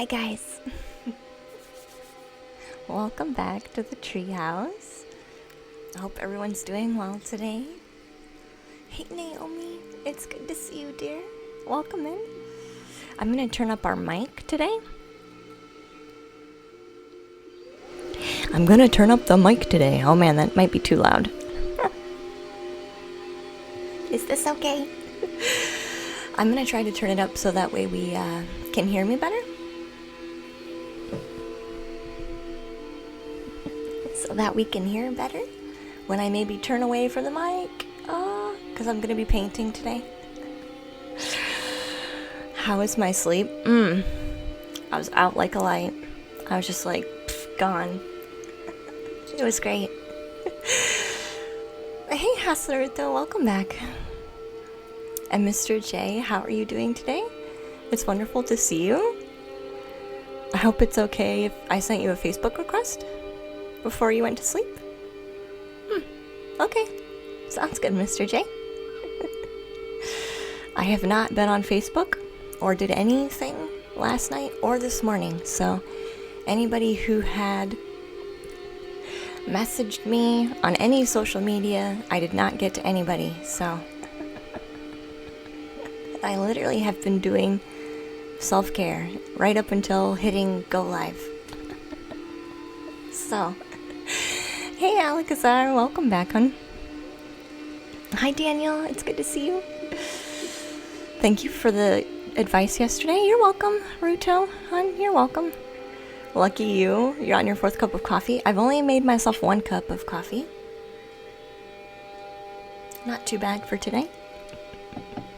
Hi guys. Welcome back to the treehouse. I hope everyone's doing well today. Hey Naomi, it's good to see you, dear. Welcome in. I'm gonna turn up our mic today. I'm gonna turn up the mic today. Oh man, that might be too loud. Is this okay? I'm gonna try to turn it up so that way we can hear me better. So that we can hear better when I maybe turn away from the mic. Because I'm gonna be painting today. How was my sleep? I was out like a light. I was just like, gone. It was great. Hey Hasaruto, welcome back. And Mr. J, how are you doing today? It's wonderful to see you. I hope it's okay if I sent you a Facebook request before you went to sleep. Okay. Sounds good, Mr. J. I have not been on Facebook or did anything last night or this morning, so anybody who had messaged me on any social media, I did not get to anybody, so I literally have been doing self-care right up until hitting go live. So, hey Alakazar, welcome back, hon. Hi Daniel, it's good to see you. Thank you for the advice yesterday. You're welcome, Ruto, hon, you're welcome. Lucky you, you're on your 4th cup of coffee. I've only made myself 1 cup of coffee. Not too bad for today.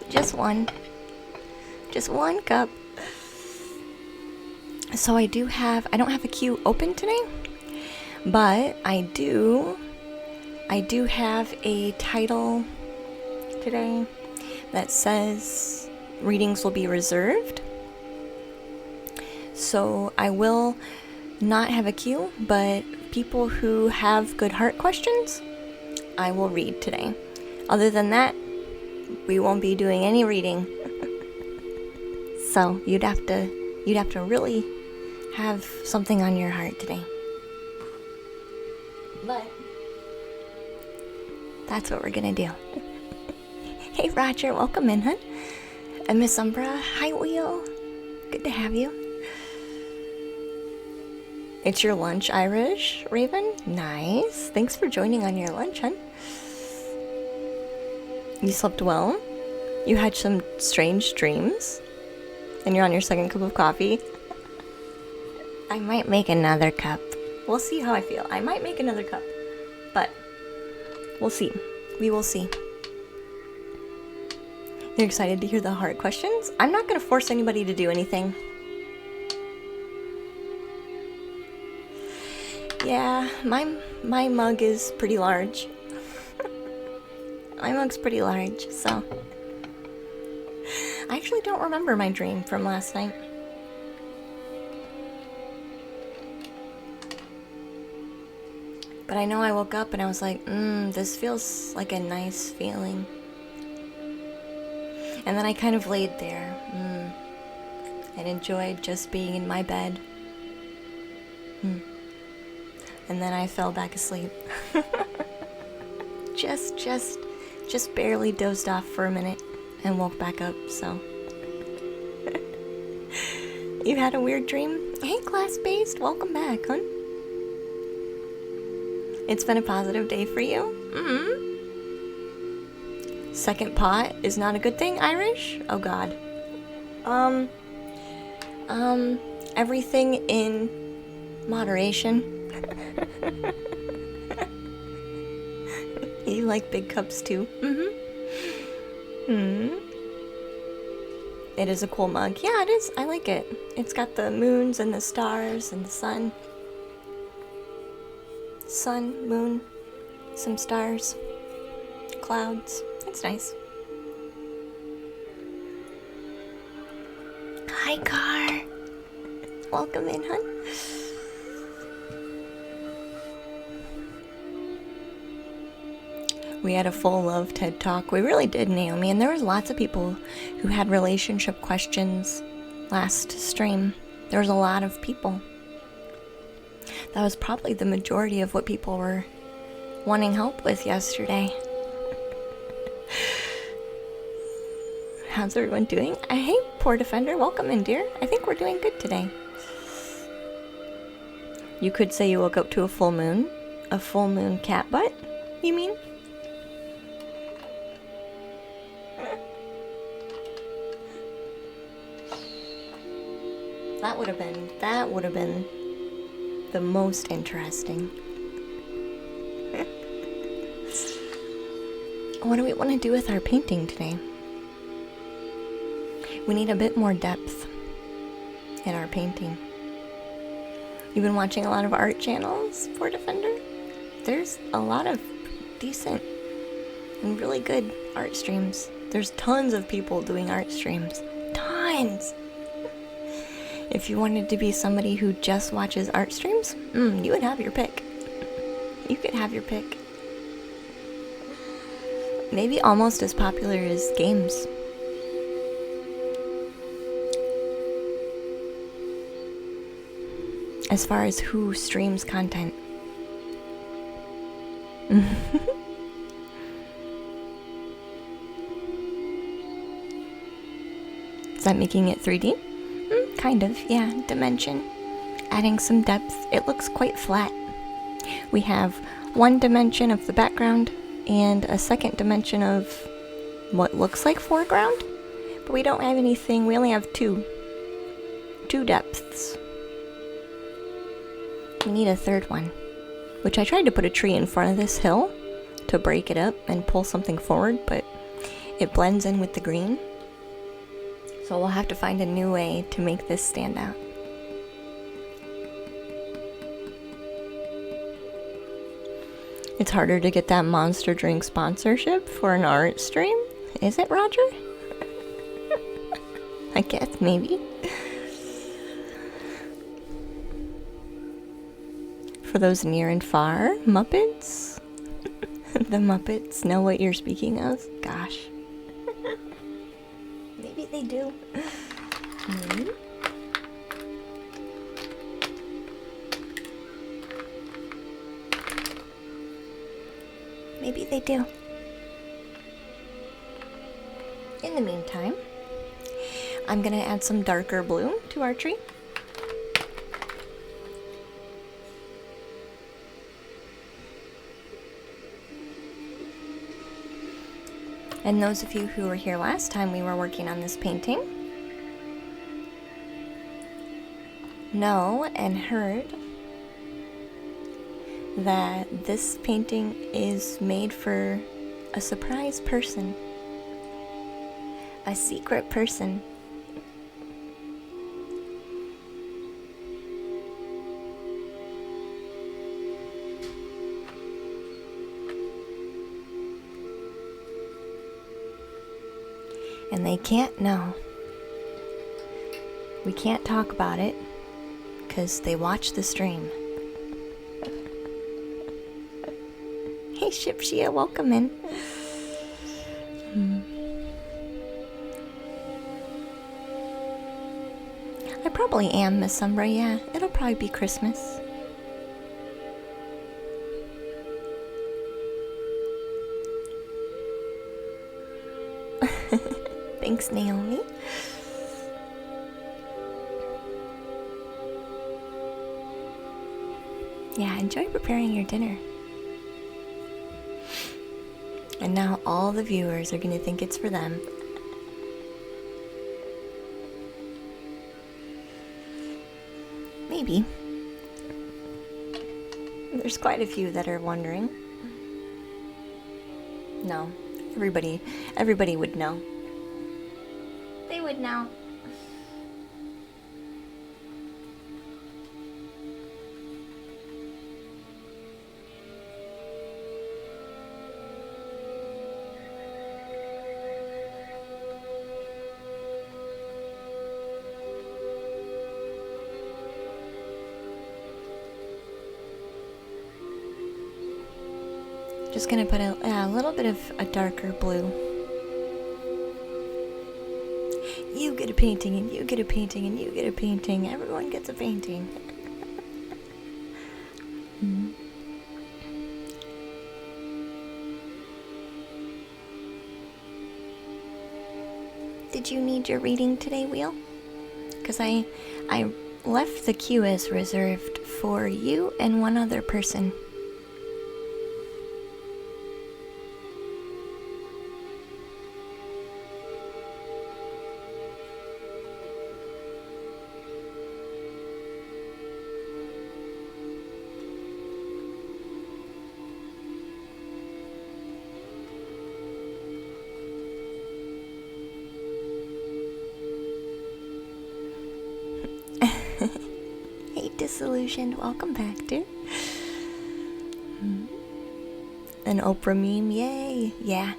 Just one cup. So I don't have a queue open today, but I do have a title today that says readings will be reserved. So I will not have a queue, but people who have good heart questions, I will read today. Other than that, we won't be doing any reading. So you'd have to really have something on your heart today. But that's what we're gonna do. Hey Roger, welcome in, hun. And Miss Umbra, hi Wheel. Good to have you. It's your lunch, Irish Raven? Nice. Thanks for joining on your lunch, hun. You slept well? You had some strange dreams? And you're on your 2nd cup of coffee? I might make another cup. We'll see how I feel. I might make another cup. But we'll see. We will see. You're excited to hear the hard questions? I'm not going to force anybody to do anything. Yeah, my mug is pretty large. My mug's pretty large, so I actually don't remember my dream from last night. But I know I woke up and I was like, this feels like a nice feeling. And then I kind of laid there and enjoyed just being in my bed. And then I fell back asleep. Just barely dozed off for a minute and woke back up, so. You had a weird dream? Hey, class-based, welcome back, hon. It's been a positive day for you? Second pot is not a good thing, Irish? Oh god. Everything in moderation. You like big cups too? It is a cool mug. Yeah, it is. I like it. It's got the moons and the stars and the sun. Sun, moon, some stars, clouds. It's nice. Hi, Car. Welcome in, hun. We had a full love TED Talk. We really did, Naomi. And there was lots of people who had relationship questions last stream. There was a lot of people. That was probably the majority of what people were wanting help with yesterday. How's everyone doing? Hey, Poor Defender, welcome in, dear. I think we're doing good today. You could say you woke up to a full moon cat butt, you mean? That would have been the most interesting. What do we want to do with our painting today? We need a bit more depth in our painting. You've been watching a lot of art channels, Poor Defender? There's a lot of decent and really good art streams. There's tons of people doing art streams. Tons! If you wanted to be somebody who just watches art streams, you would have your pick. You could have your pick. Maybe almost as popular as games. As far as who streams content. Is that making it 3D? Kind of, yeah. Dimension. Adding some depth. It looks quite flat. We have one dimension of the background and a second dimension of what looks like foreground. But we don't have anything. We only have two depths. We need a third one. Which I tried to put a tree in front of this hill to break it up and pull something forward, but it blends in with the green. So we'll have to find a new way to make this stand out. It's harder to get that Monster Drink sponsorship for an art stream? Is it, Roger? I guess, maybe. For those near and far, Muppets? The Muppets know what you're speaking of? Gosh. Maybe they do. Maybe they do. In the meantime, I'm gonna add some darker blue to our tree. And those of you who were here last time we were working on this painting know and heard that this painting is made for a surprise person, a secret person. And they can't know. We can't talk about it because they watch the stream. Hey Shipshia, welcome in. I probably am Miss Umbra, yeah. It'll probably be Christmas. Thanks, Naomi. Yeah, enjoy preparing your dinner. And now all the viewers are going to think it's for them. Maybe. There's quite a few that are wondering. No, everybody would know. They would know. Just gonna put a little bit of a darker blue. You get a painting, and you get a painting, and you get a painting. Everyone gets a painting. Did you need your reading today, Wheel? Because I left the queue as reserved for you and one other person. Hey, Disillusioned, welcome back, dude. An Oprah meme, yay! Yeah.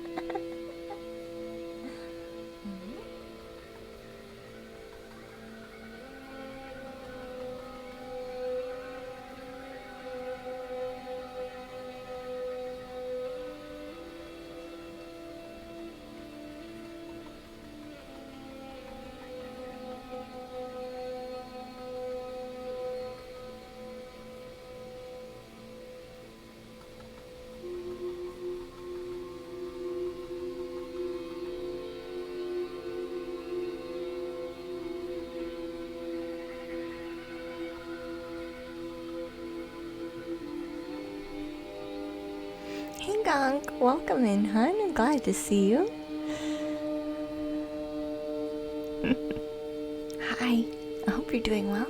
Hey Gonk, welcome in, hun. I'm glad to see you. Hi, I hope you're doing well.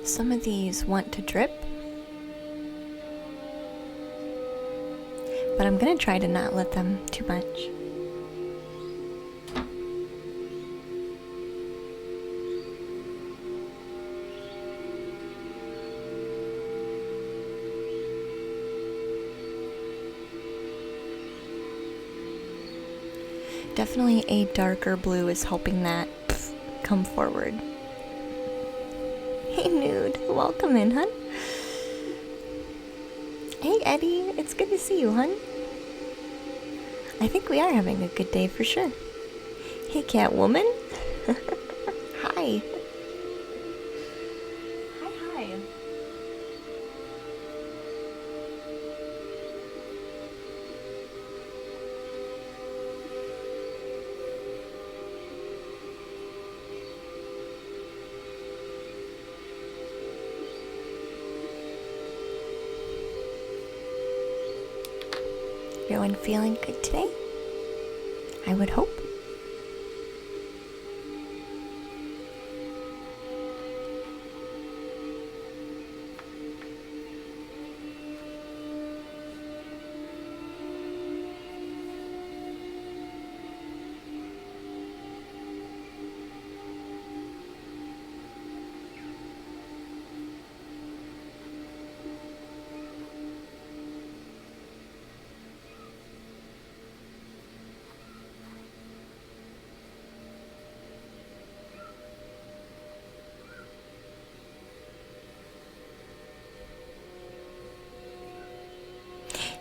Some of these want to drip, but I'm gonna try to not let them too much. Definitely a darker blue is helping that come forward. Hey Nude, welcome in, hun. Hey Eddie, it's good to see you, hun. I think we are having a good day for sure. Hey Catwoman. Hi. Hi. Everyone feeling good today? I would hope.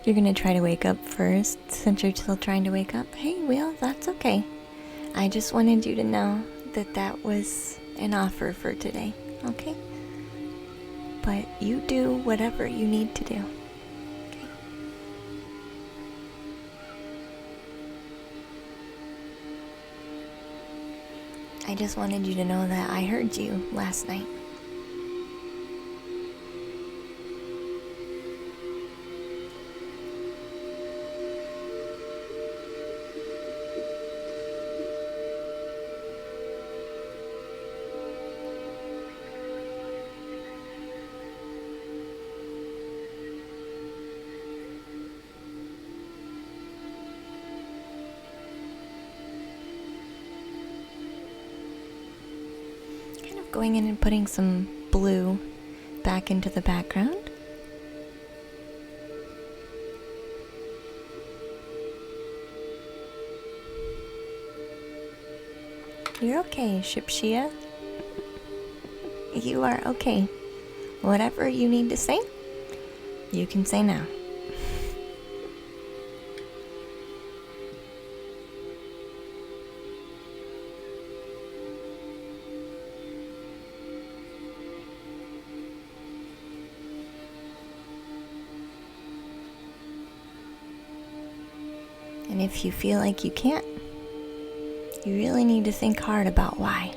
You're gonna try to wake up first, since you're still trying to wake up? Hey, Wheel, that's okay. I just wanted you to know that that was an offer for today, okay? But you do whatever you need to do, okay? I just wanted you to know that I heard you last night. Going in and putting some blue back into the background. You're okay, Shipshia. You are okay. Whatever you need to say, you can say now. if you feel like you can't, you really need to think hard about why.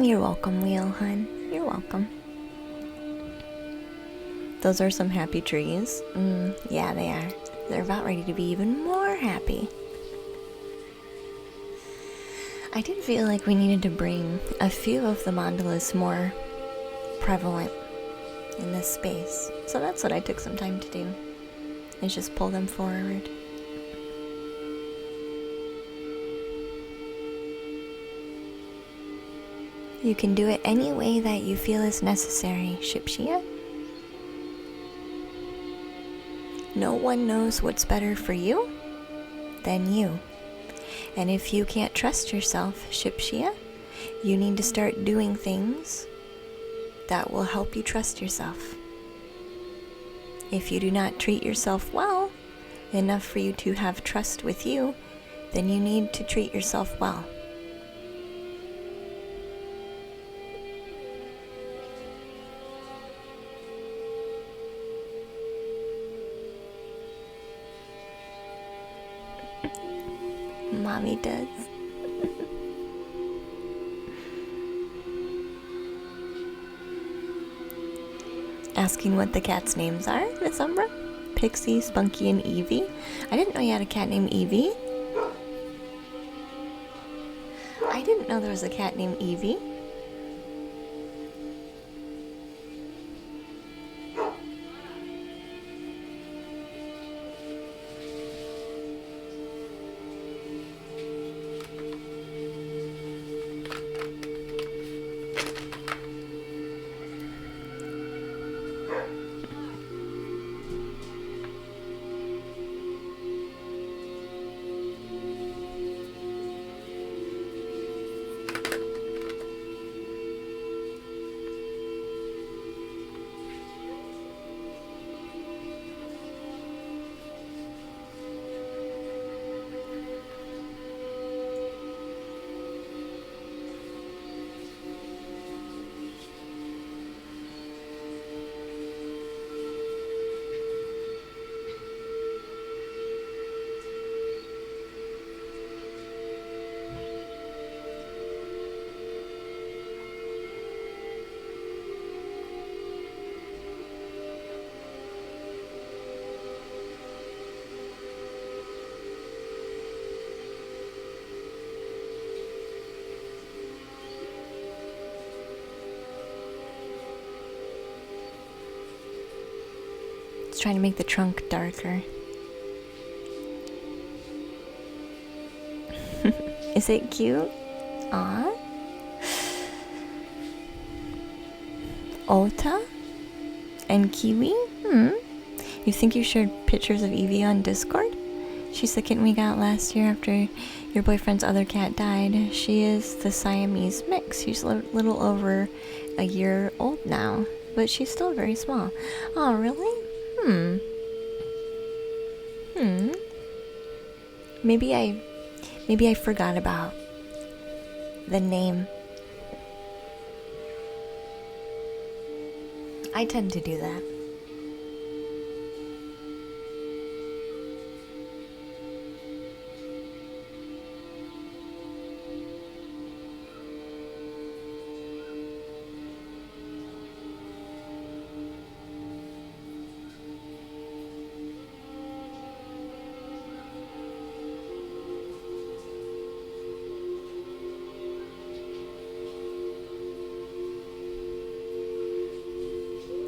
You're welcome, Wheel, hun. You're welcome. Those are some happy trees. Yeah, they are. They're about ready to be even more happy. I did feel like we needed to bring a few of the mandalas more prevalent in this space. So that's what I took some time to do, is just pull them forward. You can do it any way that you feel is necessary, Shipshia. No one knows what's better for you than you. And if you can't trust yourself, Shipshia, you need to start doing things that will help you trust yourself. If you do not treat yourself well, enough for you to have trust with you, then you need to treat yourself well. Mommy does. Asking what the cats' names are, Miss Umbra? Pixie, Spunky, and Evie. I didn't know you had a cat named Evie. I didn't know there was a cat named Evie. Trying to make the trunk darker. Is it cute? Aw. Ota and Kiwi? You think you shared pictures of Evie on Discord? She's the kitten we got last year after your boyfriend's other cat died. She is the Siamese mix. She's a little over a year old now, but she's still very small. Oh, really? Maybe I forgot about the name. I tend to do that.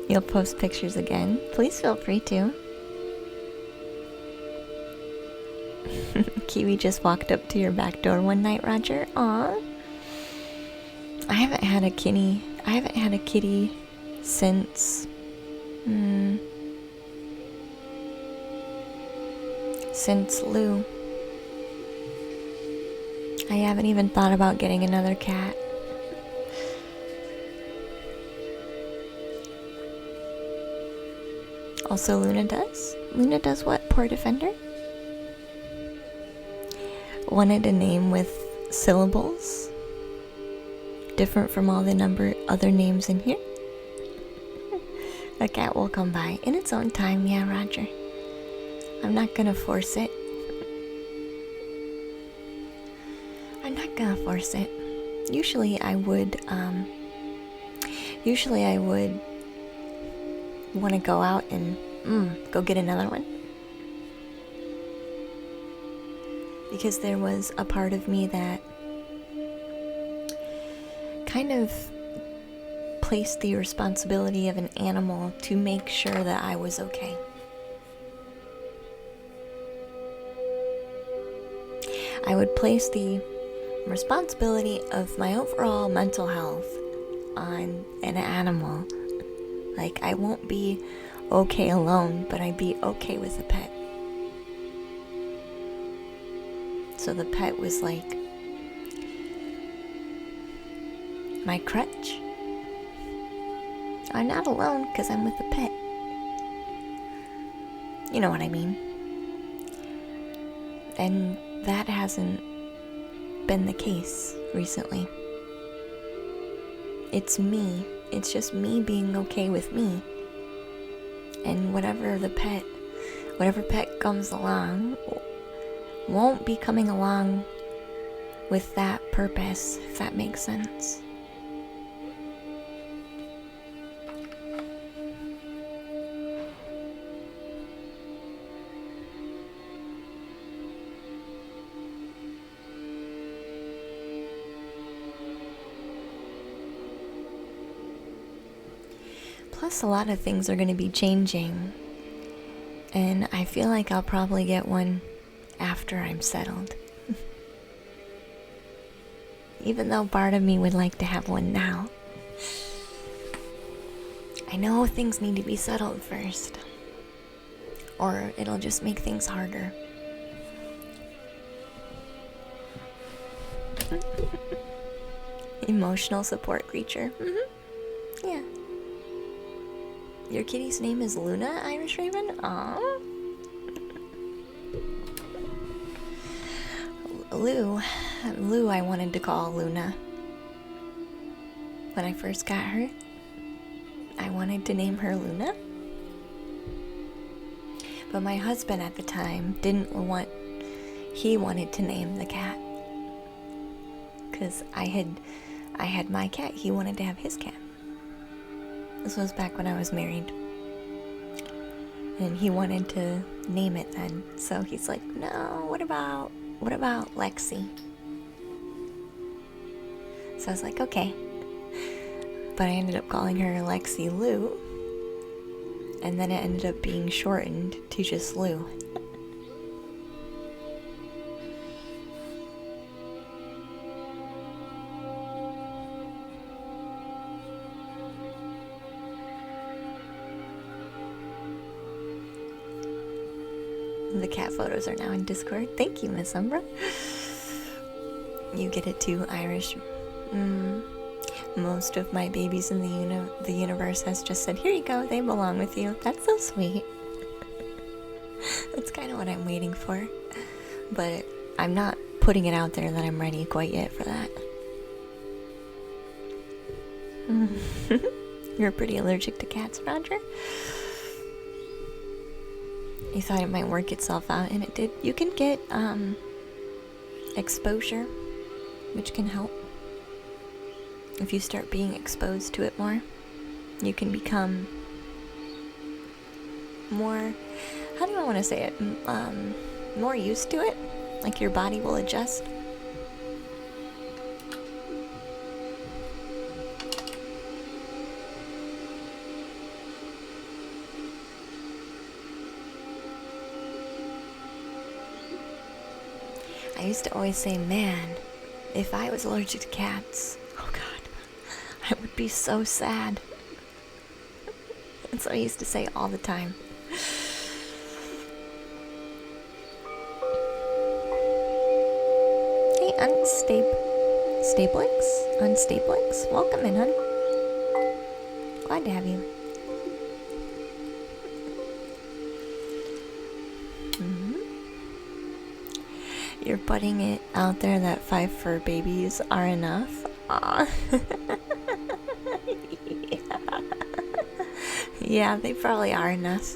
You'll post pictures again. Please feel free to. Kiwi just walked up to your back door one night, Roger. Aw. I haven't had a kitty. I haven't had a kitty since... since Lou. I haven't even thought about getting another cat. Also, Luna does. Luna does what? Poor Defender? Wanted a name with syllables. Different from all the other names in here. A cat will come by in its own time, yeah, Roger. I'm not gonna force it. I'm not gonna force it. Usually I would want to go out and go get another one. Because there was a part of me that kind of placed the responsibility of an animal to make sure that I was okay. I would place the responsibility of my overall mental health on an animal. Like, I won't be okay alone, but I'd be okay with a pet. So the pet was like my crutch. I'm not alone because I'm with a pet. You know what I mean? And that hasn't been the case recently. It's me. It's just me being okay with me. And whatever pet comes along won't be coming along with that purpose, if that makes sense. Plus, a lot of things are going to be changing, and I feel like I'll probably get one after I'm settled. Even though part of me would like to have one now. I know things need to be settled first, or it'll just make things harder. Emotional support creature. Yeah. Your kitty's name is Luna, Irish Raven? Aww. Lou I wanted to call Luna. When I first got her, I wanted to name her Luna. But my husband at the time he wanted to name the cat. Because I had my cat, he wanted to have his cat. This was back when I was married. And he wanted to name it then. So he's like, no, what about Lexi? So I was like, okay. But I ended up calling her Lexi Lou. And then it ended up being shortened to just Lou. The cat photos are now in Discord. Thank you, Miss Umbra. You get it too, Irish. Most of my babies in the universe has just said, here you go, they belong with you. That's so sweet. That's kind of what I'm waiting for. But I'm not putting it out there that I'm ready quite yet for that. You're pretty allergic to cats, Roger? You thought it might work itself out, and it did. You can get exposure, which can help. If you start being exposed to it more, you can become more, how do I want to say it, more used to it. Like your body will adjust. I used to always say, man, if I was allergic to cats, oh god, I would be so sad. That's what I used to say all the time. Hey, Unstablix, welcome in, hun. Glad to have you. You're putting it out there that 5 fur babies are enough? Aw. Yeah, they probably are enough.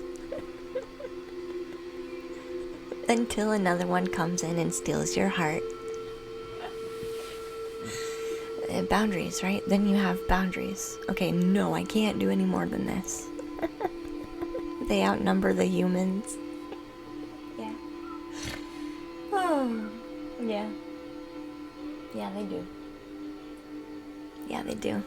Until another one comes in and steals your heart. Boundaries, right? Then you have boundaries. Okay, no, I can't do any more than this. They outnumber the humans. Yeah. Oh, yeah. Yeah, they do. Yeah, they do.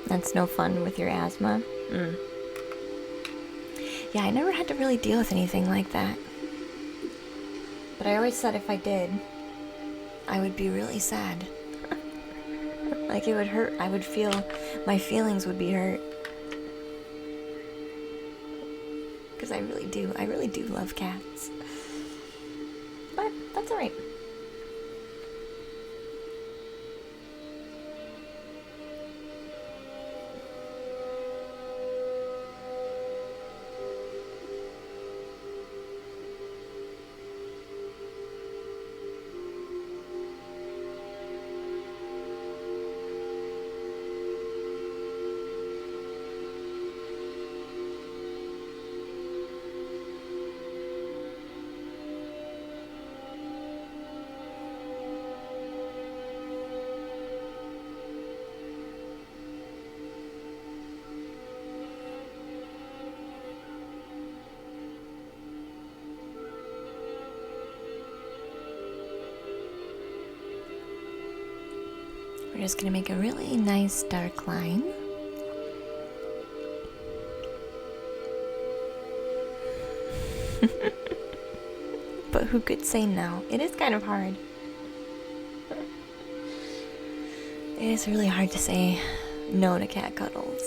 That's no fun with your asthma. Yeah, I never had to really deal with anything like that. But I always said if I did, I would be really sad. Like it would hurt. I would feel, my feelings would be hurt. Because I really do love cats. But that's alright. We're just gonna make a really nice dark line. But who could say no? It is kind of hard. It is really hard to say no to cat cuddles.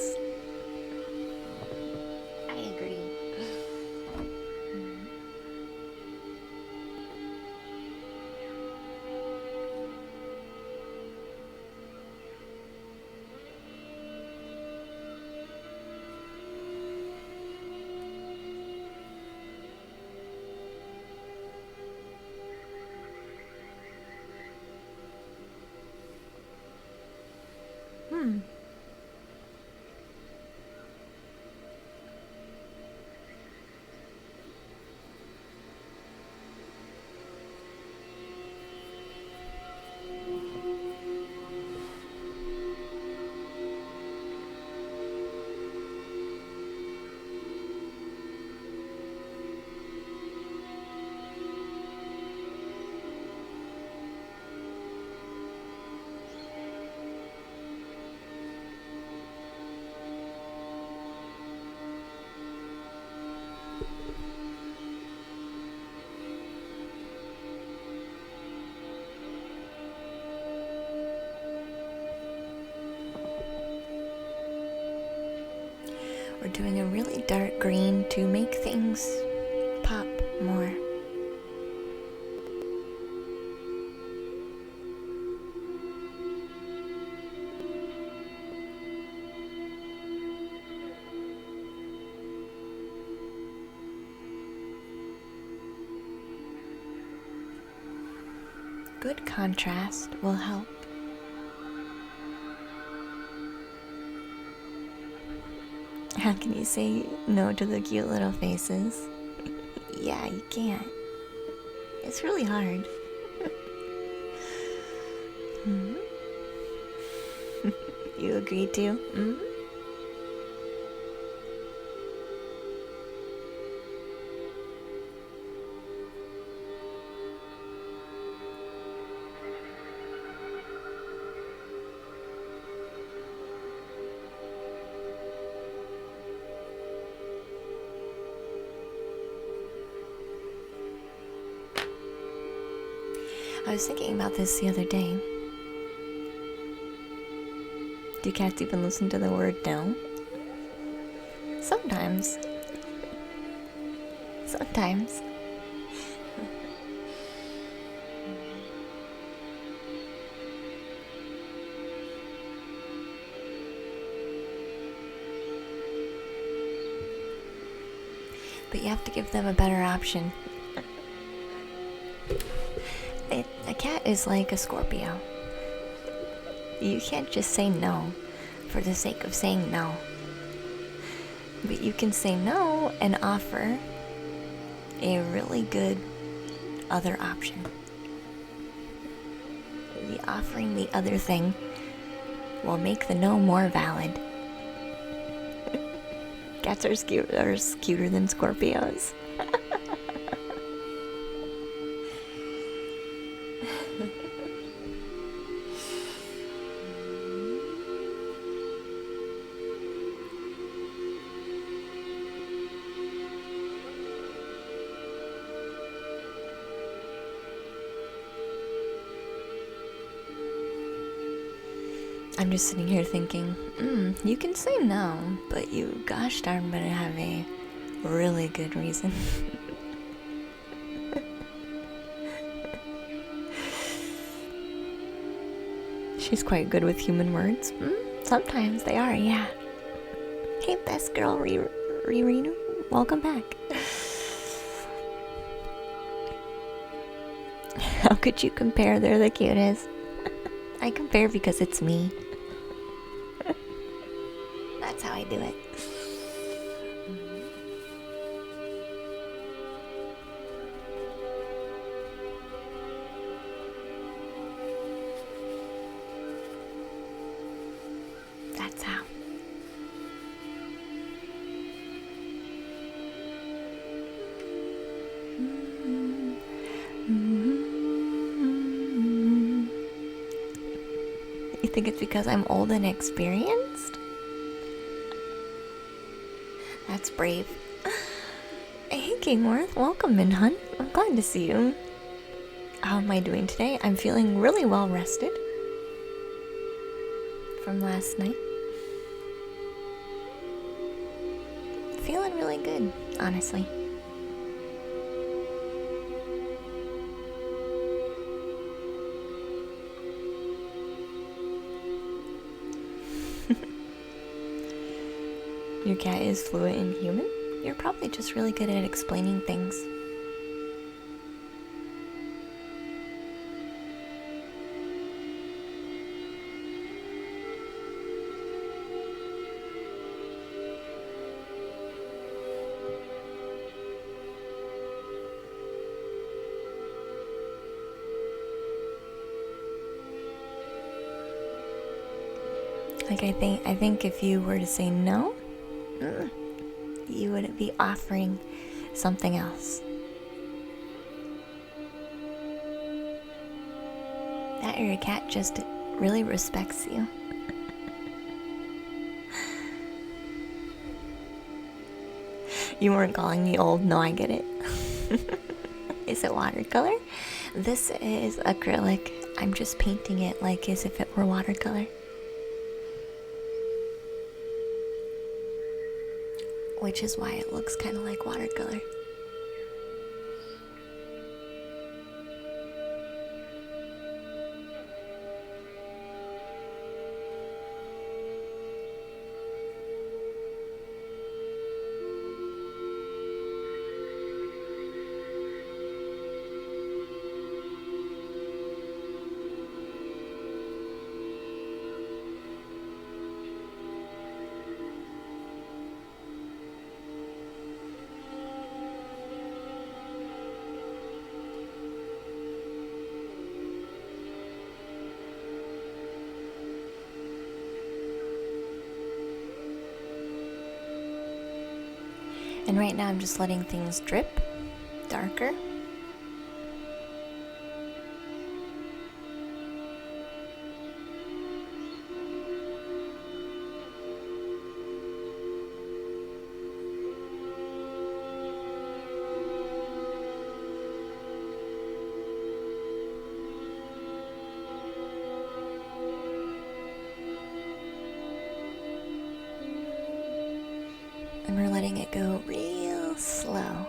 I agree. We're doing a really dark green to make things pop more. Good contrast will help. How can you say no to the cute little faces? Yeah, you can't. It's really hard. You agree too? Mm? I was thinking about this the other day. Do cats even listen to the word no? Sometimes. Sometimes. But you have to give them a better option. A cat is like a Scorpio. You can't just say no for the sake of saying no. But you can say no and offer a really good other option. The offering the other thing will make the no more valid. Cats are cuter than Scorpios. I'm just sitting here thinking, you can say no, but you gosh darn better have a really good reason. She's quite good with human words. Sometimes they are, yeah. Hey, best girl, Riri, welcome back. How could you compare? They're the cutest. I compare because it's me. That's how I do it. That's how. You think it's because I'm old and experienced? That's brave. Hey, Kingworth, welcome in, hun. I'm glad to see you. How am I doing today? I'm feeling really well rested from last night. Feeling really good, honestly. Your cat is fluent in human? You're probably just really good at explaining things. Like, I think if you were to say no, you would be offering something else. That or your cat just really respects you. You weren't calling me old. No, I get it. Is it watercolor? This is acrylic. I'm just painting it like as if it were watercolor. Which is why it looks kind of like watercolor. And right now I'm just letting things drip darker. And we're letting it go real slow.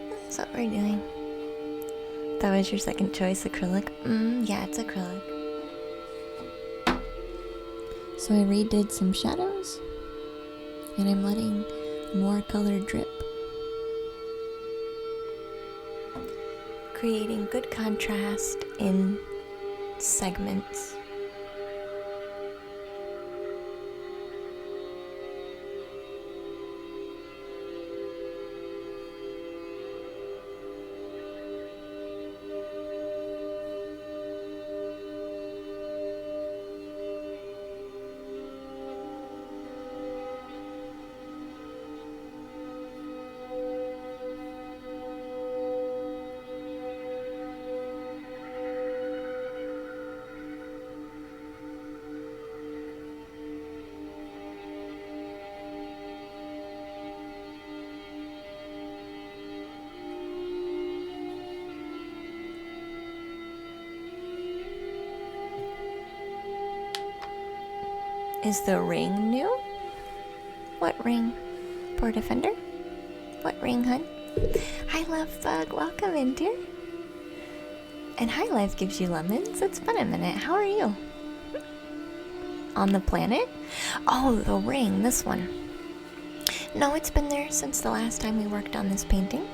That's what we're doing. That was your second choice, acrylic? Yeah, it's acrylic. So I redid some shadows, and I'm letting more color drip, creating good contrast in segments. Is the ring new? What ring? Poor Defender? What ring, hun? Hi, Love Bug. Welcome in, dear. And High Life gives you lemons. It's been a minute. How are you? On the planet? Oh, the ring. This one. No, it's been there since the last time we worked on this painting.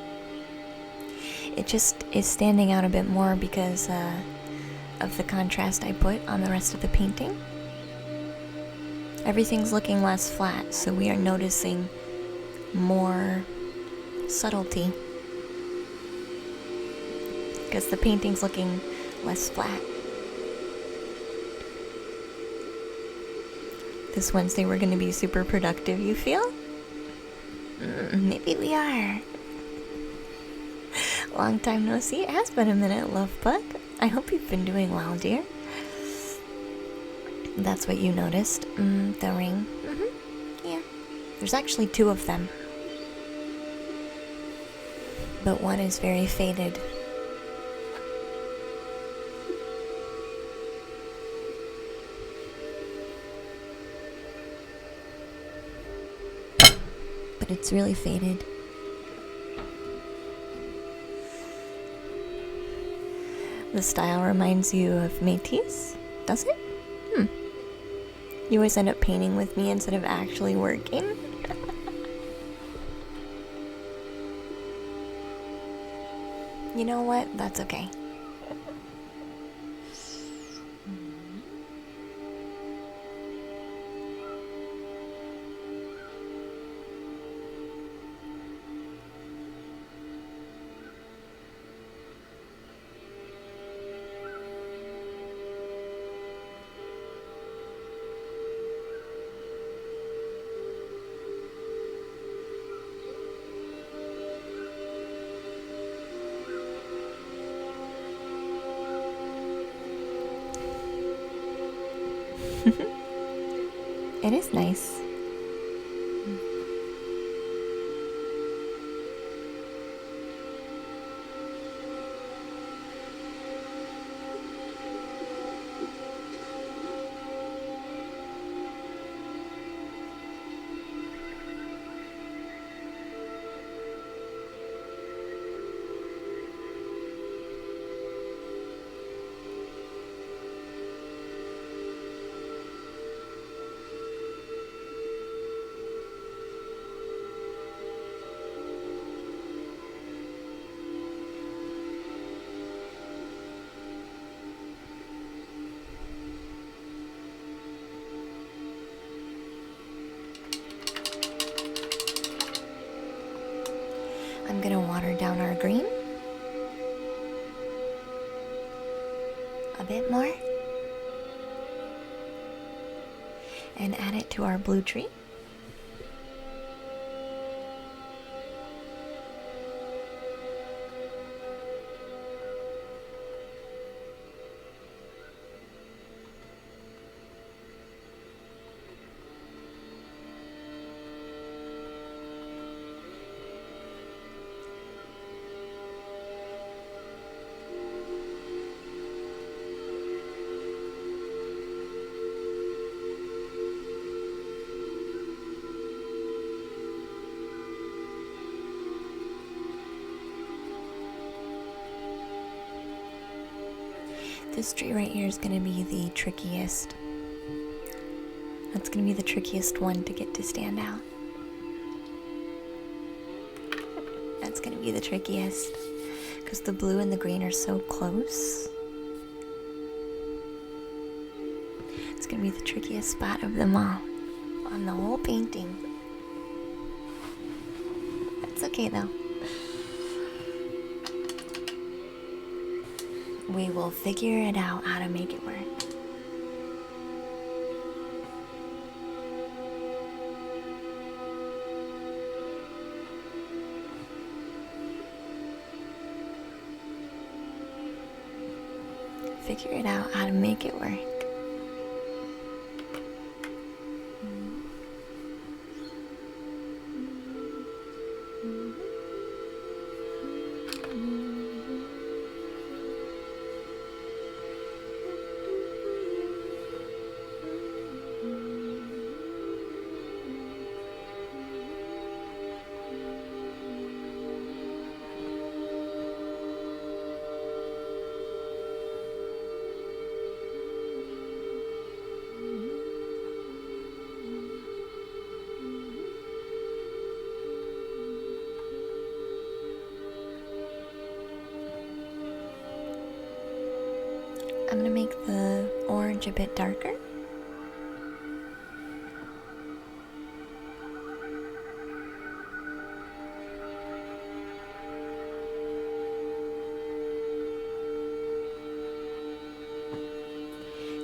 It just is standing out a bit more because of the contrast I put on the rest of the painting. Everything's looking less flat, so we are noticing more subtlety because the painting's looking less flat. This Wednesday we're going to be super productive, you feel? Maybe we are. Long time no see. It has been a minute, Love Bug. I hope you've been doing well, dear. That's what you noticed. The ring. Yeah. There's actually two of them. But one is very faded. But it's really faded. The style reminds you of Métis, does it? You always end up painting with me instead of actually working. You know what? That's okay. It is nice. I'm gonna water down our green a bit more and add it to our blue tree. This tree right here is going to be the trickiest. That's going to be the trickiest one to get to stand out. That's going to be the trickiest because the blue and the green are so close. It's going to be the trickiest spot of them all on the whole painting. That's okay though. We will figure it out how to make it work. Figure it out how to make it work. I'm going to make the orange a bit darker.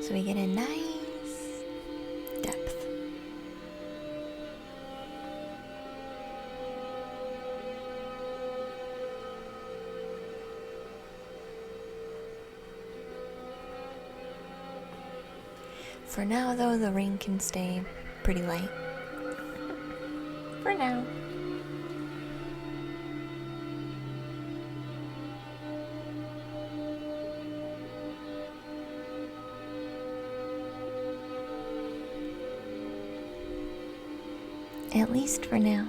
So we get a nice depth. For now, though, the ring can stay pretty light. For now. At least for now.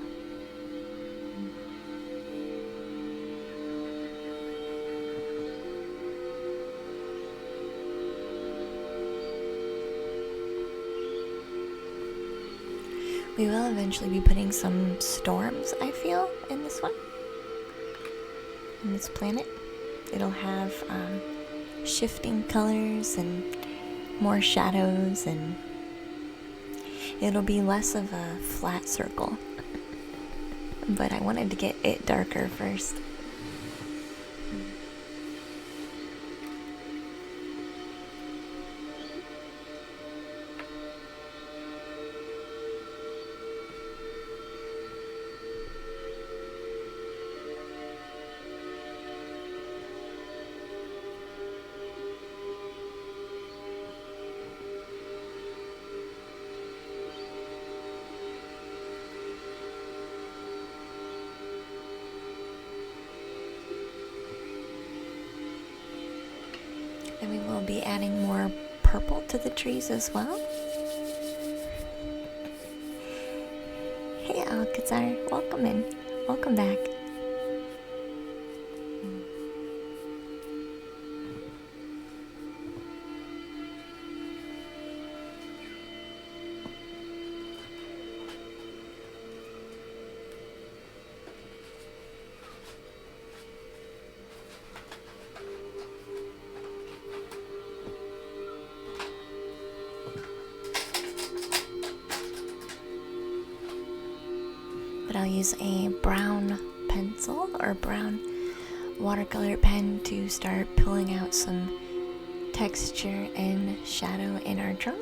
We will eventually be putting some storms, I feel, in this one. In this planet. It'll have shifting colors and more shadows, and it'll be less of a flat circle. But I wanted to get it darker first. And we will be adding more purple to the trees as well. Hey Alcazar, welcome in. Welcome back. But I'll use a brown pencil or brown watercolor pen to start pulling out some texture and shadow in our trunk.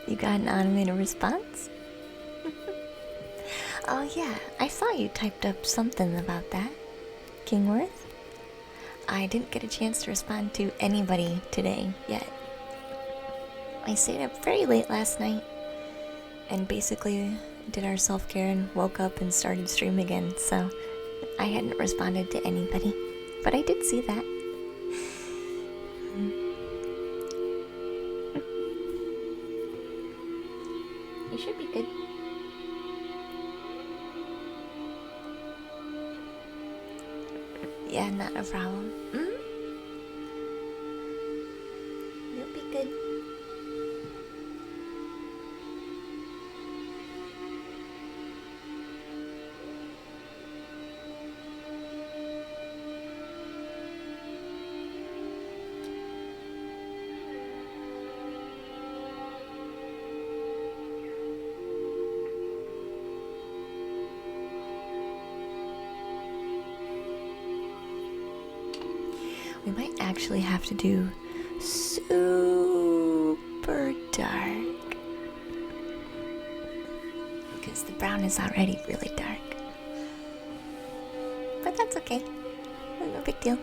You got an automated response? Oh yeah, I saw you typed up something about that, Kingworth. I didn't get a chance to respond to anybody today yet. I stayed up very late last night and basically did our self-care and woke up and started stream again, so I hadn't responded to anybody, but I did see that. You should be good. Yeah, not a problem. You'll be good. We might actually have to do super dark, because the brown is already really dark. But that's okay. No big deal.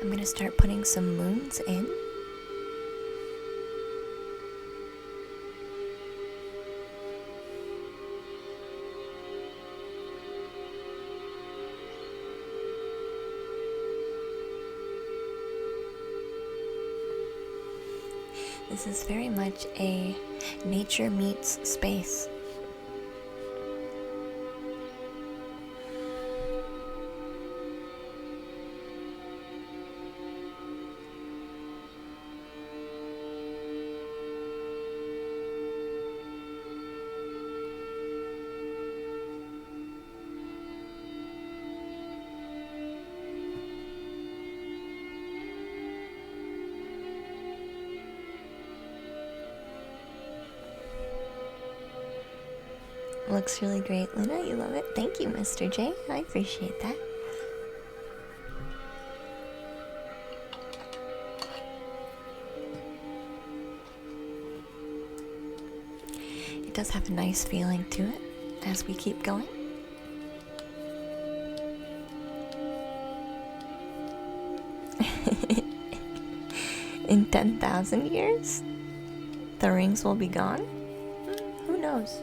I'm gonna start putting some moons in. This is very much a nature meets space. Looks really great, Luna. You love it. Thank you, Mr. J. I appreciate that. It does have a nice feeling to it as we keep going. In 10,000 years, the rings will be gone? Who knows?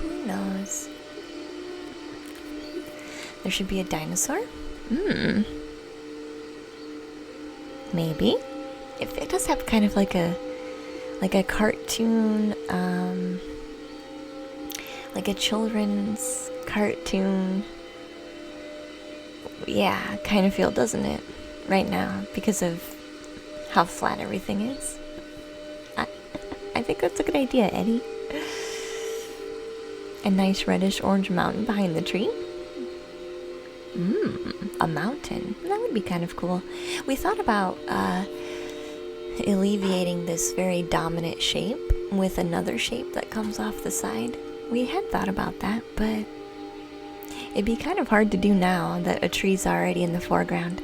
Who knows? There should be a dinosaur? Maybe. It does have kind of like a cartoon, like a children's cartoon, yeah, kind of feel, doesn't it? Right now, because of how flat everything is. I think that's a good idea, Eddie. A nice reddish orange mountain behind the tree. A mountain. That would be kind of cool. We thought about alleviating this very dominant shape with another shape that comes off the side. We had thought about that, but It'd be kind of hard to do now that a tree's already in the foreground.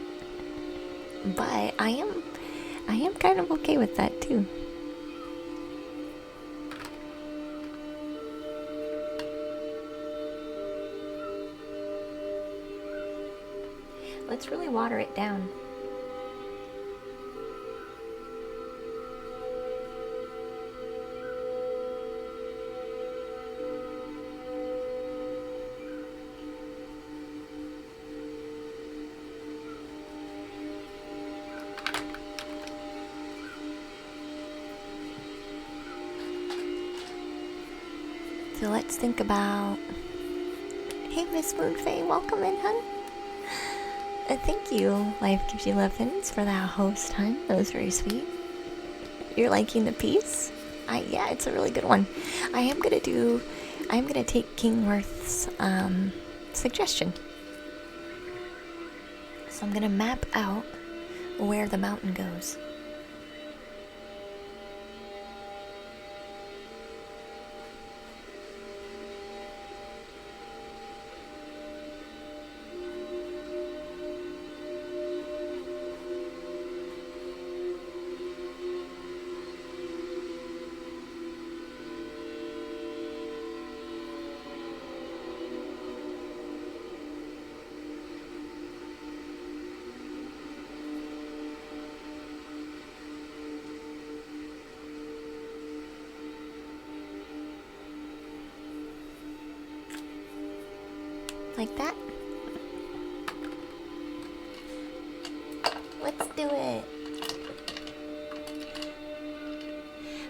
But I am kind of okay with that too. Let's really water it down. So let's think about... Hey, Miss Moonfae, welcome in, hun. Thank you, Life Gives You Lessons, for that host, hun. That was very sweet. You're liking the piece? Yeah, it's a really good one. I am gonna take Kingworth's suggestion. So I'm gonna map out where the mountain goes. Like that. Let's do it.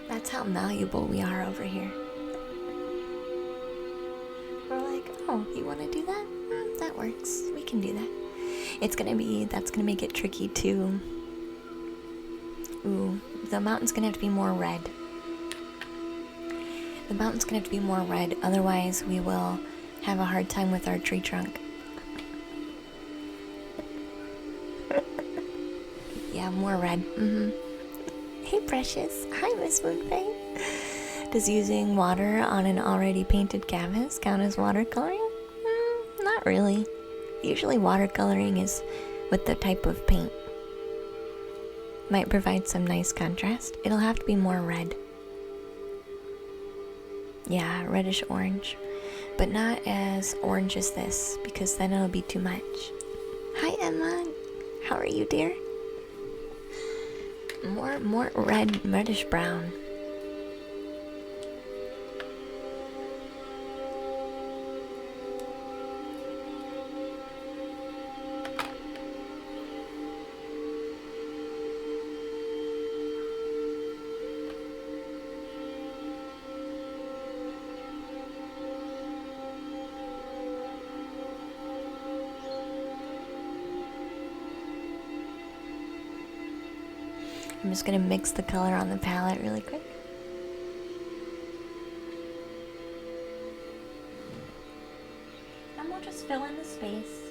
That's how malleable we are over here. We're like, oh, you want to do that? That works. We can do that. That's gonna make it tricky too. Ooh, the mountain's gonna have to be more red. The mountain's gonna have to be more red, otherwise we will have a hard time with our tree trunk. Yeah, more red. Hey, Precious. Hi, Miss Moonfae. Does using water on an already painted canvas count as watercoloring? Not really. Usually watercoloring is with the type of paint. Might provide some nice contrast. It'll have to be more red. Yeah, reddish orange. But not as orange as this, because then it'll be too much. Hi, Emma. How are you, dear? More reddish brown. I'm just gonna mix the color on the palette really quick. And we'll just fill in the space.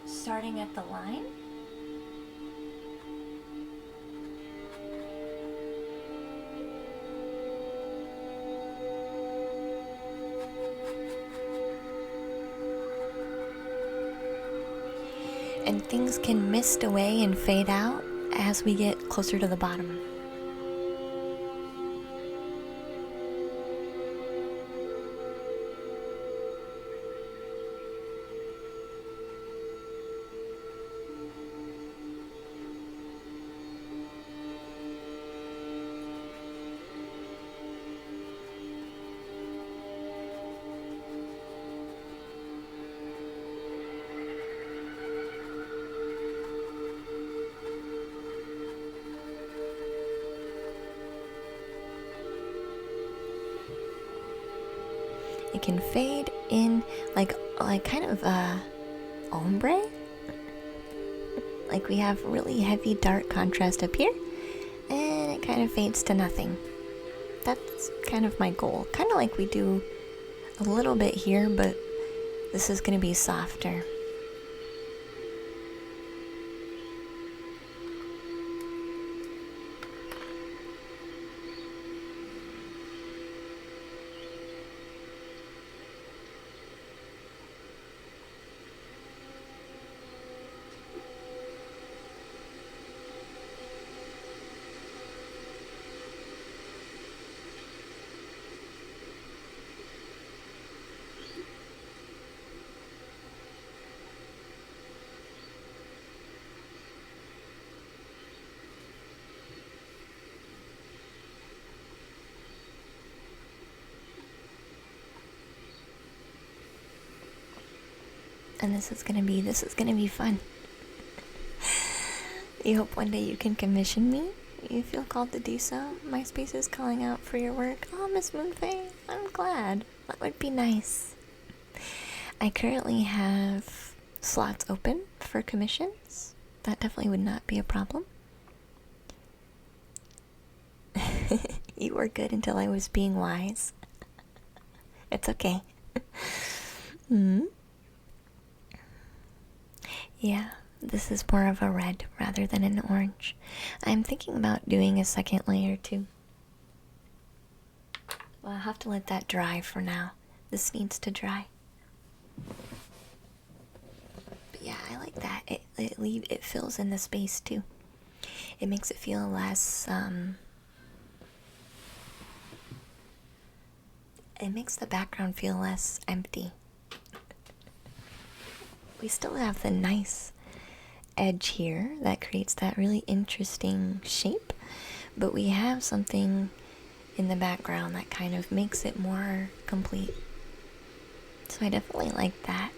Starting at the line. And things can mist away and fade out as we get closer to the bottom. It can fade in like kind of ombre. Like we have really heavy dark contrast up here, and it kind of fades to nothing. That's kind of my goal. Kind of like we do a little bit here, but this is going to be softer. And this is gonna be fun. You hope one day you can commission me. You feel called to do so. MySpace is calling out for your work. Oh, Miss Moonfei, I'm glad. That would be nice. I currently have slots open for commissions. That definitely would not be a problem. You were good until I was being wise. It's okay. Yeah, this is more of a red rather than an orange. I'm thinking about doing a second layer too. Well, I'll have to let that dry for now. This needs to dry. But yeah, I like that. It fills in the space too. It makes it feel less it makes the background feel less empty. We still have the nice edge here that creates that really interesting shape, but we have something in the background that kind of makes it more complete. So I definitely like that.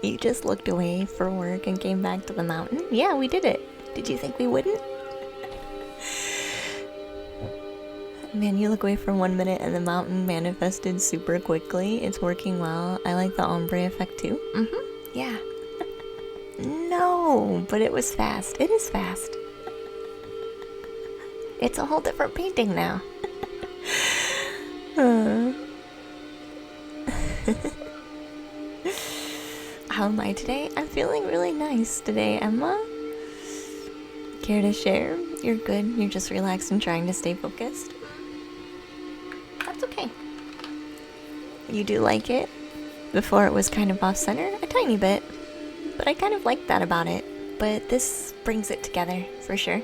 You just looked away for work and came back to the mountain? Yeah, we did it. Did you think we wouldn't? Man, you look away for 1 minute and the mountain manifested super quickly. It's working well. I like the ombre effect too. Yeah. No, but it was fast. It is fast. It's a whole different painting now. How am I today? I'm feeling really nice today, Emma. Care to share? You're good. You're just relaxed and trying to stay focused. That's okay. You do like it? Before it was kind of off-center? A tiny bit. But I kind of like that about it. But this brings it together, for sure.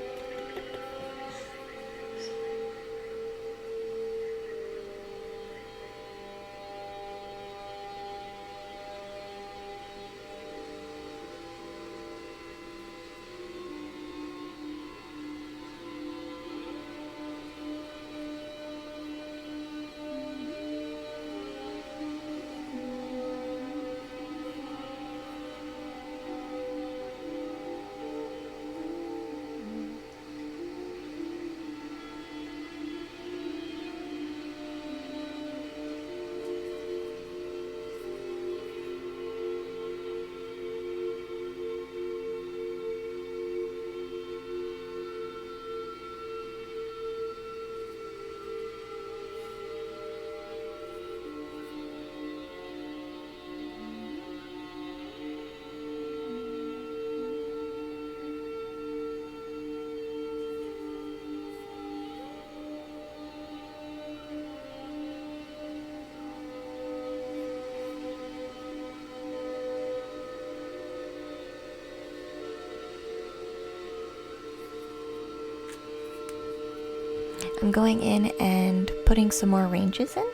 I'm going in and putting some more ranges in.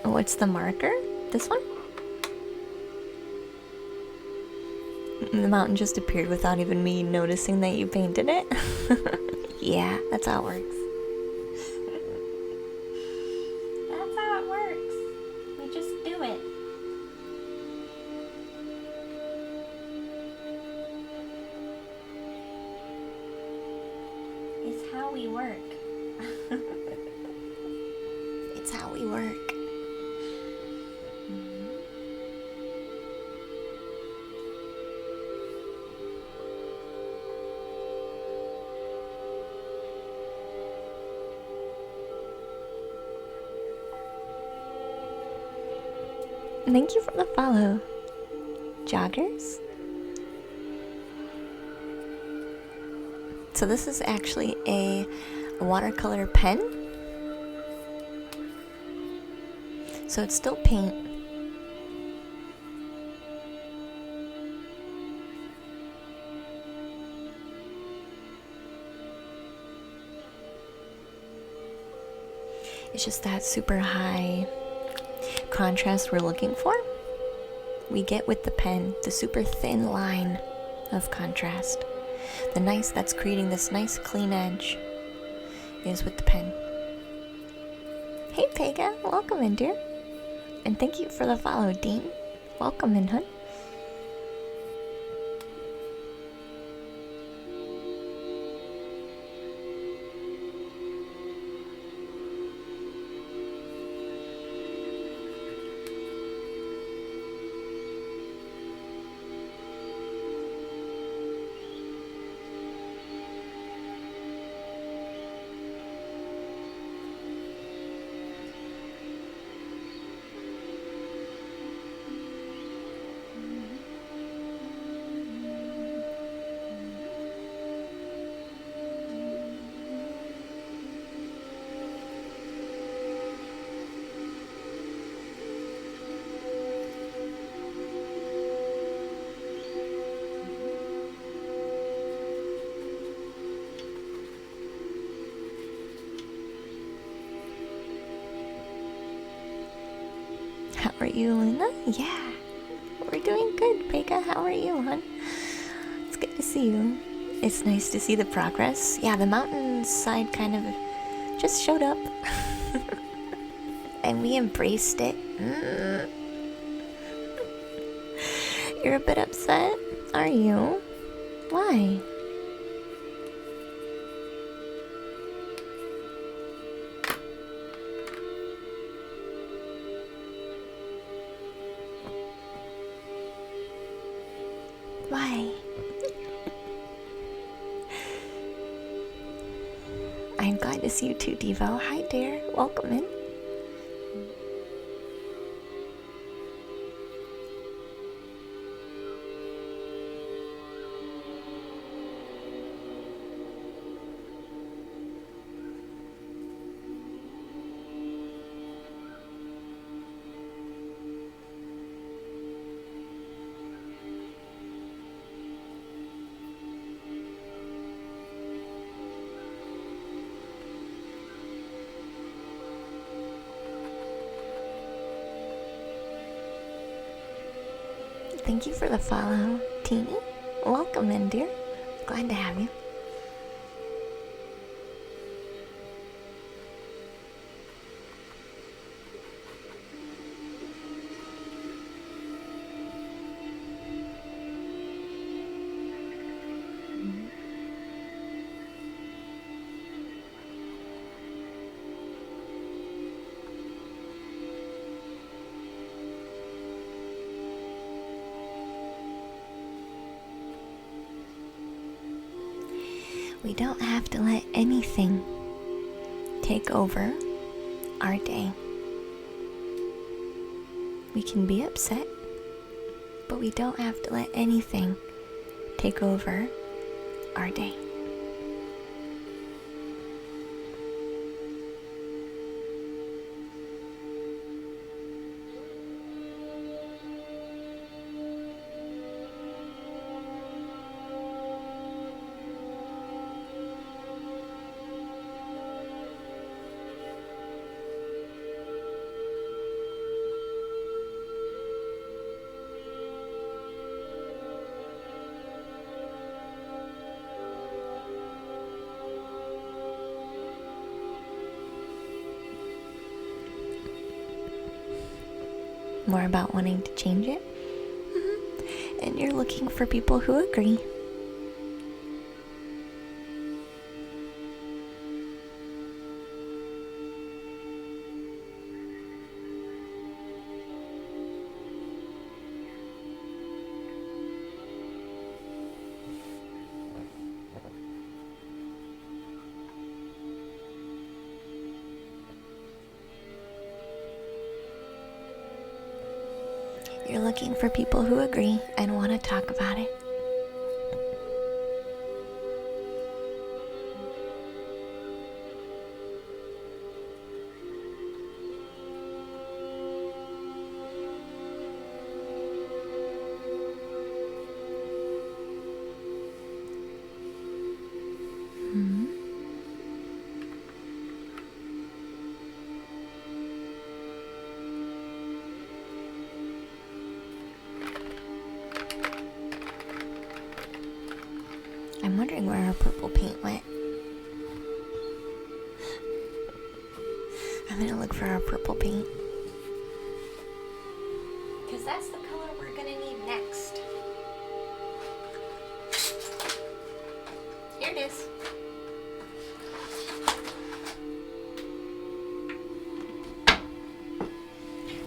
What's the marker? This one? The mountain just appeared without even me noticing that you painted it. Yeah, that's how it works. That's how it works. We just do it. It's how we work. It's how we work. Thank you for the follow, joggers. So this is actually a watercolor pen. So it's still paint. It's just that super high contrast we're looking for. We get with the pen the super thin line of contrast. The nice, that's creating this nice clean edge, is with the pen. Hey Pega, welcome in, dear. And thank you for the follow, Dean. Welcome in, hun. How are you, Luna? Yeah, we're doing good, Pega. How are you, hon? It's good to see you. It's nice to see the progress. Yeah, the mountainside kind of just showed up. And we embraced it. You're a bit upset, are you? Why? Why? I'm glad to see you too, Devo. Hi, dear. Welcome in. Thank you for the follow, Teeny. Welcome in, dear. Glad to have you. We don't have to let anything take over our day. We can be upset, but we don't have to let anything take over our day. more about wanting to change it. And you're looking for people who agree. You're looking for people who agree and want to talk about it. I'm wondering where our purple paint went. I'm gonna look for our purple paint. Because that's the color we're gonna need next. Here it is.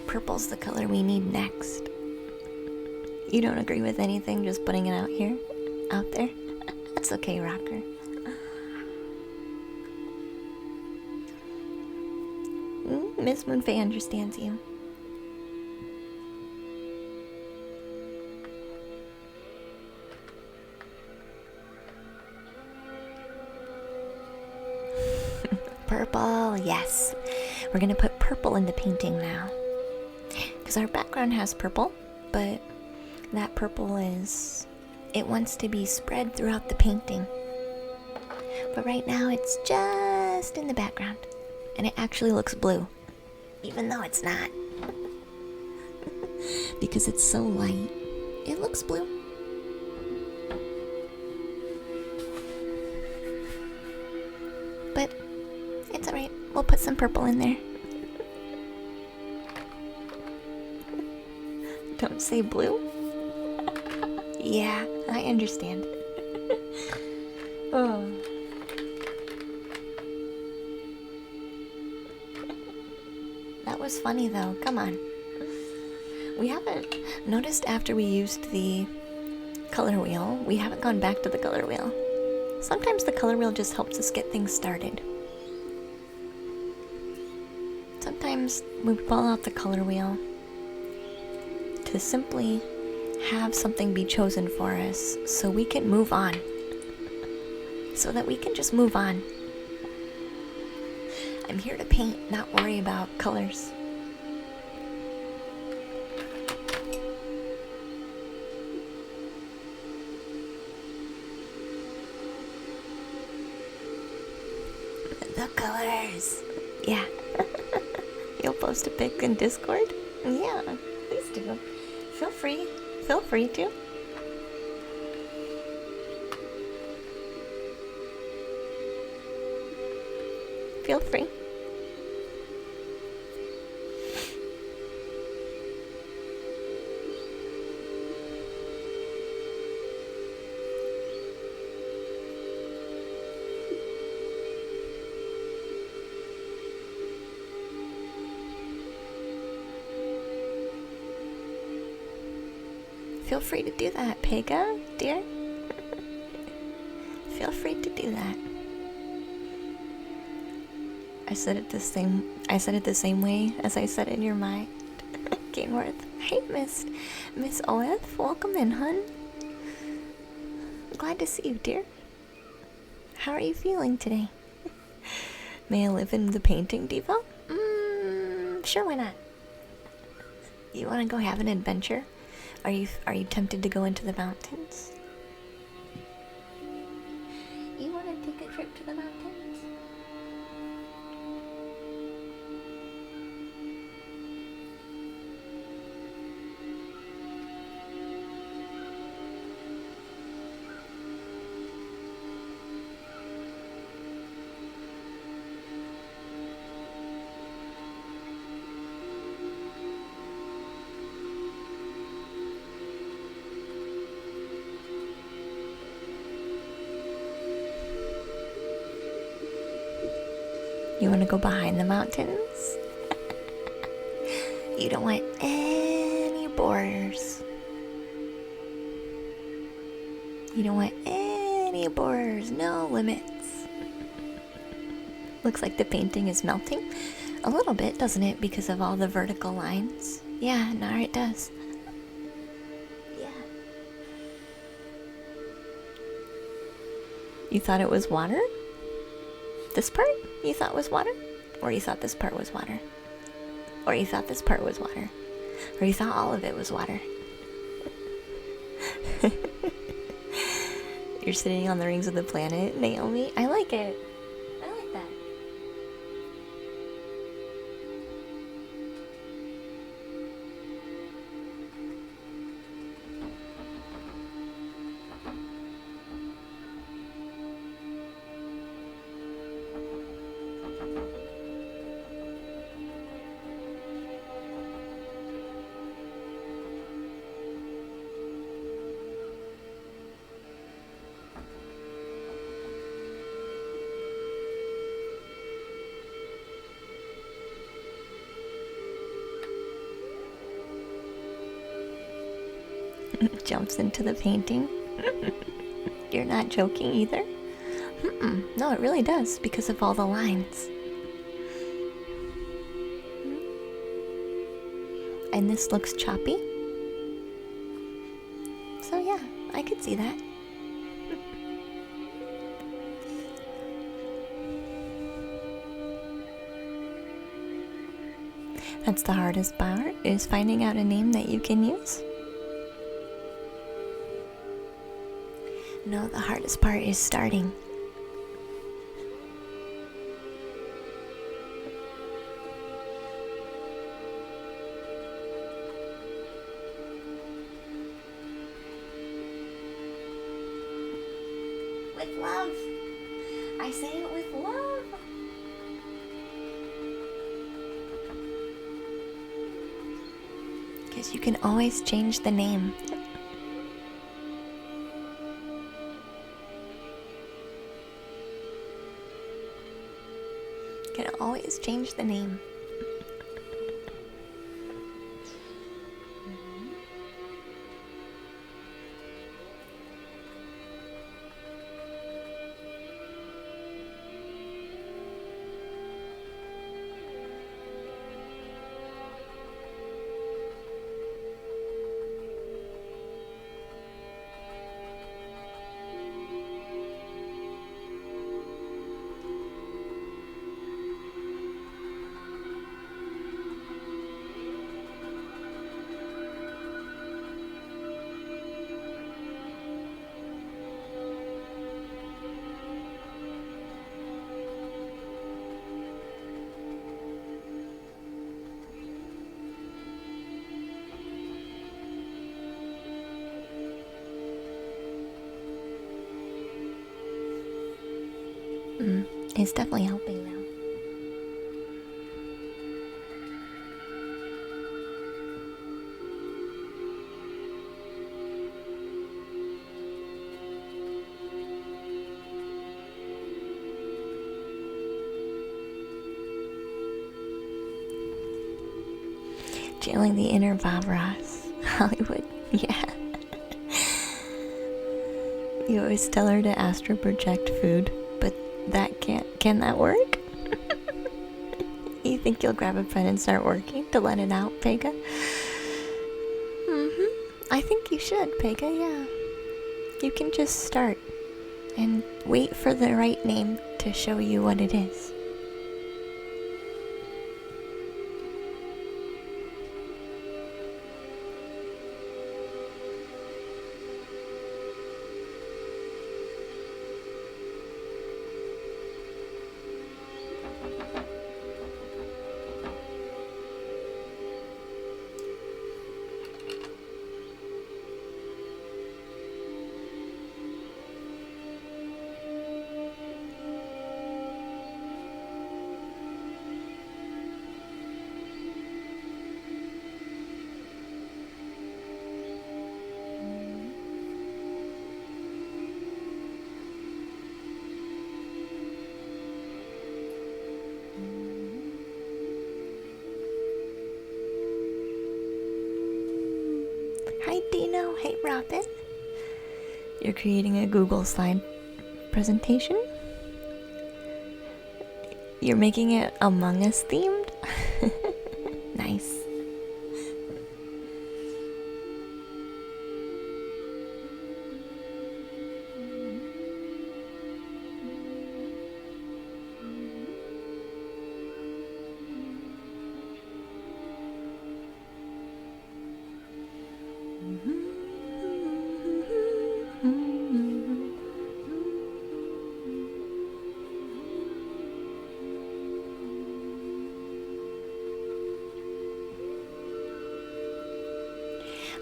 Purple's the color we need next. You don't agree with anything, just putting it out there? That's okay, Rocker. Miss Moonfei understands you. Purple, yes. We're gonna put purple in the painting now. Because our background has purple, but that purple it wants to be spread throughout the painting. But right now it's just in the background. And it actually looks blue. Even though it's not. Because it's so light. It looks blue. But it's alright. We'll put some purple in there. Don't say blue. Yeah, I understand. Oh. That was funny though, come on. We haven't noticed after we used the color wheel, we haven't gone back to the color wheel. Sometimes the color wheel just helps us get things started. Sometimes we pull out the color wheel to simply have something be chosen for us so we can move on. So that we can just move on. I'm here to paint, not worry about colors. The colors. Yeah. You'll post a pic in Discord? Yeah, please do. Feel free. Feel free to. Feel free. Feel free to do that, Pega, dear. Feel free to do that. I said it the same way as I said it in your mind. Gainworth. Hey, Miss Oeth, welcome in, hun. Glad to see you, dear. How are you feeling today? May I live in the painting, Devo? Sure, why not? You want to go have an adventure? Are you tempted to go into the mountains? You want to take a trip to the mountains? You want to go behind the mountains? You don't want any borders. You don't want any borders, no limits. Looks like the painting is melting. A little bit, doesn't it? Because of all the vertical lines. Yeah, no, it does. Yeah. You thought it was water? This part you thought was water? Or you thought this part was water? Or you thought this part was water? Or you thought all of it was water? You're sitting on the rings of the planet, Naomi. I like it. I like that. Jumps into the painting. You're not joking either? No, it really does because of all the lines. And this looks choppy. So yeah, I could see that. That's the hardest part, is finding out a name that you can use. No, the hardest part is starting. With love. I say it with love. Because you can always change the name. You can always change the name. It's definitely helping now. Channeling the inner Bob Ross. Hollywood, yeah. You always tell her to astral project food, but that can that work? You think you'll grab a pen and start working to let it out, Pega? I think you should, Pega, yeah. You can just start and wait for the right name to show you what it is. Hi Dino. Hey Robin. You're creating a Google slide presentation? You're making it Among Us themed? Nice.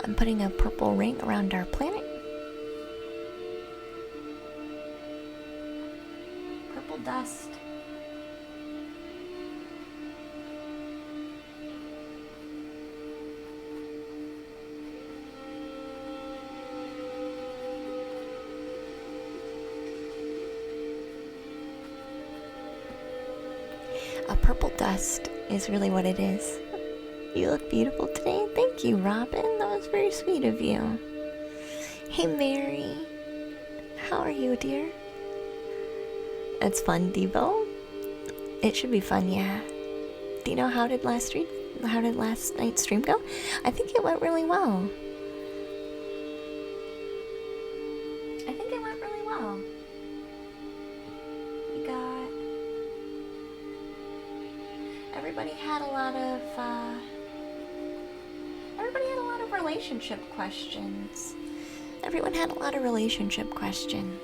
I'm putting a purple ring around our planet. Purple dust. A purple dust is really what it is. You look beautiful today. Thank you, Robin. That was very sweet of you. Hey, Mary. How are you, dear? That's fun, Debo. It should be fun, yeah. Dino, how did last night's stream go? I think it went really well. Everybody had a lot of relationship questions. Everyone had a lot of relationship questions.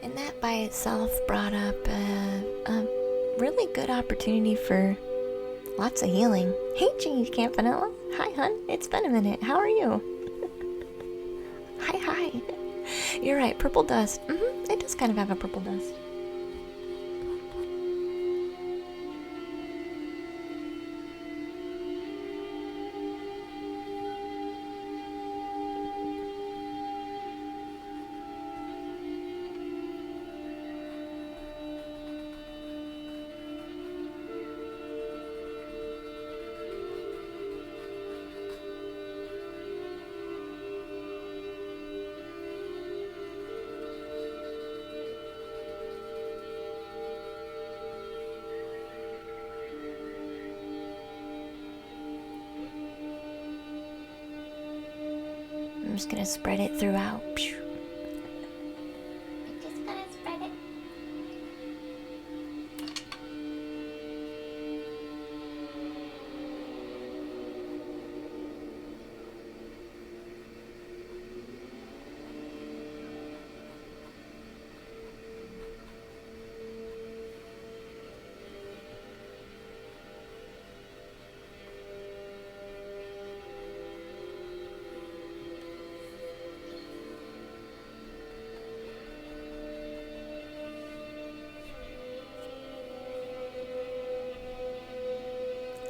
And that by itself brought up a really good opportunity for lots of healing. Hey, Change Campanella. Hi, hun. It's been a minute. How are you? Hi. You're right. Purple dust. It does kind of have a purple dust. I'm just gonna spread it throughout. I'm just gonna spread it.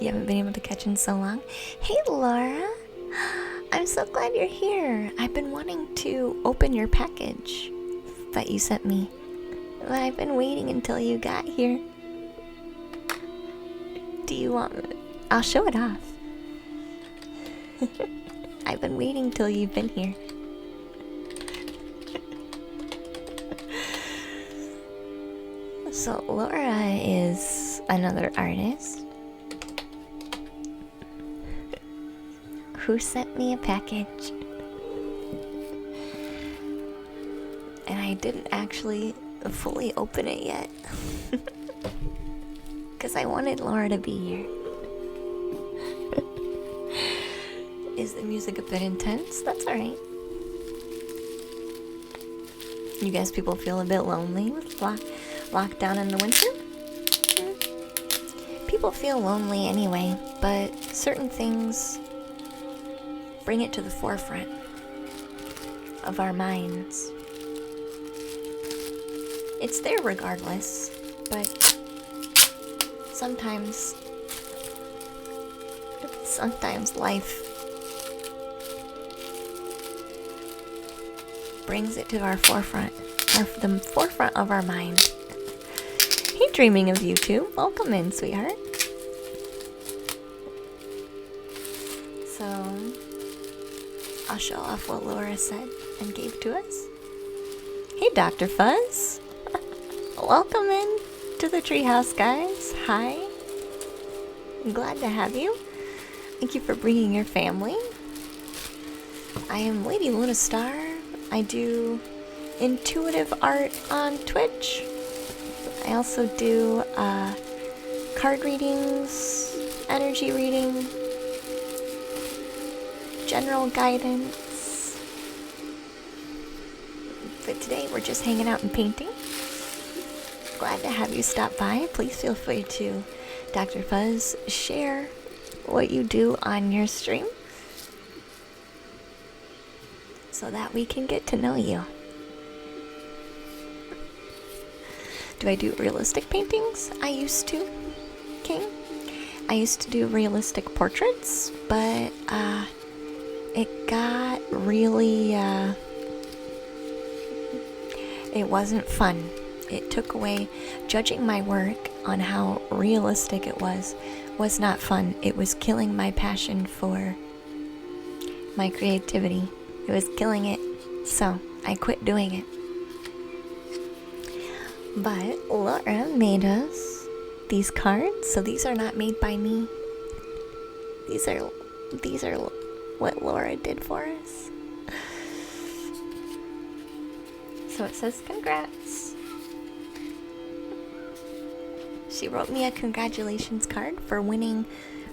You haven't been able to catch in so long. Hey, Laura. I'm so glad you're here. I've been wanting to open your package that you sent me, but I've been waiting until you got here. Do you want... I'll show it off. I've been waiting till you've been here. So Laura is another artist who sent me a package, and I didn't actually fully open it yet because I wanted Laura to be here. Is the music a bit intense? That's alright. You guys people feel a bit lonely with lockdown in the winter? People feel lonely anyway, but certain things bring it to the forefront of our minds. It's there regardless, but sometimes life brings it to our forefront, the forefront of our mind. Hey, dreaming of you too. Welcome in, sweetheart. So, I'll show off what Laura said and gave to us. Hey, Dr. Fuzz. Welcome in to the treehouse, guys. Hi. I'm glad to have you. Thank you for bringing your family. I am Lady Luna Star. I do intuitive art on Twitch. I also do card readings, energy reading, general guidance. But today we're just hanging out and painting. Glad to have you stop by. Please feel free to, Dr. Fuzz, share what you do on your stream so that we can get to know you. Do I do realistic paintings? I used to, King. I used to do realistic portraits, but it got really, it wasn't fun. It took away, judging my work on how realistic it was not fun. It was killing my passion for my creativity. It was killing it, so I quit doing it. But Laura made us these cards, so these are not made by me. These are what Laura did for us. So it says congrats. She wrote me a congratulations card for winning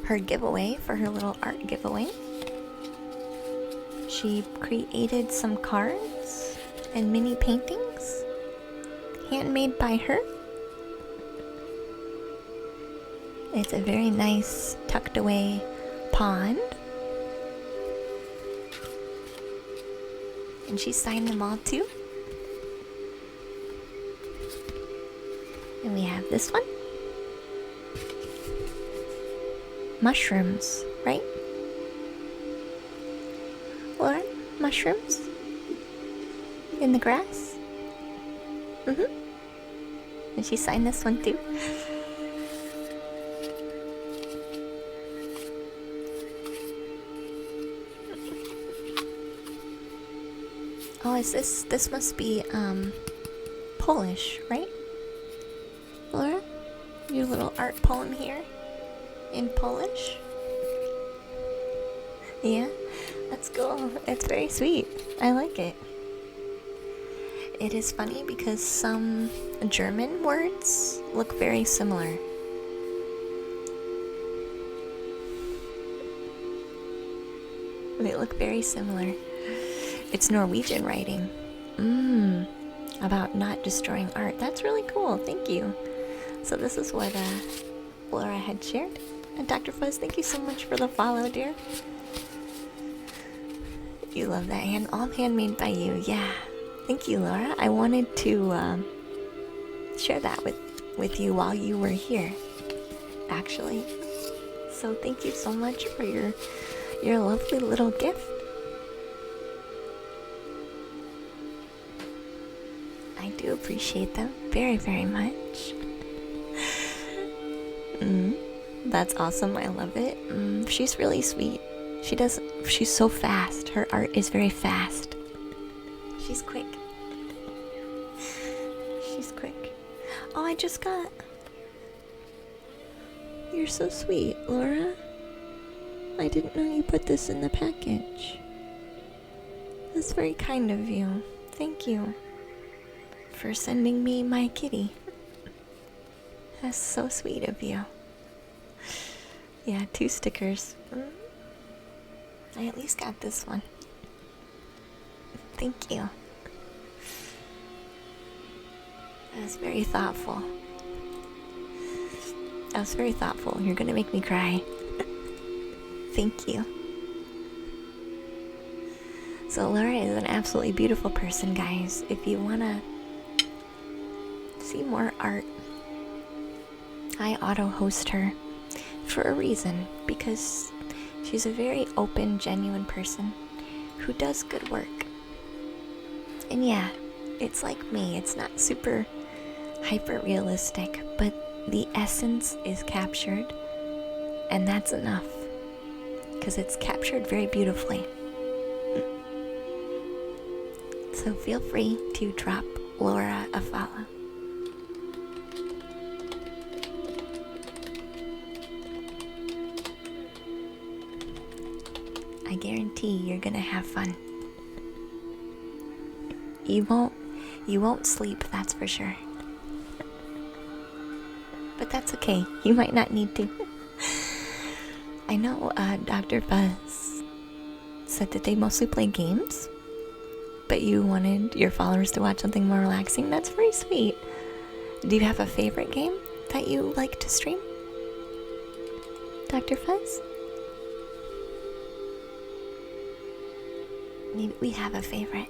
her giveaway, for her little art giveaway. She created some cards and mini paintings, handmade by her. It's a very nice tucked away pond. And she signed them all too. And we have this one. Mushrooms, right? Laura, mushrooms? In the grass? Mm-hmm. And she signed this one too. Oh, is this must be, Polish, right? Laura? Your little art poem here? In Polish? Yeah, that's cool. It's very sweet. I like it. It is funny because some German words look very similar. They look very similar. It's Norwegian writing. About not destroying art. That's really cool. Thank you. So this is what Laura had shared. And Dr. Fuzz, thank you so much for the follow, dear. You love that all handmade by you. Yeah. Thank you, Laura. I wanted to share that with you while you were here, actually. So thank you so much for your lovely little gift. I do appreciate them very, very much. That's awesome. I love it. She's really sweet. She's so fast. Her art is very fast. She's quick. She's quick. Oh, I just got... You're so sweet, Laura. I didn't know you put this in the package. That's very kind of you. Thank you for sending me my kitty. That's so sweet of you. Yeah, 2 stickers. I at least got this one. Thank you. That was very thoughtful. That was very thoughtful. You're gonna make me cry. Thank you. So Laura is an absolutely beautiful person, guys. If you wanna see more art, I auto-host her for a reason, because she's a very open, genuine person who does good work. And yeah, it's like me. It's not super hyper realistic, but the essence is captured, and that's enough. Because it's captured very beautifully. So feel free to drop Laura a follow. I guarantee you're gonna have fun. You won't sleep, that's for sure. But that's okay. You might not need to. I know Dr. Buzz said that they mostly play games, but you wanted your followers to watch something more relaxing. That's very sweet. Do you have a favorite game that you like to stream, Dr. Fuzz? Maybe we have a favorite.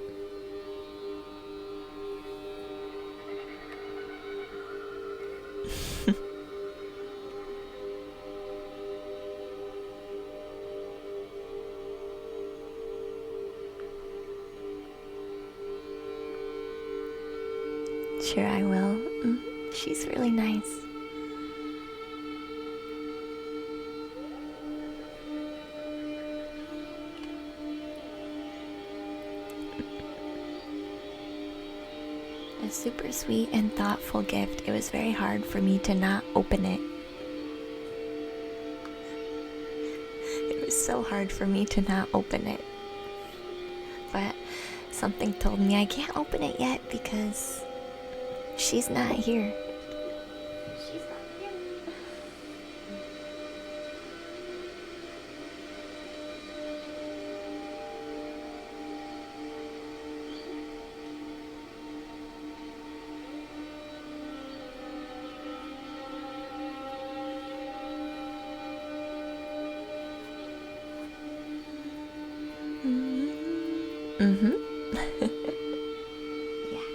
Sure, I will. She's really nice. A super sweet and thoughtful gift. It was very hard for me to not open it. It was so hard for me to not open it. But something told me I can't open it yet because she's not here. She's not here. Mm-hmm. Yeah.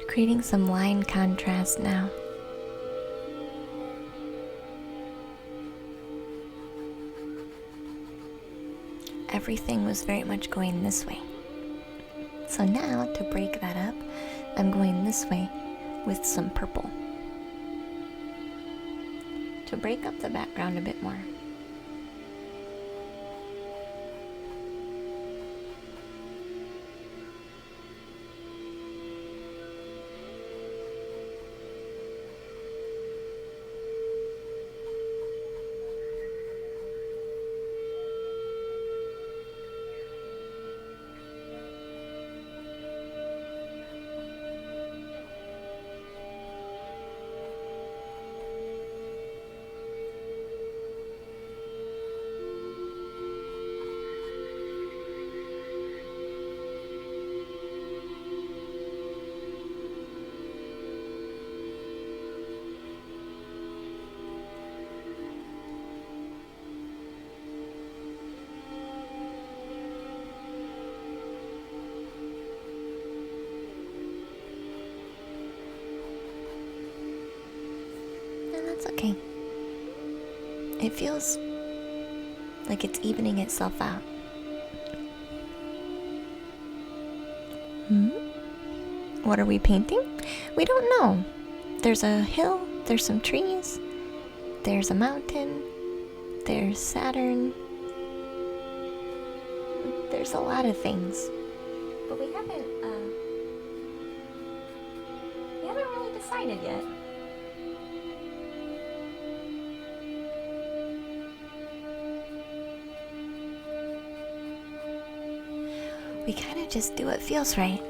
Creating some line contrast now. Everything was very much going this way. So now, to break that up, I'm going this way with some purple to break up the background a bit more. it feels like it's evening itself out. What are we painting? We don't know. There's a hill, there's some trees, there's a mountain, there's Saturn. There's a lot of things. But we haven't really decided yet. We kind of just do what feels right.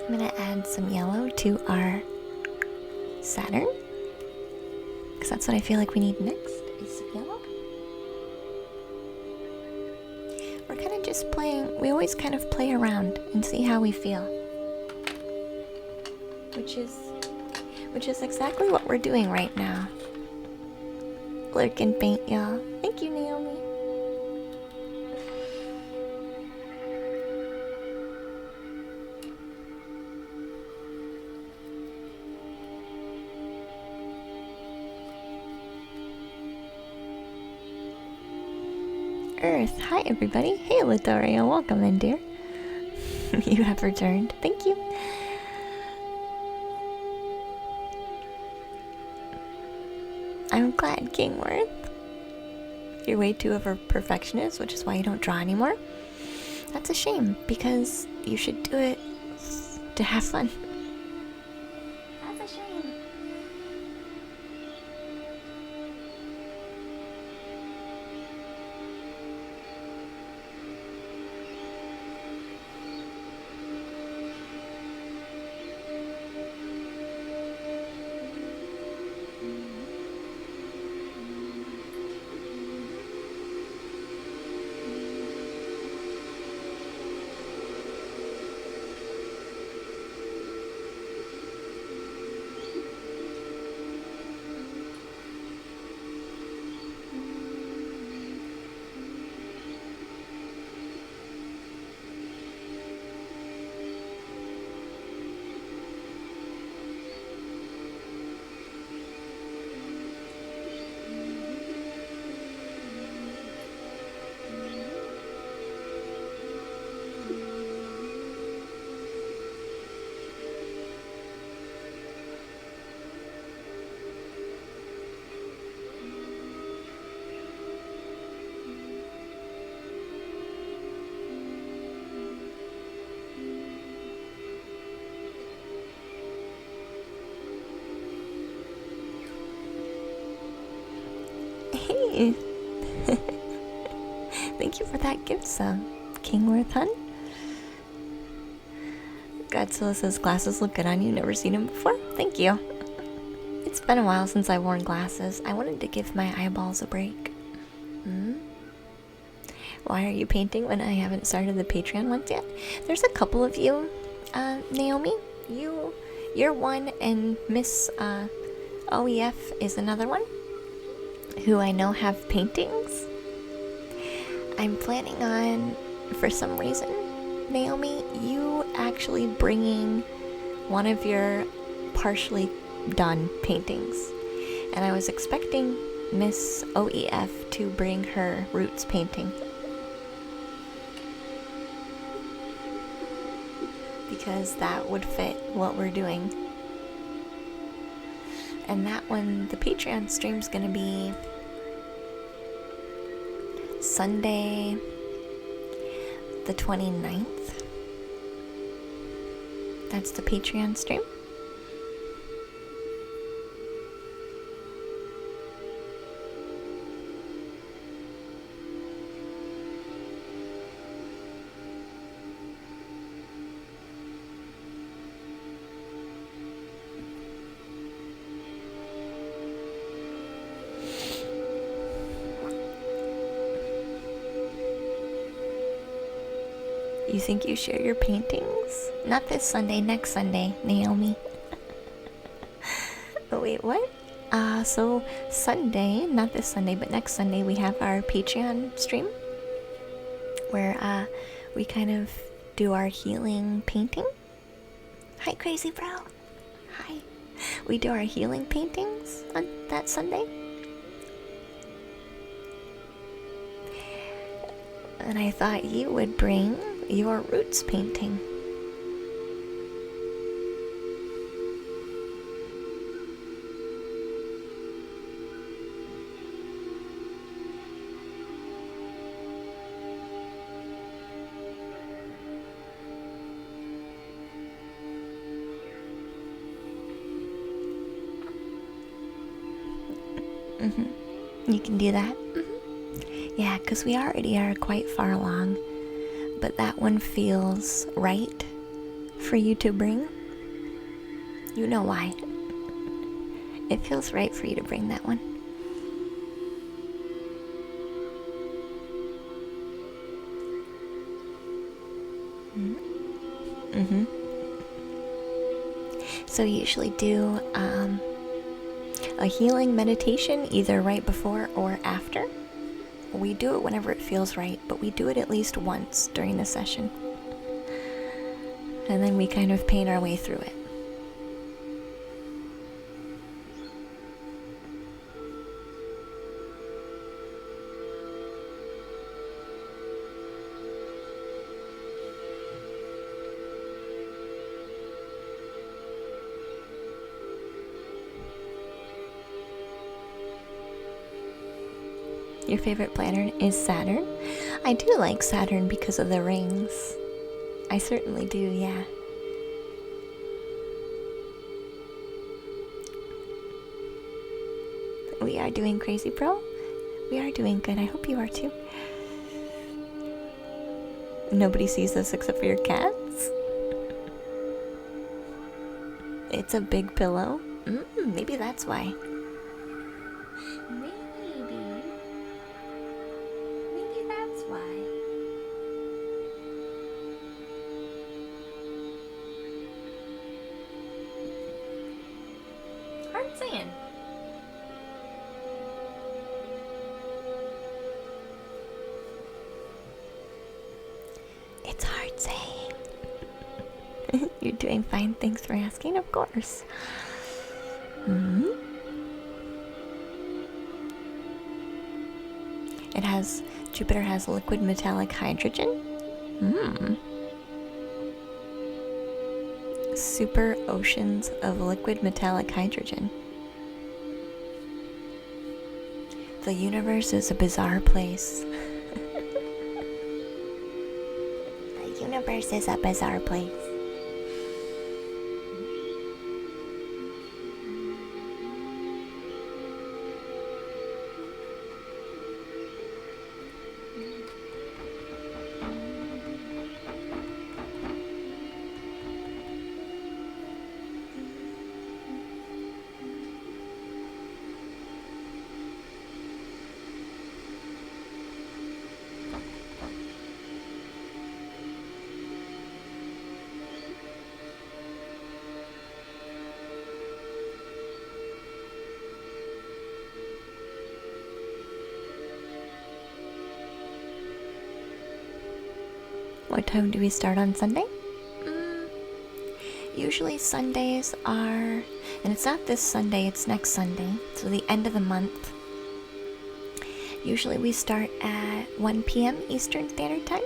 I'm gonna add some yellow to our Saturn, because that's what I feel like we need next, is some yellow. We're kind of just playing, we always kind of play around and see how we feel. Which is exactly what we're doing right now. Lurk and paint, y'all. Thank you, Naomi. Earth. Hi, everybody. Hey, Latoria. Welcome in, dear. You have returned. Thank you. I'm glad, Kingworth. You're way too of a perfectionist, which is why you don't draw anymore. That's a shame, because you should do it to have fun. That's a shame. Hey! Thank you for that gift sub, Kingworth Hun. Godzilla says glasses look good on you. Never seen him before. Thank you. It's been a while since I've worn glasses. I wanted to give my eyeballs a break. Why are you painting when I haven't started the Patreon ones yet? There's a couple of you, Naomi. You're one, and Miss OEF is another one, who I know have paintings. I'm planning on, for some reason, Naomi, you actually bringing one of your partially done paintings. And I was expecting Miss OEF to bring her Roots painting, because that would fit what we're doing. And that one, the Patreon stream's gonna be Sunday the 29th. That's the Patreon stream. You think you share your paintings? Not this Sunday, next Sunday, Naomi. Oh, wait, what? So Sunday, not this Sunday, but next Sunday, we have our Patreon stream where we kind of do our healing painting. Hi, Crazy Bro. Hi. We do our healing paintings on that Sunday. And I thought you would bring your roots painting. You can do that. Yeah, because we already are quite far along. But that one feels right for you to bring. You know why. It feels right for you to bring that one. So we usually do a healing meditation either right before or after. We do it whenever it feels right, but we do it at least once during the session. And then we kind of paint our way through it. Your favorite planet is Saturn. I do like Saturn because of the rings. I certainly do, yeah. We are doing Crazy Bro. We are doing good. I hope you are too. Nobody sees this except for your cats. It's a big pillow. Maybe that's why. Maybe that's why. Hard saying. It's hard saying. You're doing fine. Thanks for asking, of course. Jupiter has liquid metallic hydrogen. Super oceans of liquid metallic hydrogen. The universe is a bizarre place. The universe is a bizarre place. What time do we start on Sunday? Usually Sundays are, and it's not this Sunday, it's next Sunday, so the end of the month. Usually we start at 1 p.m. Eastern Standard Time.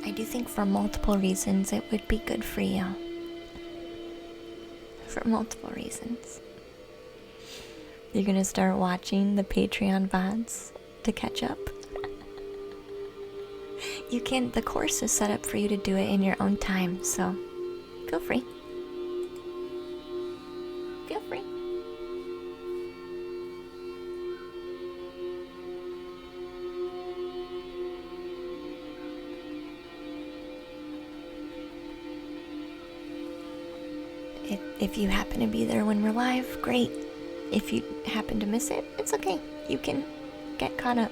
I do think for multiple reasons it would be good for you. For multiple reasons. You're gonna start watching the Patreon VODs to catch up. The course is set up for you to do it in your own time, so feel free. Feel free. If you happen to be there when we're live, great. If you happen to miss it, it's okay. You can get caught up.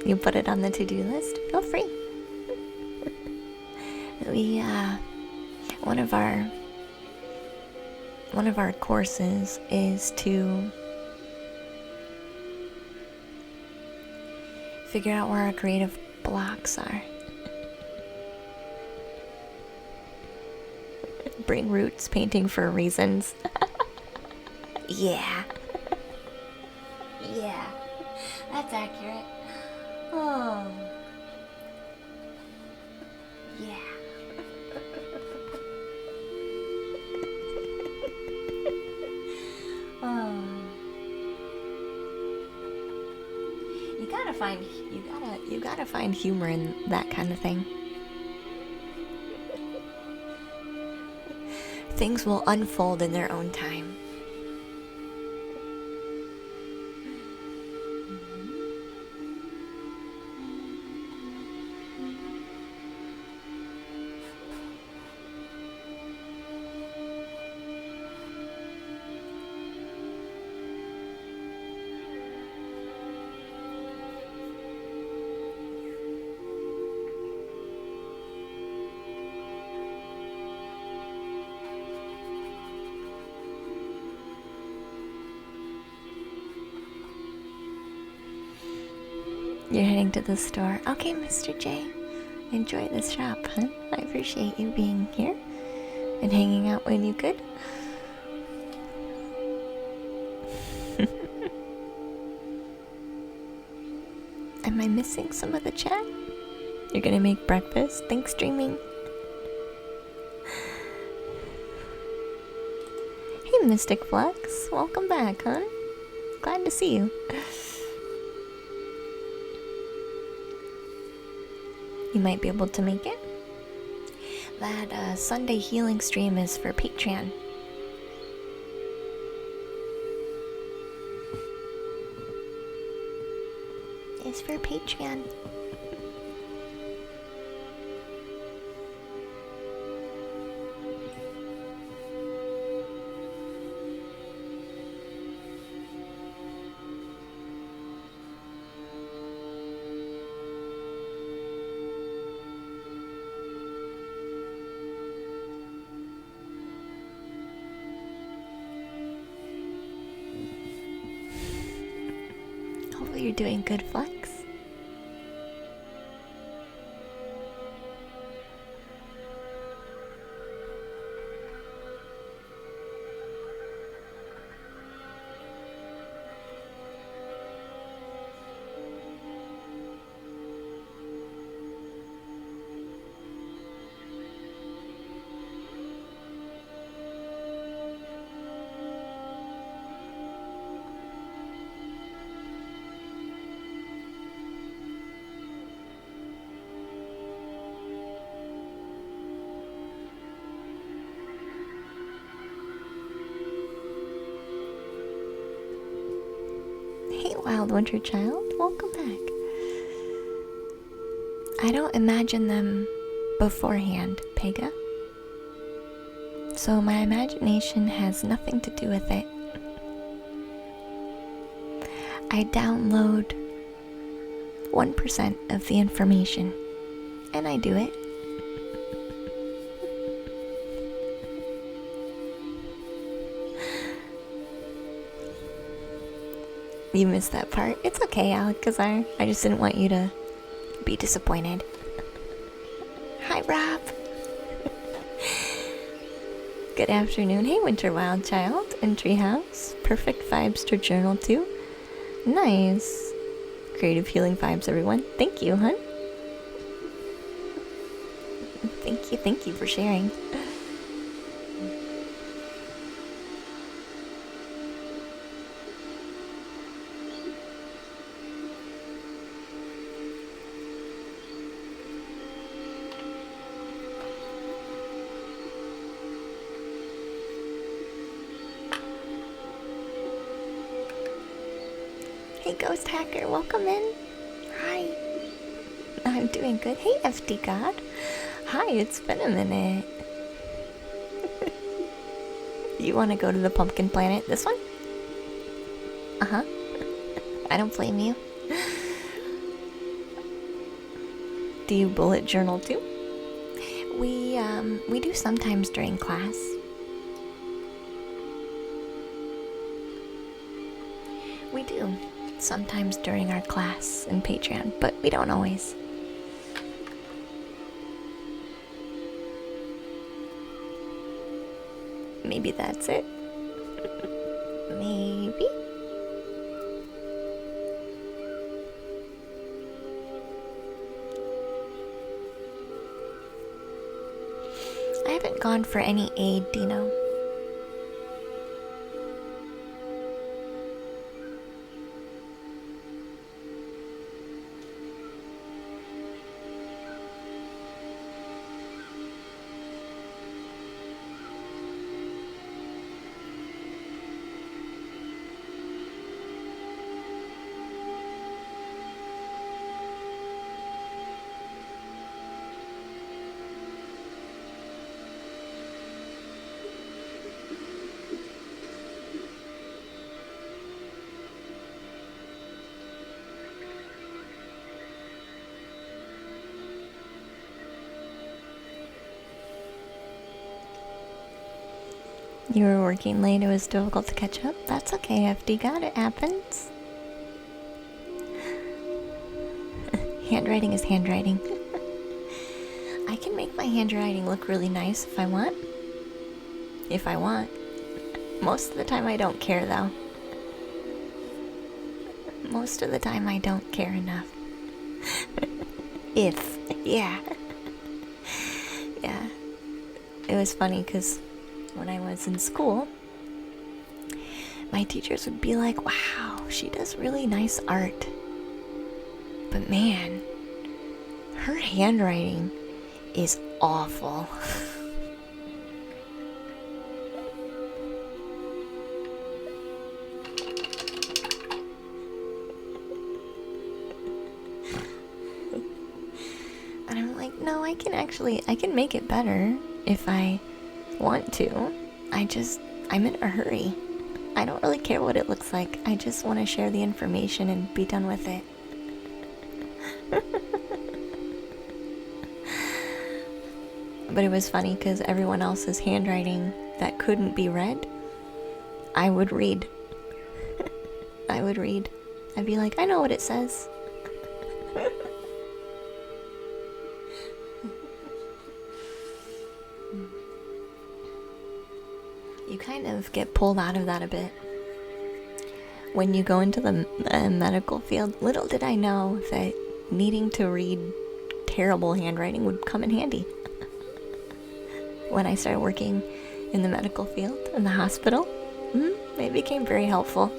You put it on the to-do list, feel free. We one of our courses is to figure out where our creative blocks are. Bring roots painting for reasons. Yeah. Yeah. That's accurate. Oh. Yeah. Oh. You gotta find humor in that kind of thing. Things will unfold in their own time. You're heading to the store. Okay, Mr. J. Enjoy the shop, huh? I appreciate you being here and hanging out when you could. Am I missing some of the chat? You're gonna make breakfast? Thanks, streaming. Hey, Mystic Flux. Welcome back, huh? Glad to see you. You might be able to make it. That Sunday healing stream is for Patreon. It's for Patreon. Hopefully you're doing good, Flex. Wild Winter Child, welcome back. I don't imagine them beforehand, Pega. So my imagination has nothing to do with it. I download 1% of the information, and I do it. You missed that part. It's okay, Alakazar. I just didn't want you to be disappointed. Hi, Rob. Good afternoon. Hey, Winter Wild Child and Treehouse. Perfect vibes to journal to. Nice. Creative healing vibes, everyone. Thank you, hun. Thank you for sharing. Hey, Ghost Hacker, welcome in. Hi. I'm doing good. Hey, FD God. Hi, it's been a minute. You want to go to the pumpkin planet? This one? Uh-huh. I don't blame you. Do you bullet journal too? We do sometimes during class. We do sometimes during our class in Patreon, but we don't always. Maybe that's it. Maybe. I haven't gone for any aid, Dino. You were working late, it was difficult to catch up. That's okay, FD God, it happens. Handwriting is handwriting. I can make my handwriting look really nice if I want. If I want. Most of the time I don't care though. Most of the time I don't care enough. Yeah. Yeah. It was funny because when I was in school, my teachers would be like, wow, she does really nice art. But man, her handwriting is awful. And I'm like, no, I can make it better if I want to. I'm in a hurry. I don't really care what it looks like. I just want to share the information and be done with it. But it was funny because everyone else's handwriting that couldn't be read, I would read. I'd be like, I know what it says. You kind of get pulled out of that a bit when you go into the medical field. Little did I know that needing to read terrible handwriting would come in handy. When I started working in the medical field, in the hospital, it became very helpful.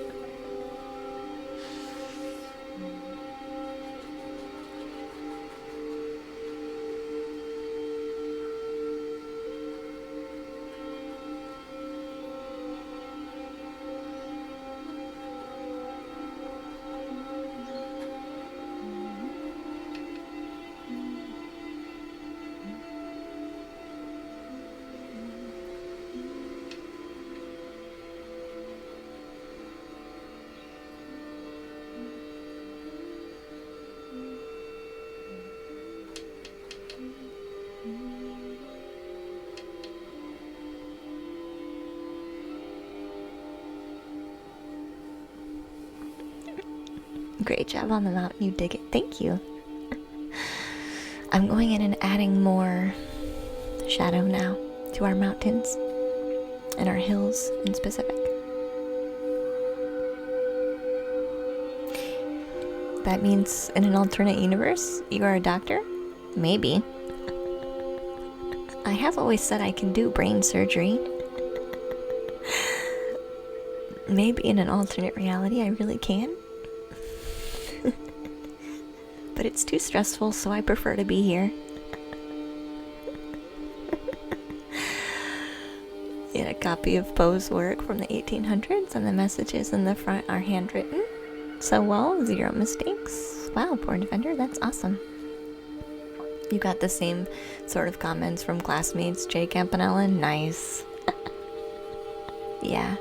Great job on the mountain, you dig it. Thank you. I'm going in and adding more shadow now to our mountains and our hills in specific. That means in an alternate universe, you are a doctor? Maybe. I have always said I can do brain surgery. Maybe in an alternate reality I really can. But it's too stressful, so I prefer to be here. Get a copy of Poe's work from the 1800s, and the messages in the front are handwritten. so well, 0 mistakes. Wow, poor defender, that's awesome. You got the same sort of comments from classmates, Jay Campanella? Nice. Yeah.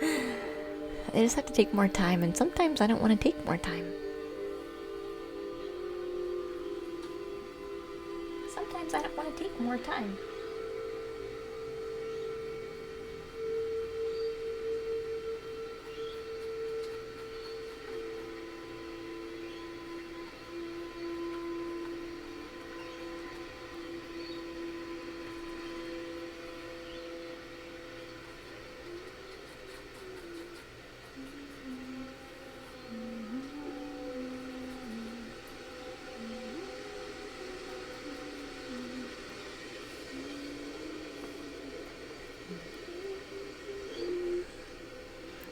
I just have to take more time, and sometimes I don't want to take more time. Sometimes I don't want to take more time.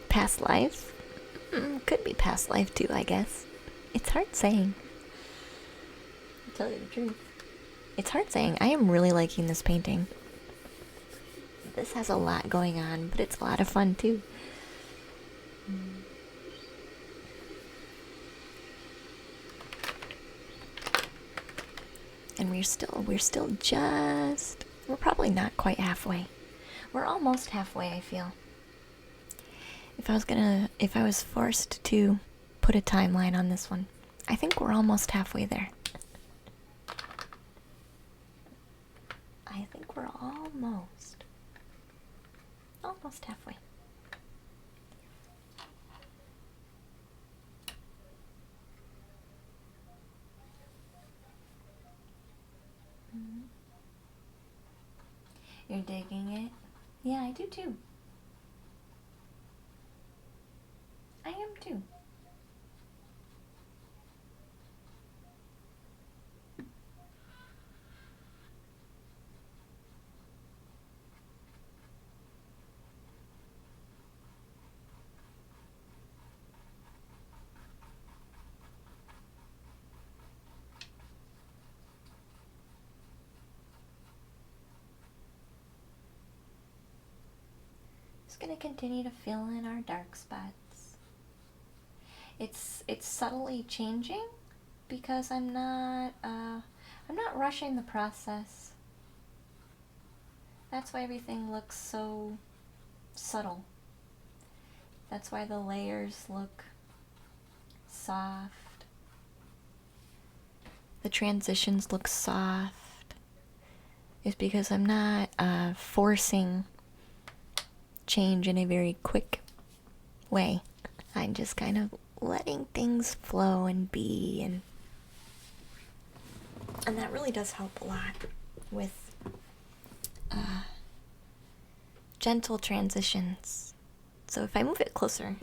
Past life? Could be past life too, I guess. It's hard saying. I'll tell you the truth. It's hard saying. I am really liking this painting. This has a lot going on, but it's a lot of fun too. And we're probably not quite halfway. We're almost halfway, I feel. If I was forced to put a timeline on this one, I think we're almost halfway there. I think we're almost halfway. You're digging it? Yeah, I do too. I am too. Just gonna continue to fill in our dark spots. It's subtly changing because I'm not rushing the process. That's why everything looks so subtle. That's why the layers look soft. The transitions look soft. It's because I'm not forcing change in a very quick way. I'm just kind of letting things flow and be, and that really does help a lot with gentle transitions. So if I move it closer,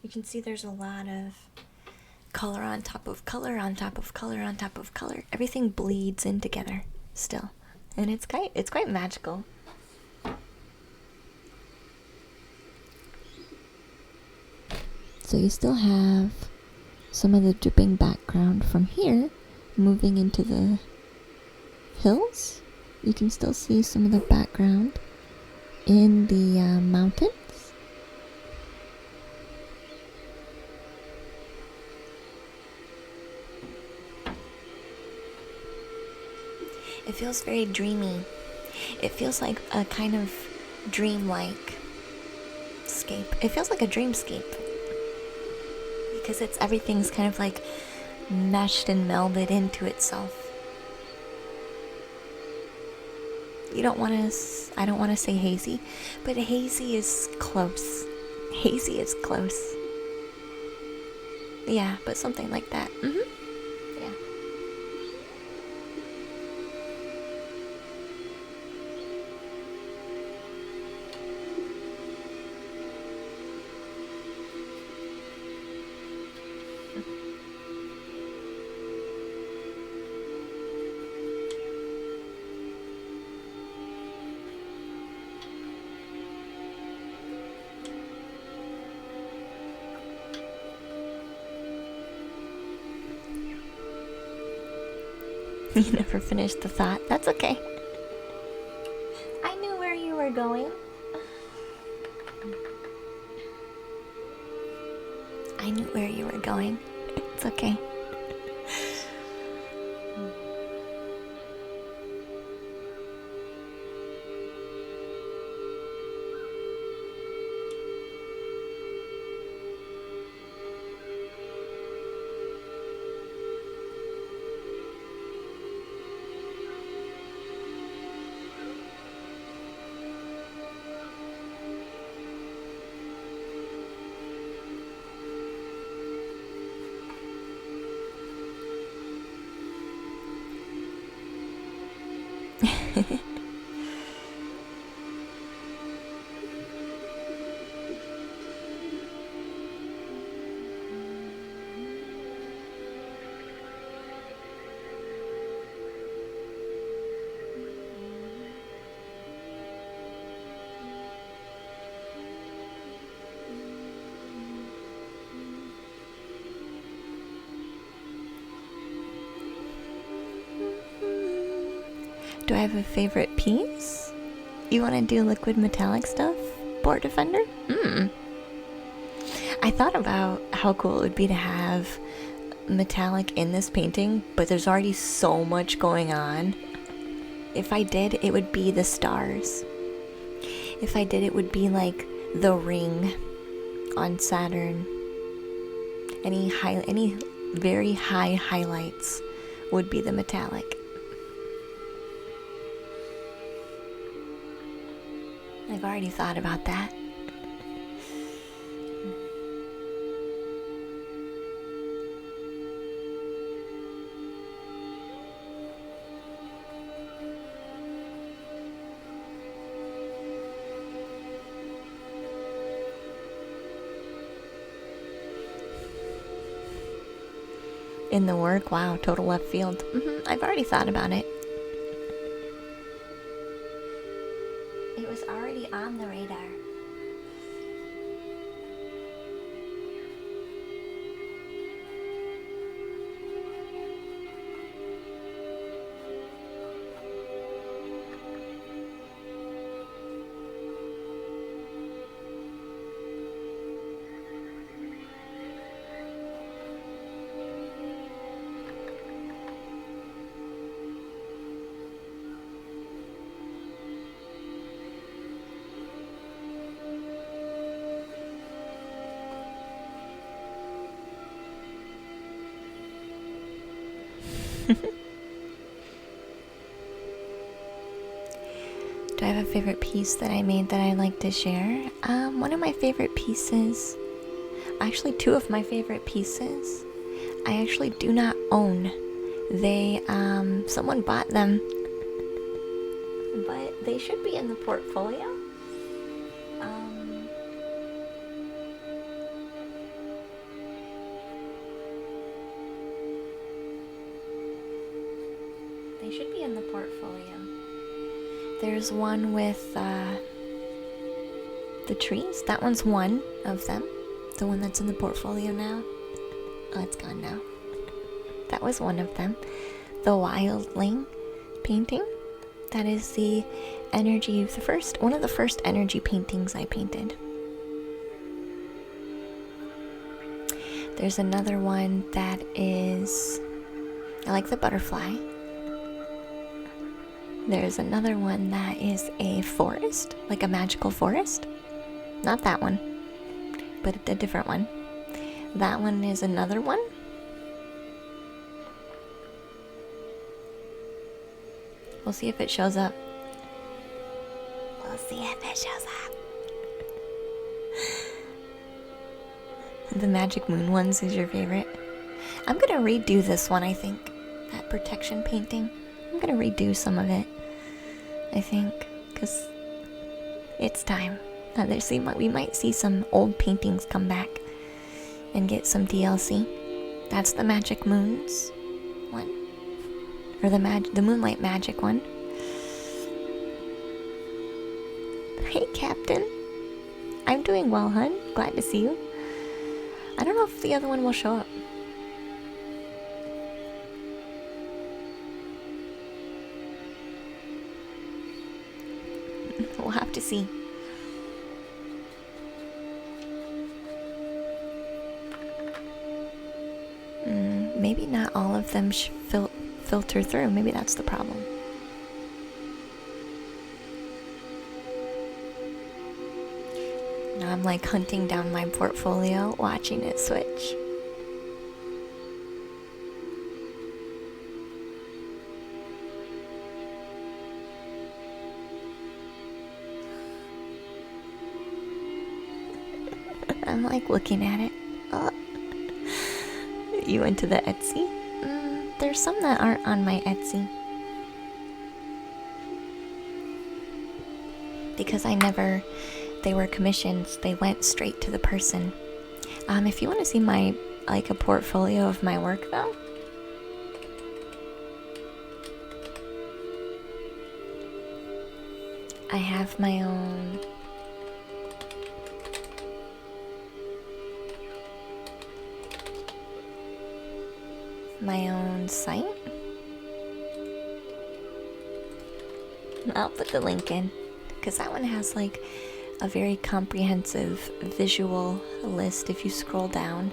you can see there's a lot of color on top of color on top of color on top of color. Everything bleeds in together still, and it's quite magical. So you still have some of the dripping background from here moving into the hills. You can still see some of the background in the mountains. It feels very dreamy. It feels like a kind of dreamlike scape. It feels like a dreamscape. Because everything's kind of like meshed and melded into itself. I don't want to say hazy, but hazy is close. Hazy is close. Yeah, but something like that. Yeah. You never finished the thought. That's okay. I knew where you were going. I knew where you were going. It's okay. Do I have a favorite piece? You want to do liquid metallic stuff? Board Defender? I thought about how cool it would be to have metallic in this painting, but there's already so much going on. If I did, it would be the stars. If I did, it would be like the ring on Saturn. Any very high highlights would be the metallic. I've already thought about that. In the work, wow, total left field. I've already thought about it. It was already on the radar. Do I have a favorite piece that I made that I like to share? One of my favorite pieces, actually two of my favorite pieces, I actually do not own. They, someone bought them, but they should be in the portfolio. They should be in the portfolio. There's one with the trees. That one's one of them. The one that's in the portfolio now. Oh, it's gone now. That was one of them. The Wildling painting. That is the energy of one of the first energy paintings I painted. There's another one that is, I like the butterfly. There's another one that is a forest, like a magical forest. Not that one, but a different one. That one is another one. We'll see if it shows up. We'll see if it shows up. The Magic Moon ones is your favorite. I'm gonna redo this one, I think. That protection painting. I'm gonna redo some of it, I think, because it's time. We might see some old paintings come back and get some DLC. That's the Magic Moons one, or the Moonlight Magic one. Hey, Captain. I'm doing well, hun. Glad to see you. I don't know if the other one will show up. We'll have to see. of them filter through. Maybe that's the problem. Now I'm like hunting down my portfolio, watching it switch. I'm like looking at it. Oh. You went to the Etsy? There's some that aren't on my Etsy. Because they were commissions, they went straight to the person. If you want to see a portfolio of my work though, I have my own site. I'll put the link in because that one has like a very comprehensive visual list. If you scroll down,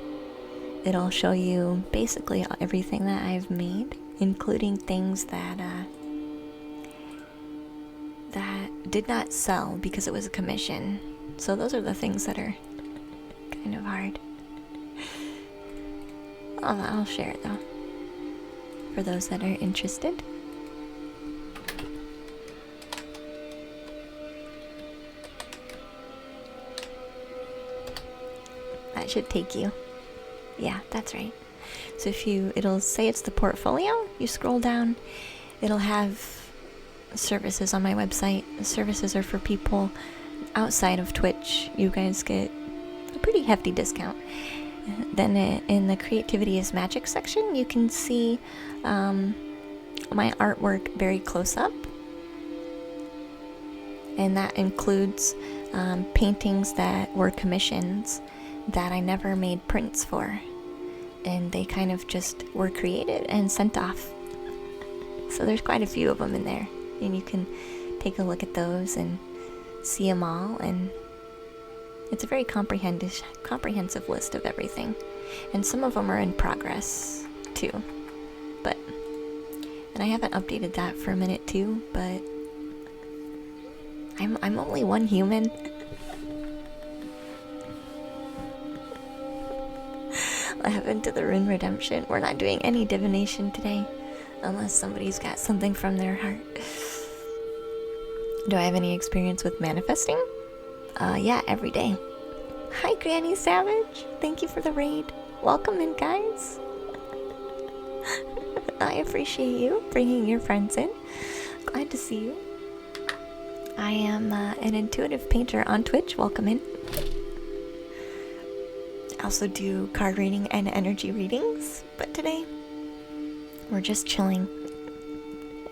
it'll show you basically everything that I've made, including things that did not sell because it was a commission. So those are the things that are kind of hard. I'll share it though, for those that are interested. That should take you. Yeah, that's right. So it'll say it's the portfolio, you scroll down, it'll have services on my website. The services are for people outside of Twitch. You guys get a pretty hefty discount. Then in the Creativity is Magic section, you can see my artwork very close up. And that includes paintings that were commissions that I never made prints for. And they kind of just were created and sent off. So there's quite a few of them in there. And you can take a look at those and see them all. And it's a very comprehensive list of everything. And some of them are in progress too. And I haven't updated that for a minute too, but I'm only one human. What happened to the Rune Redemption? We're not doing any divination today, unless somebody's got something from their heart. Do I have any experience with manifesting? Yeah, every day. Hi, Granny Savage. Thank you for the raid. Welcome in, guys. I appreciate you bringing your friends in. Glad to see you. I am an intuitive painter on Twitch. Welcome in. I also do card reading and energy readings, but today we're just chilling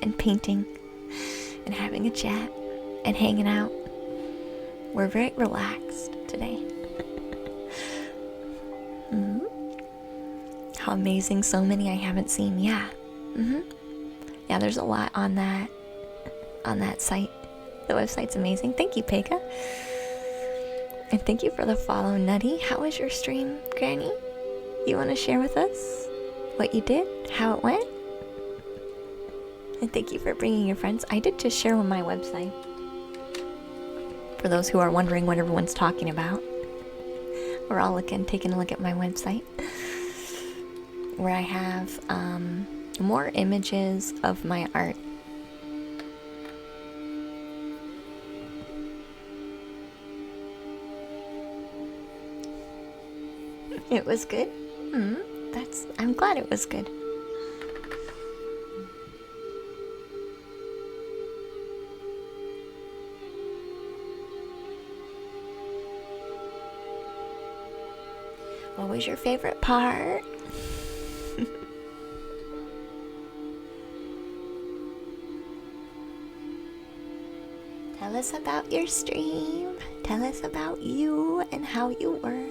and painting and having a chat and hanging out. We're very relaxed today. How amazing, so many I haven't seen. Yeah. Yeah, there's a lot on that site. The website's amazing. Thank you, Pega. And thank you for the follow, Nutty. How was your stream, Granny? You want to share with us what you did, how it went? And thank you for bringing your friends. I did just share on my website. For those who are wondering what everyone's talking about, we're all taking a look at my website, where I have more images of my art. It was good. I'm glad it was good. What was your favorite part? Tell us about your stream. Tell us about you and how you were.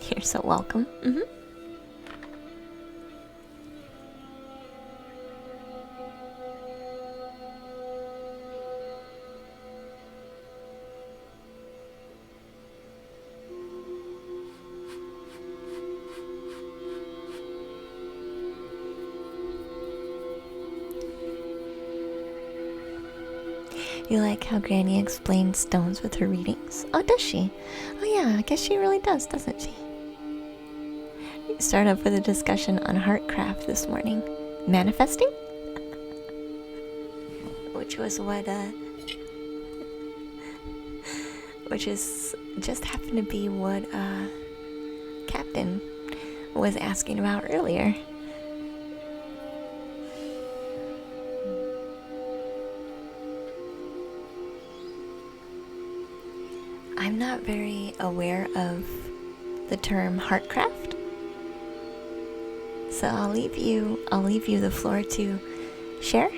You're so welcome. Mm-hmm. You like how Granny explains stones with her readings? Oh, does she? Oh yeah, I guess she really does, doesn't she? We start off with a discussion on heartcraft this morning. Manifesting? Which was what, which is just happened to be what, Captain was asking about earlier. I'm not very aware of the term heartcraft, so I'll leave you the floor to share.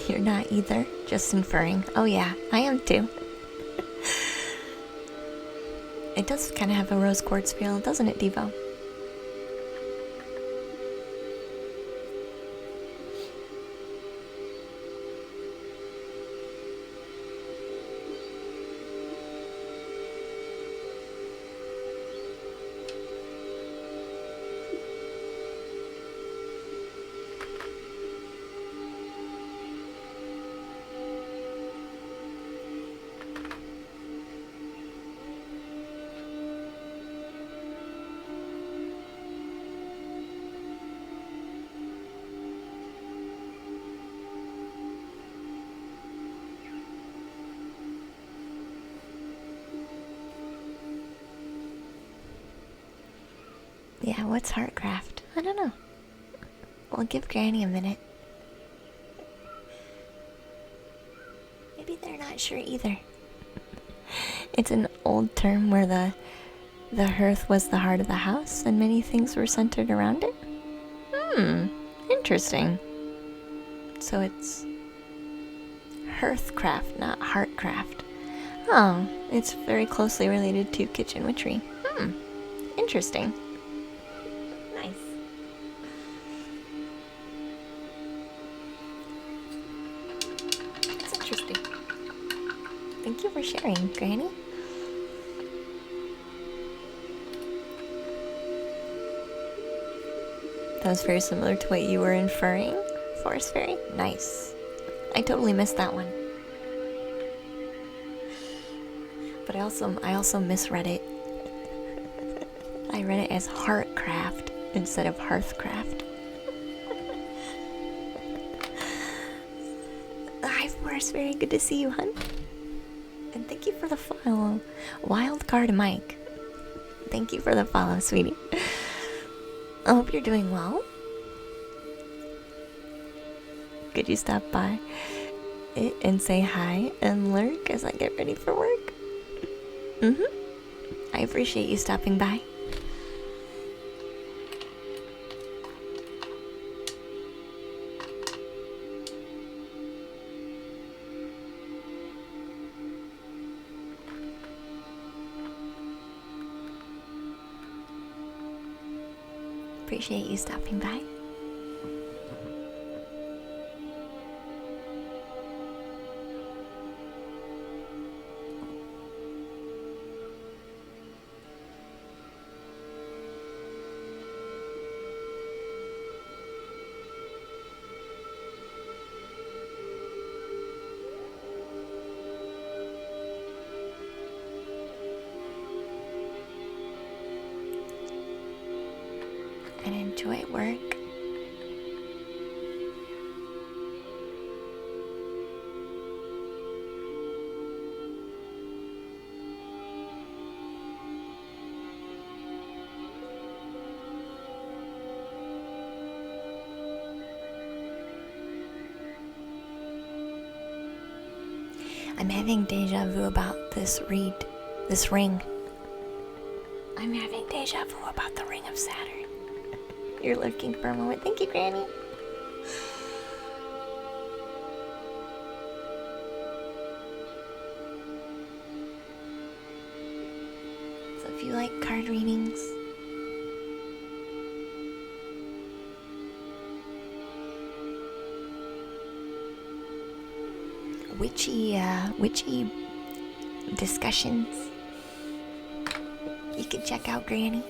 You're not either, just inferring. Oh yeah, I am too. It does kind of have a rose quartz feel, doesn't it, Devo? Yeah, what's heartcraft? I don't know. We'll give Granny a minute. Maybe they're not sure either. It's an old term where the hearth was the heart of the house and many things were centered around it. Interesting. So it's hearthcraft, not heartcraft. Oh, it's very closely related to kitchen witchery. Interesting. Nice. That's interesting. Thank you for sharing, Granny. That was very similar to what you were inferring, Forest Fairy. Nice. I totally missed that one. But I also misread it. I read it as heartcraft instead of hearthcraft. Hi, Forest Fairy. Good to see you, hun. And thank you for the follow. Wild Card Mike. Thank you for the follow, sweetie. I hope you're doing well. Could you stop by it and say hi and lurk as I get ready for work? I appreciate you stopping by. Appreciate you stopping by. And enjoy work. I'm having deja vu about this ring. I'm having deja vu about the ring of Saturn. You're lurking for a moment. Thank you, Granny. So if you like card readings, witchy discussions, you can check out Granny.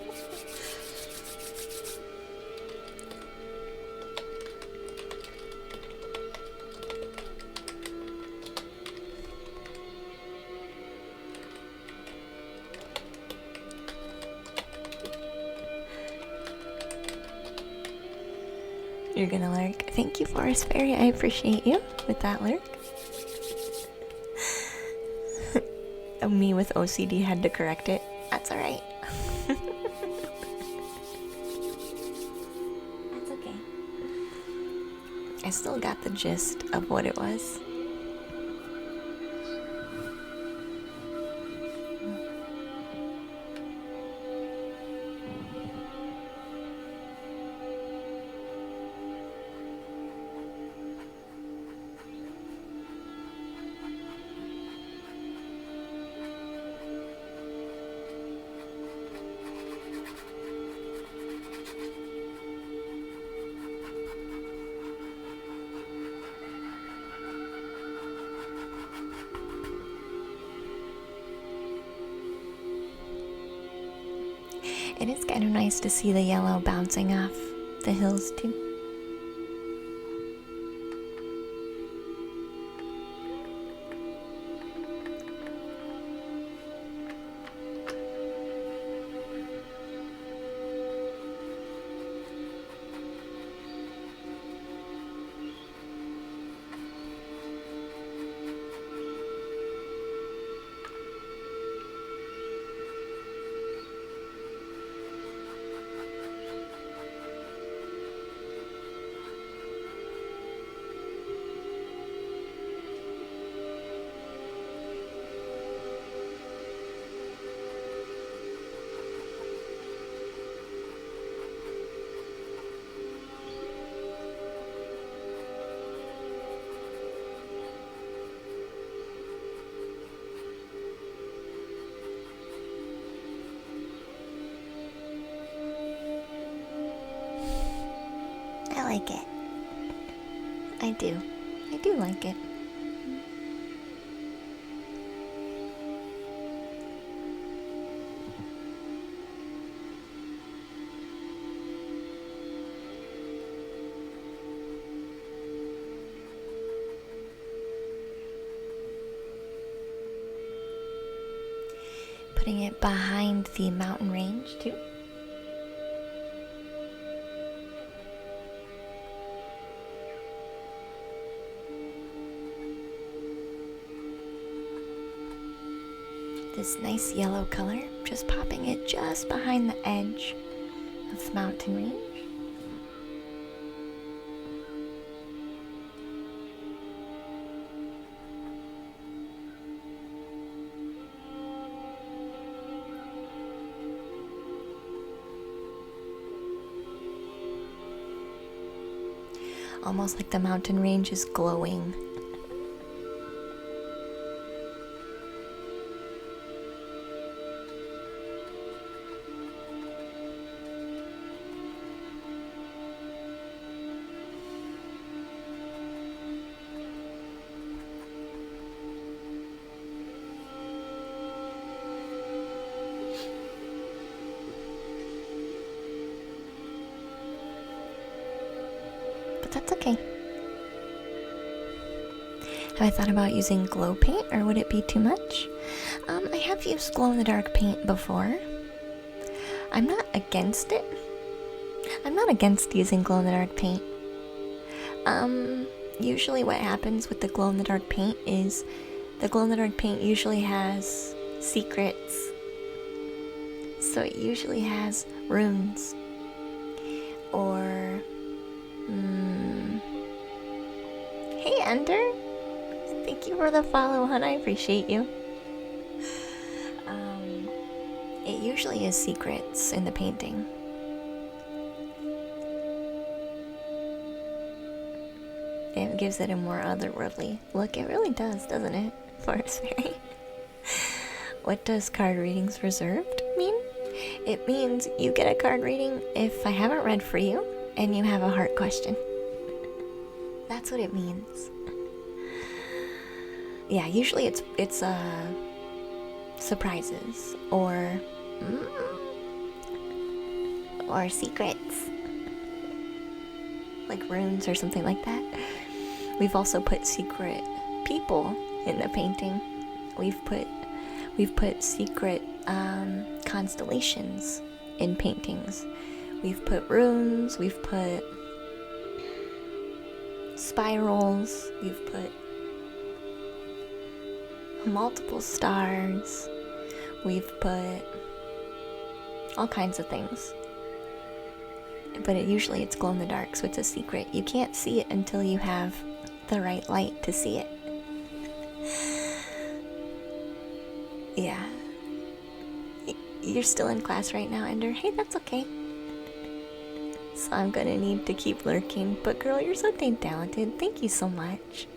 You're gonna lurk. Thank you, Forest Fairy. I appreciate you with that lurk. Me with OCD had to correct it. That's alright. That's okay. I still got the gist of what it was. It is kind of nice to see the yellow bouncing off the hills too. I like it. I do. I do like it. Putting it behind the mountain range too. This nice yellow color, just popping it just behind the edge of the mountain range. Almost like the mountain range is glowing. But that's okay. Have I thought about using glow paint, or would it be too much? I have used glow-in-the-dark paint before. I'm not against it. I'm not against using glow-in-the-dark paint. Usually what happens with the glow-in-the-dark paint is the glow-in-the-dark paint usually has secrets. So it usually has runes. Or... Hey, Ender! Thank Thank you for the follow, hon. I appreciate you. It usually is secrets in the painting. It gives it a more otherworldly look. It really does, doesn't it? Forest Fairy. What does card readings reserved mean? It means you get a card reading if I haven't read for you and you have a heart question. That's what it means. Yeah, usually it's surprises or secrets, like runes or something like that. We've also put secret people in the painting. We've put secret constellations in paintings. We've put runes, we've put spirals, we've put multiple stars, we've put all kinds of things. But usually it's glow in the dark, so it's a secret. You can't see it until you have the right light to see it. Yeah. You're still in class right now, Ender. Hey, that's okay. So I'm gonna need to keep lurking. But girl, you're so dang talented. Thank you so much.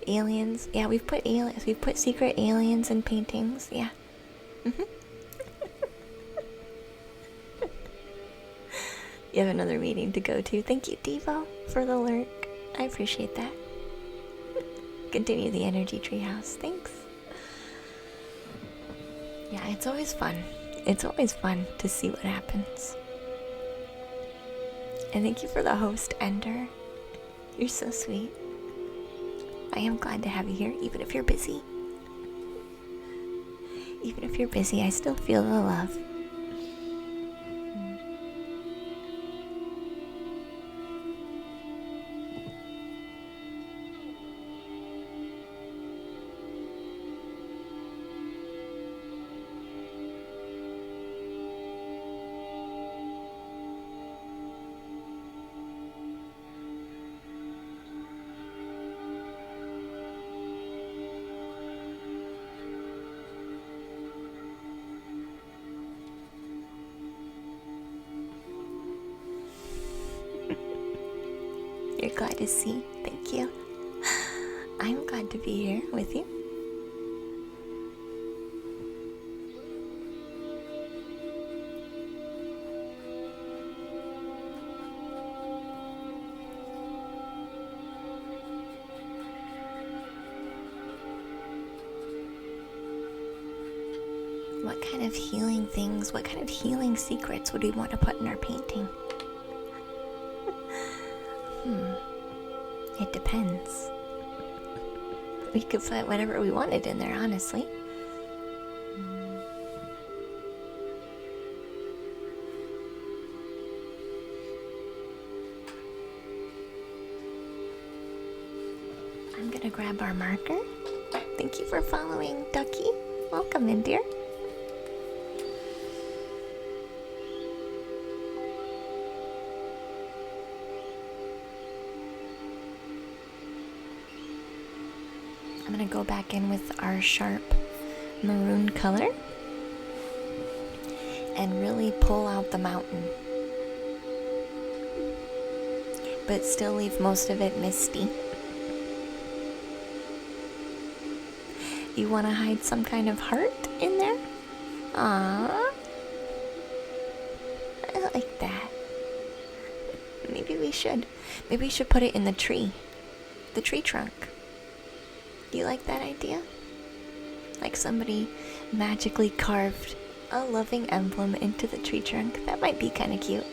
Aliens. Yeah, we've put aliens. We've put secret aliens in paintings. Yeah. You have another meeting to go to. Thank you, Devo, for the lurk. I appreciate that. Continue the energy treehouse. Thanks. Yeah, it's always fun. It's always fun to see what happens. And thank you for the host, Ender. You're so sweet. I am glad to have you here, even if you're busy. Even if you're busy, I still feel the love. You're glad to see. Thank you. I'm glad to be here with you. What kind of healing things, what kind of healing secrets would we want to put in our painting? It depends. We could put whatever we wanted in there, honestly. I'm gonna grab our marker. Thank you for following, Ducky. Welcome in, dear. I'm gonna go back in with our sharp maroon color and really pull out the mountain, but still leave most of it misty. You want to hide some kind of heart in there? Aww, I like that. Maybe we should put it in the tree trunk. Do you like that idea? Like somebody magically carved a loving emblem into the tree trunk. That might be kind of cute.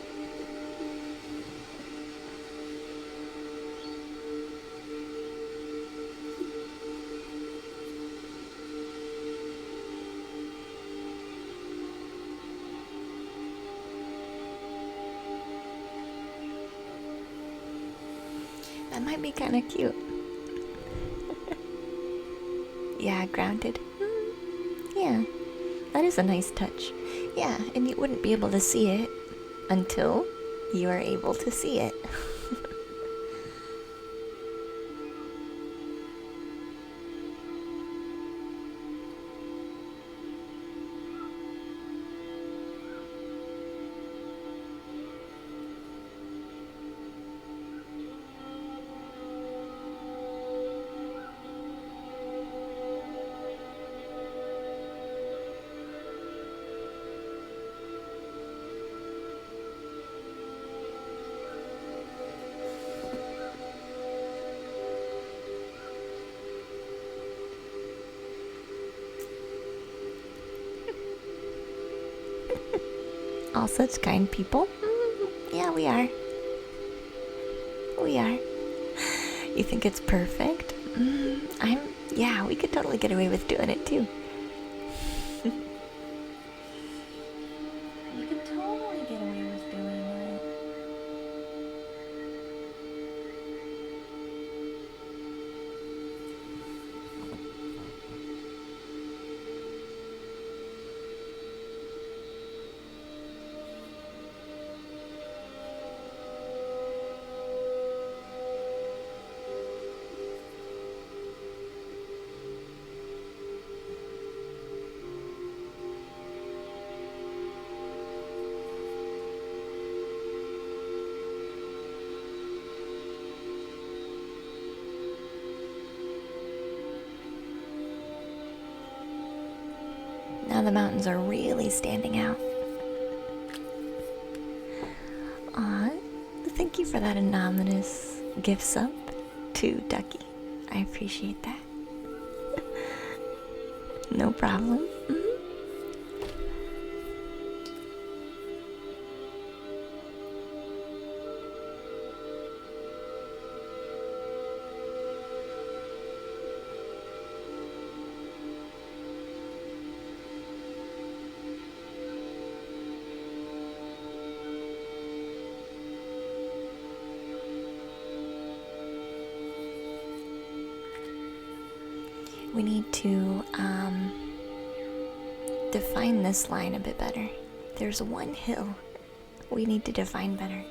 That might be kind of cute. Yeah, grounded. Yeah, that is a nice touch. Yeah, and you wouldn't be able to see it until you are able to see it. All such kind people. Yeah, we are. We are. You think it's perfect? Yeah, we could totally get away with doing it too. You could totally get away with doing it. Now the mountains are really standing out. Aw, thank you for that anonymous gift sub to Ducky. I appreciate that. No problem. We need to define this line a bit better. There's one hill we need to define better.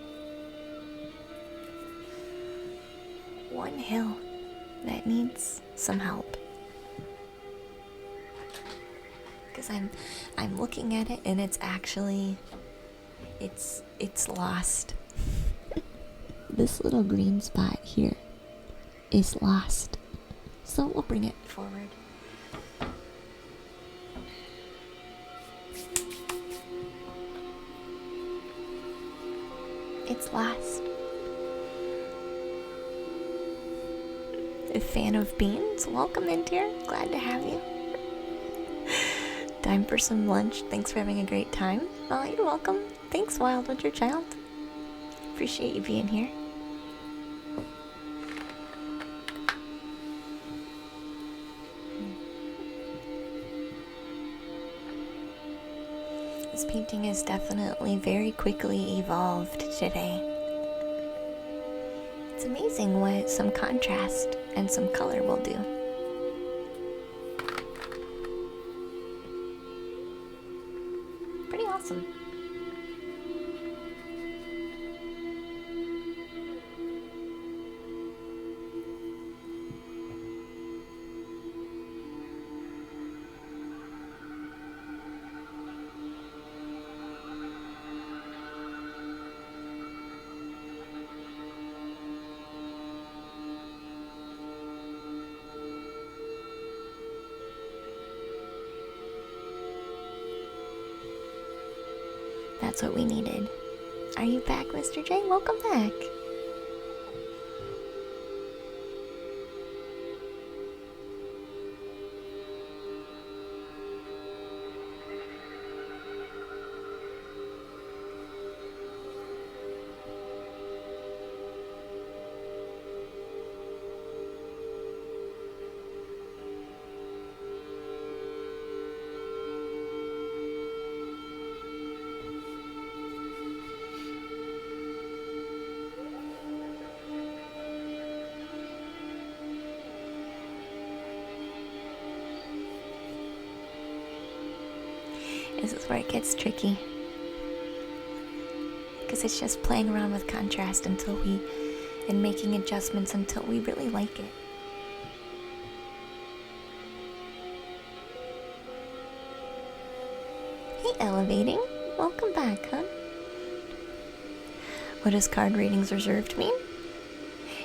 One hill that needs some help. Because I'm looking at it and it's actually it's lost. This little green spot here is lost. So we'll bring it forward. It's lost. A fan of beans? Welcome in, dear. Glad to have you. Time for some lunch. Thanks for having a great time. Oh, you're welcome. Thanks, Wild Winter Child. Appreciate you being here. This painting has definitely very quickly evolved today. It's amazing what some contrast and some color will do. Pretty awesome. That's what we needed. Are you back, Mr. J? Welcome back. This is where it gets tricky. Because it's just playing around with contrast and making adjustments until we really like it. Hey, Elevating. Welcome back, huh? What does card readings reserved mean?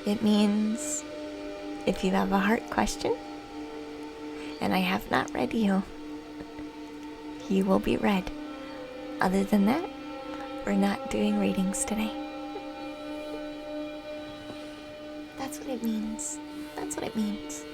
It means if you have a heart question and I have not read you, you will be read. Other than that, we're not doing readings today. That's what it means. That's what it means.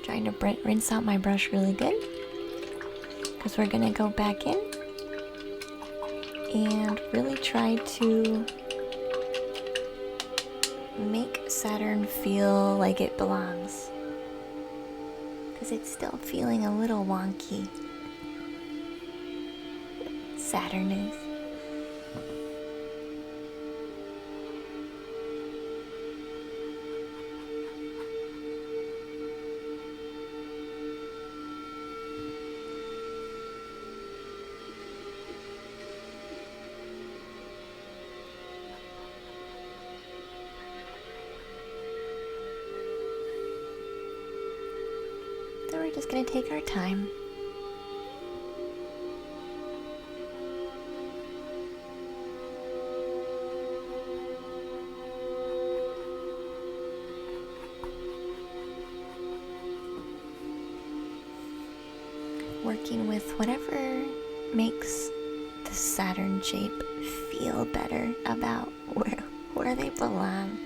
Trying to rinse out my brush really good, because we're gonna go back in and really try to make Saturn feel like it belongs, because it's still feeling a little wonky. Saturn is. So we're just gonna take our time. Working with whatever makes the Saturn shape feel better about where they belong.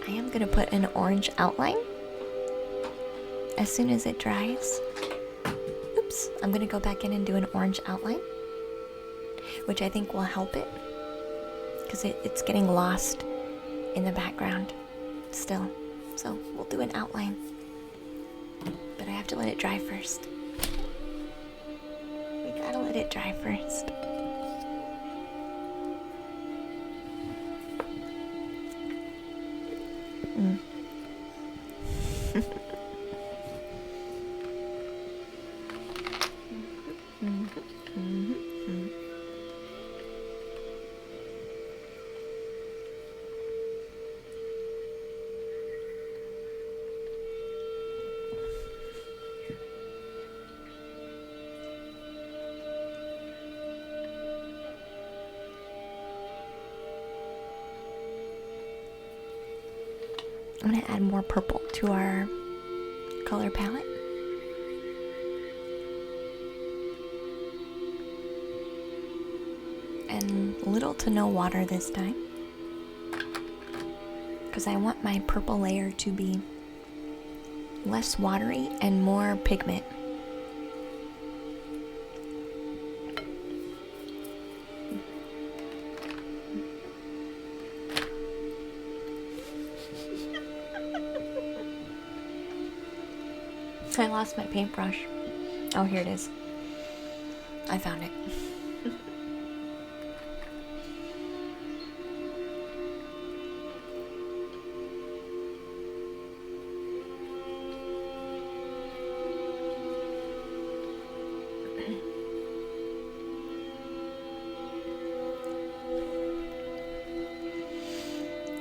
I am gonna put an orange outline as soon as it dries. Oops, I'm gonna go back in and do an orange outline, which I think will help it, because it's getting lost in the background still. So we'll do an outline, but I have to let it dry first. We gotta let it dry first. I'm gonna add more purple to our color palette. And little to no water this time, because I want my purple layer to be less watery and more pigment. I lost my paintbrush. Oh, here it is. I found it.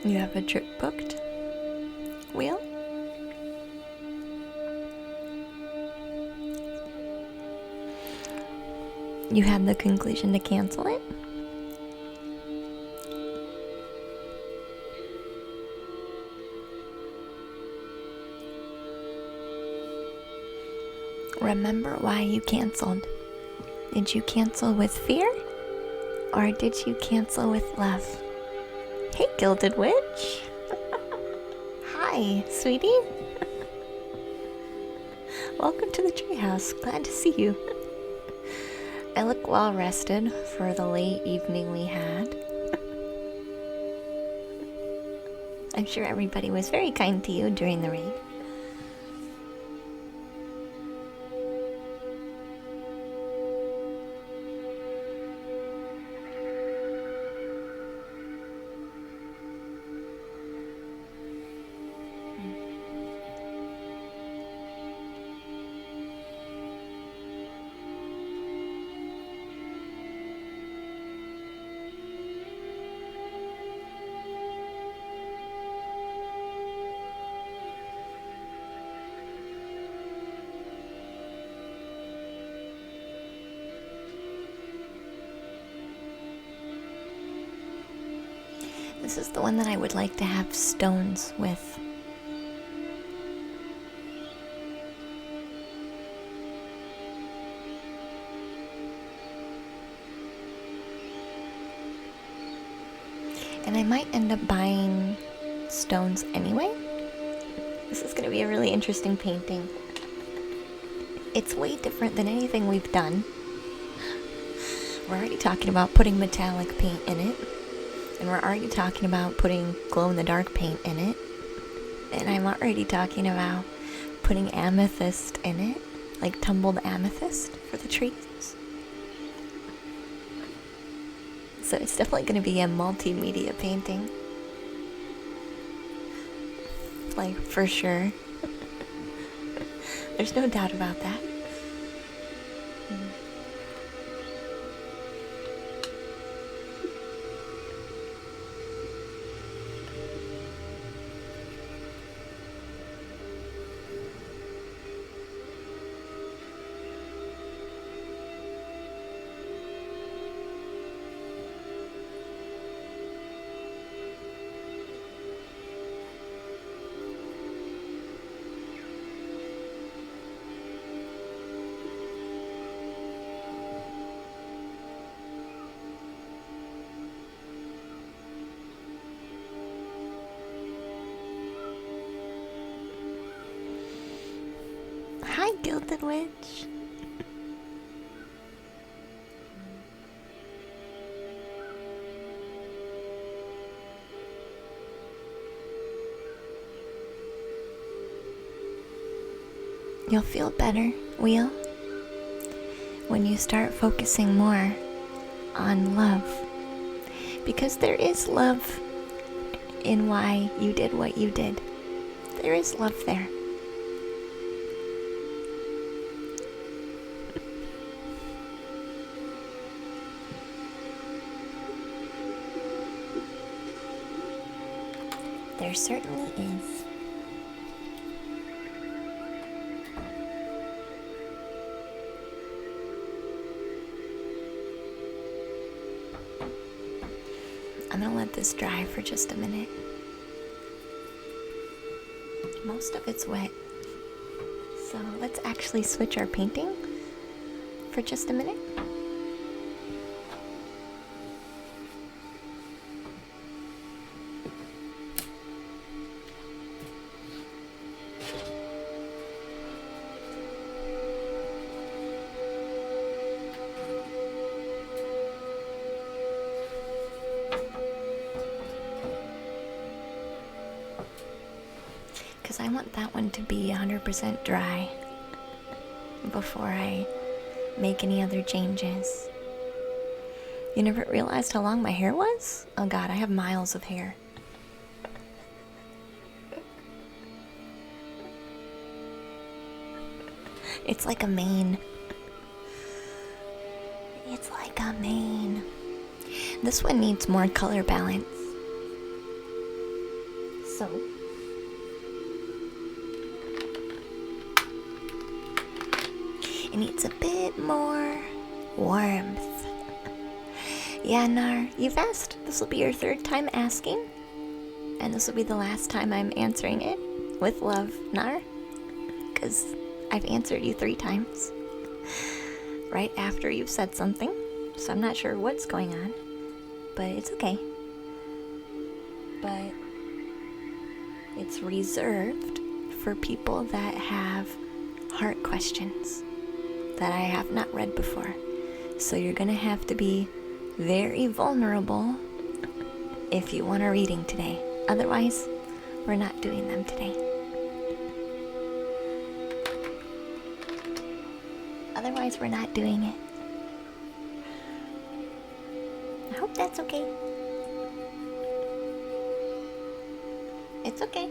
You have a trip booked, Wheel? You had the conclusion to cancel it? Remember why you canceled. Did you cancel with fear? Or did you cancel with love? Hey, Gilded Witch! Hi, sweetie! Welcome to the treehouse. Glad to see you. I look well rested for the late evening we had. I'm sure everybody was very kind to you during the raid. This is the one that I would like to have stones with. And I might end up buying stones anyway. This is going to be a really interesting painting. It's way different than anything we've done. We're already talking about putting metallic paint in it. And we're already talking about putting glow-in-the-dark paint in it. And I'm already talking about putting amethyst in it. Like tumbled amethyst for the trees. So it's definitely going to be a multimedia painting. Like, for sure. There's no doubt about that. Hi, Gilded Witch. You'll feel better, Wheel, when you start focusing more on love. Because there is love in why you did what you did. There is love there. There certainly is. I'm gonna let this dry for just a minute. Most of it's wet. So let's actually switch our painting for just a minute. Because I want that one to be 100% dry before I make any other changes. You never realized how long my hair was? Oh god, I have miles of hair. It's like a mane. It's like a mane. This one needs more color balance. So it needs a bit more warmth. Yeah, Nar, you've asked. This will be your third time asking. And this will be the last time I'm answering it. With love, Nar. Because I've answered you 3 times. Right after you've said something. So I'm not sure what's going on. But it's okay. But it's reserved for people that have heart questions that I have not read before. So you're gonna have to be very vulnerable if you want a reading today. Otherwise, we're not doing them today. Otherwise, we're not doing it. I hope that's okay. It's okay.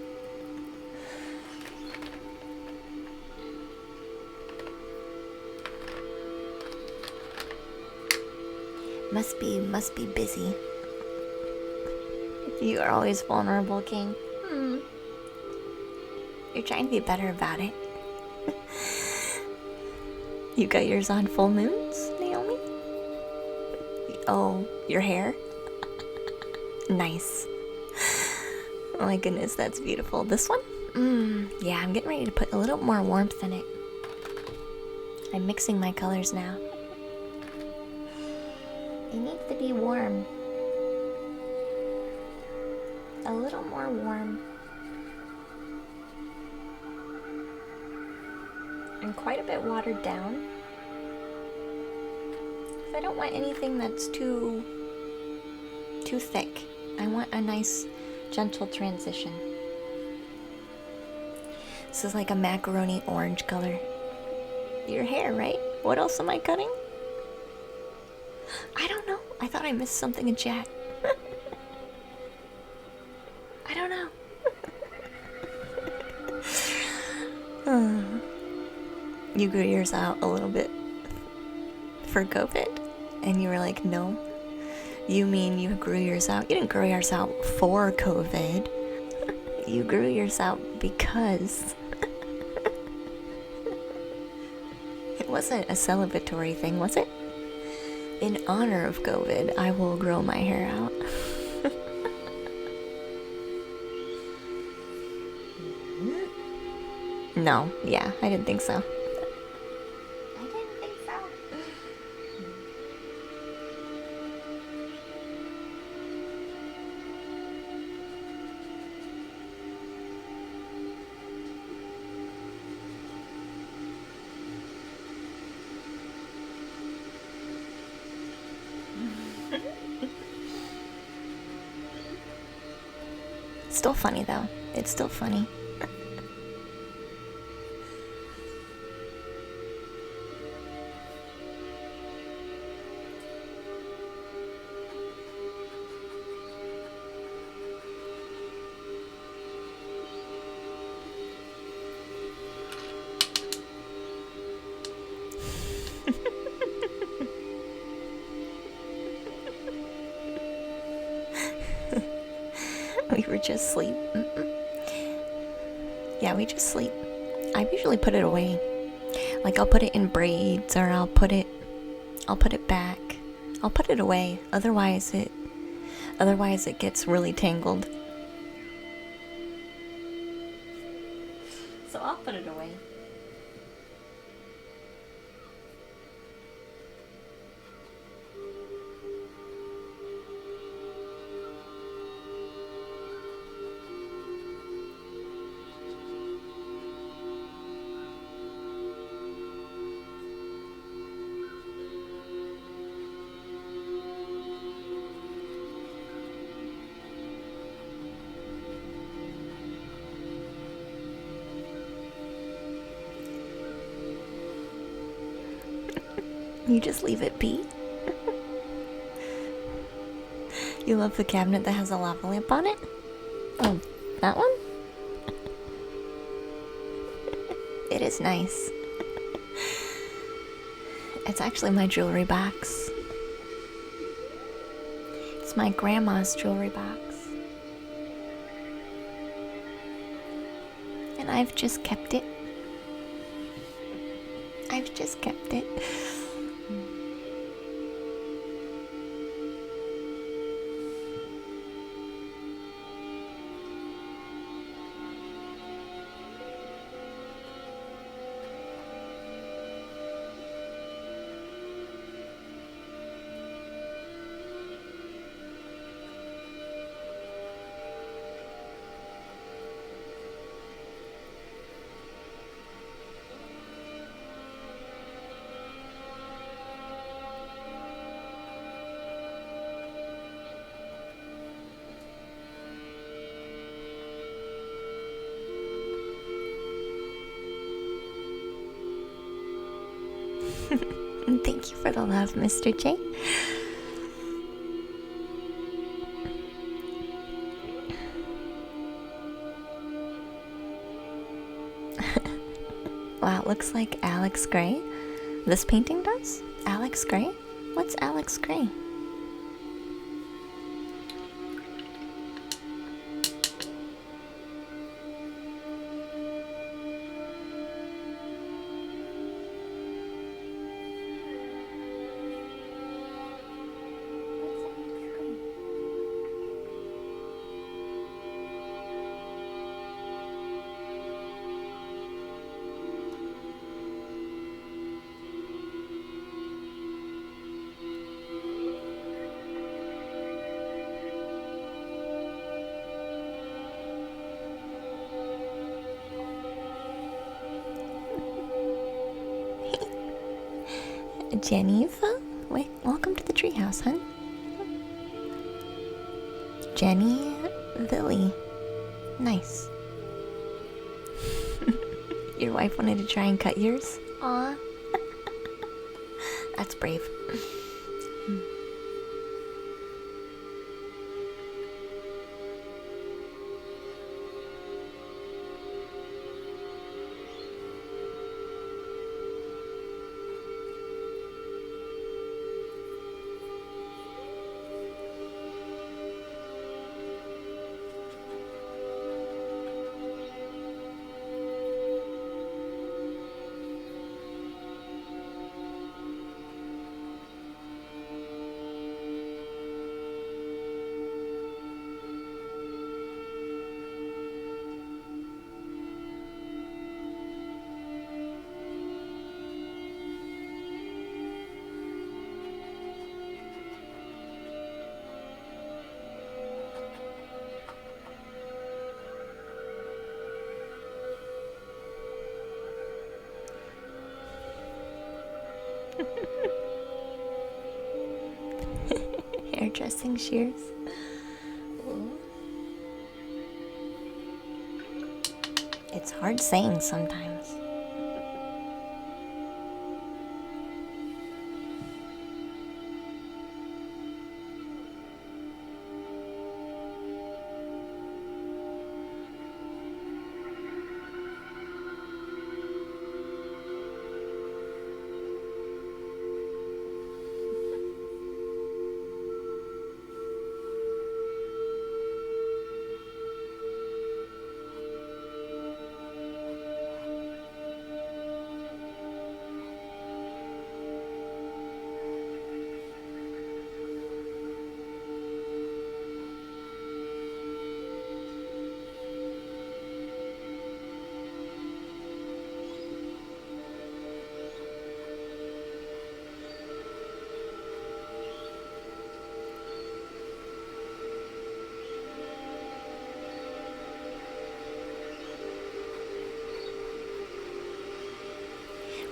Must be busy. You are always vulnerable, King. You're trying to be better about it. You got yours on full moons, Naomi? Oh, your hair? Nice. Oh my goodness, that's beautiful. This one? Yeah, I'm getting ready to put a little more warmth in it. I'm mixing my colors now. It needs to be warm. a little more warm. And quite a bit watered down. I don't want anything that's too thick. I want a nice, gentle transition. This is like a macaroni orange color. Your hair, right? What else am I cutting? I don't know. I thought I missed something in chat. I don't know. You grew yours out a little bit for COVID? And you were like, no. You mean you grew yours out? You didn't grow yours out for COVID. You grew yours out because it wasn't a celebratory thing, was it? In honor of COVID, I will grow my hair out. No, yeah, I didn't think so. Still funny though. It's still funny. We were just asleep. Yeah, we just sleep. I usually put it away. Like I'll put it in braids or I'll put it back. I'll put it away. Otherwise it gets really tangled. So I'll put it away. You just leave it be. You love the cabinet that has a lava lamp on it? Oh, that one? It is nice. It's actually my jewelry box. It's my grandma's jewelry box. And I've just kept it. I've just kept it. Thank you for the love, Mr. J. Wow, it looks like Alex Gray. This painting does? Alex Gray? What's Alex Gray? Jennifer? Wait, welcome to the treehouse, hun. Jenny Villy. Nice. Your wife wanted to try and cut yours? Aw. That's brave. Hairdressing shears. It's hard saying sometimes.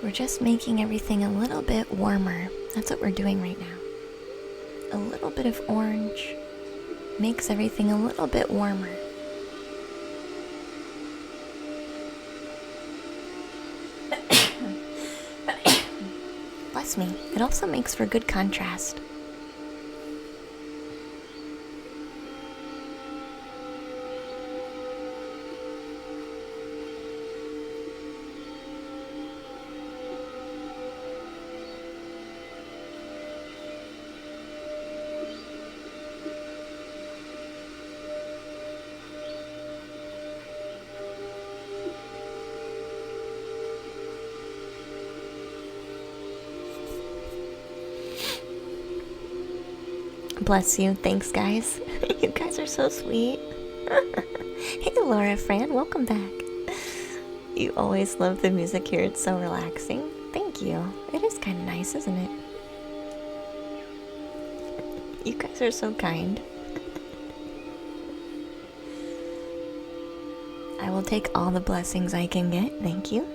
We're just making everything a little bit warmer. That's what we're doing right now. A little bit of orange makes everything a little bit warmer. Bless me. It also makes for good contrast. Bless you. Thanks, guys. You guys are so sweet. Hey, Laura Fran. Welcome back. You always love the music here. It's so relaxing. Thank you. It is kind of nice, isn't it? You guys are so kind. I will take all the blessings I can get. Thank you.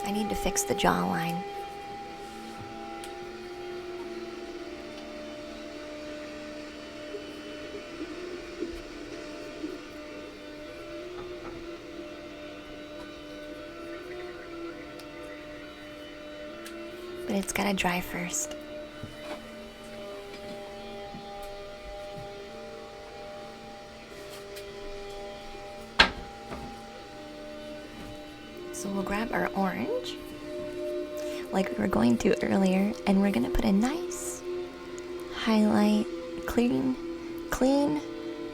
I need to fix the jawline. But it's gotta dry first. So we'll grab our orange, like we were going to earlier, and we're gonna put a nice highlight, clean,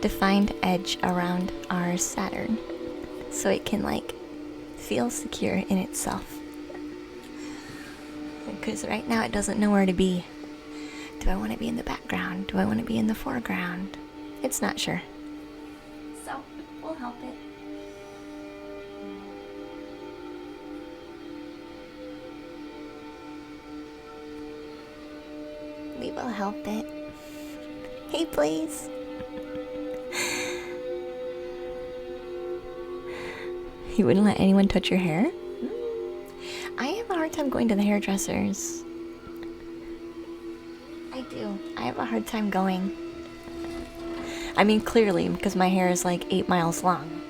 defined edge around our Saturn. so it can like feel secure in itself. Because right now it doesn't know where to be. Do I want to be in the background? Do I want to be in the foreground? It's not sure. So we'll help it. We will help it. Hey, please. You wouldn't let anyone touch your hair? I have a hard time going to the hairdressers. I do. I have a hard time going. I mean, clearly, because my hair is like 8 miles long.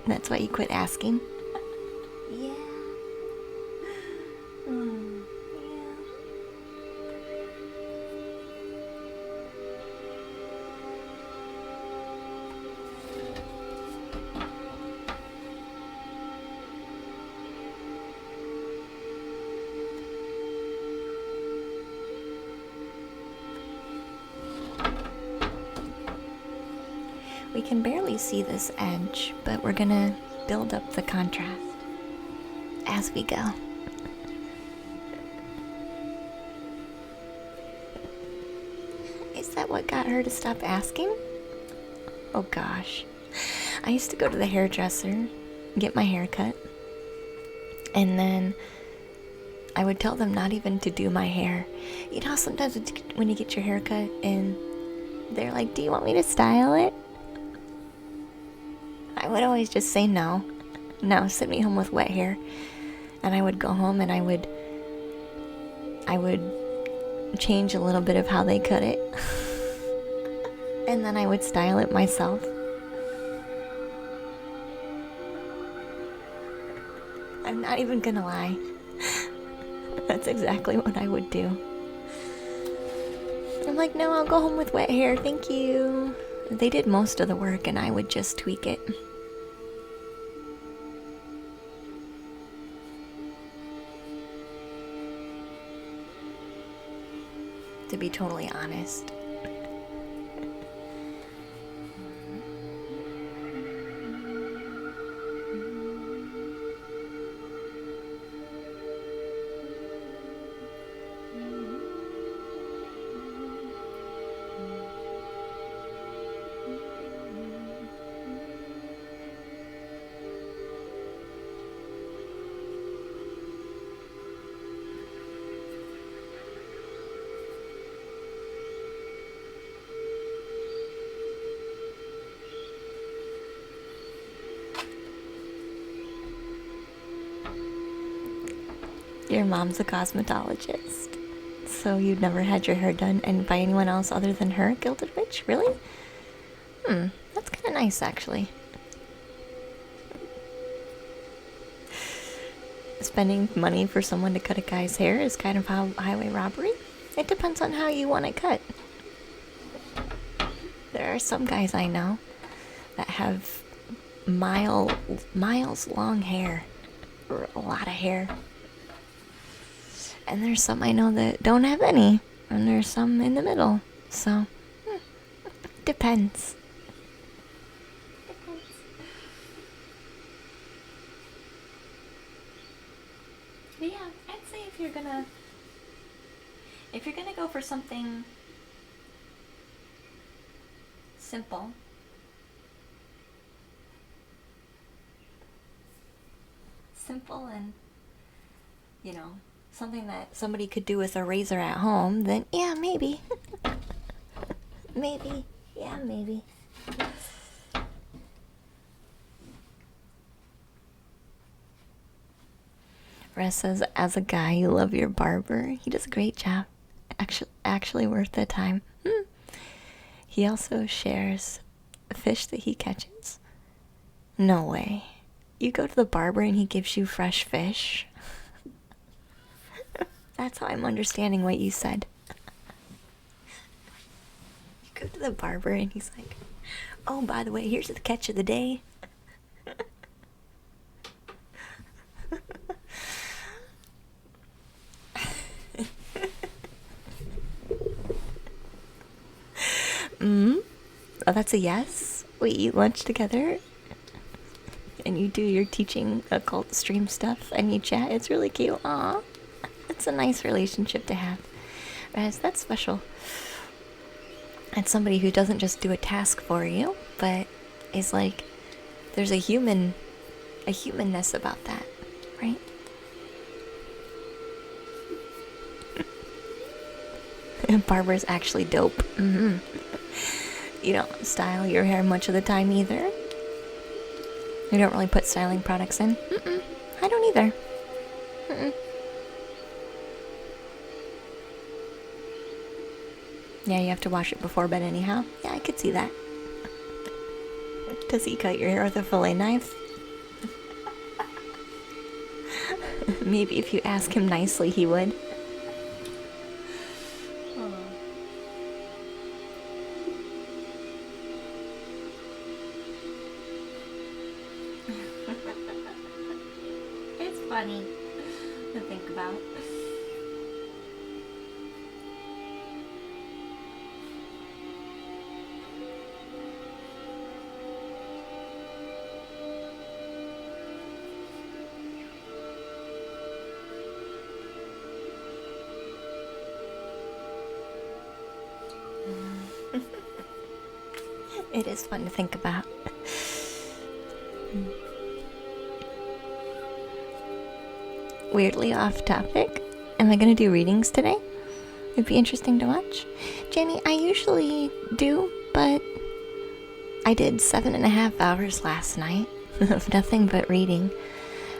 That's why you quit asking? Yeah. Yeah. We can barely see this edge, but we're gonna build up the contrast as we go. Is that what got her to stop asking? Oh gosh. I used to go to the hairdresser, get my hair cut, and then I would tell them not even to do my hair. You know, sometimes when you get your hair cut and they're like, do you want me to style it? I would always just say no. No, send me home with wet hair. And I would go home and I would change a little bit of how they cut it. And then I would style it myself. I'm not even gonna lie. That's exactly what I would do. I'm like, no, I'll go home with wet hair, thank you. They did most of the work and I would just tweak it. To be totally honest. Your mom's a cosmetologist, so you'd never had your hair done and by anyone else other than her, Gilded Witch? Really? That's kind of nice, actually. Spending money for someone to cut a guy's hair is kind of how highway robbery. It depends on how you want it cut. There are some guys I know that have miles long hair, or a lot of hair. And there's some I know that don't have any. And there's some in the middle. So, depends. But yeah, I'd say if you're gonna go for something simple, and, you know, something that somebody could do with a razor at home, then yeah, maybe. Maybe. Yeah, maybe. Rest says, as a guy, you love your barber. He does a great job. Actually worth the time. He also shares fish that he catches No way. You go to the barber and he gives you fresh fish? That's how I'm understanding what you said. You go to the barber and he's like, oh, by the way, here's the catch of the day. Oh, that's a yes? We eat lunch together? And you do your teaching occult stream stuff and you chat? It's really cute. Aw. It's a nice relationship to have. Raz, that's special. It's somebody who doesn't just do a task for you, but is like, there's a humanness about that, right? Barber's actually dope. You don't style your hair much of the time either. You don't really put styling products in. I don't either. Yeah, you have to wash it before bed anyhow. Yeah, I could see that. Does he cut your hair with a fillet knife? Maybe if you ask him nicely, he would. It's funny to think about. It is fun to think about. Weirdly off topic. Am I gonna do readings today? It'd be interesting to watch. Jenny, I usually do, but I did 7.5 hours last night of nothing but reading.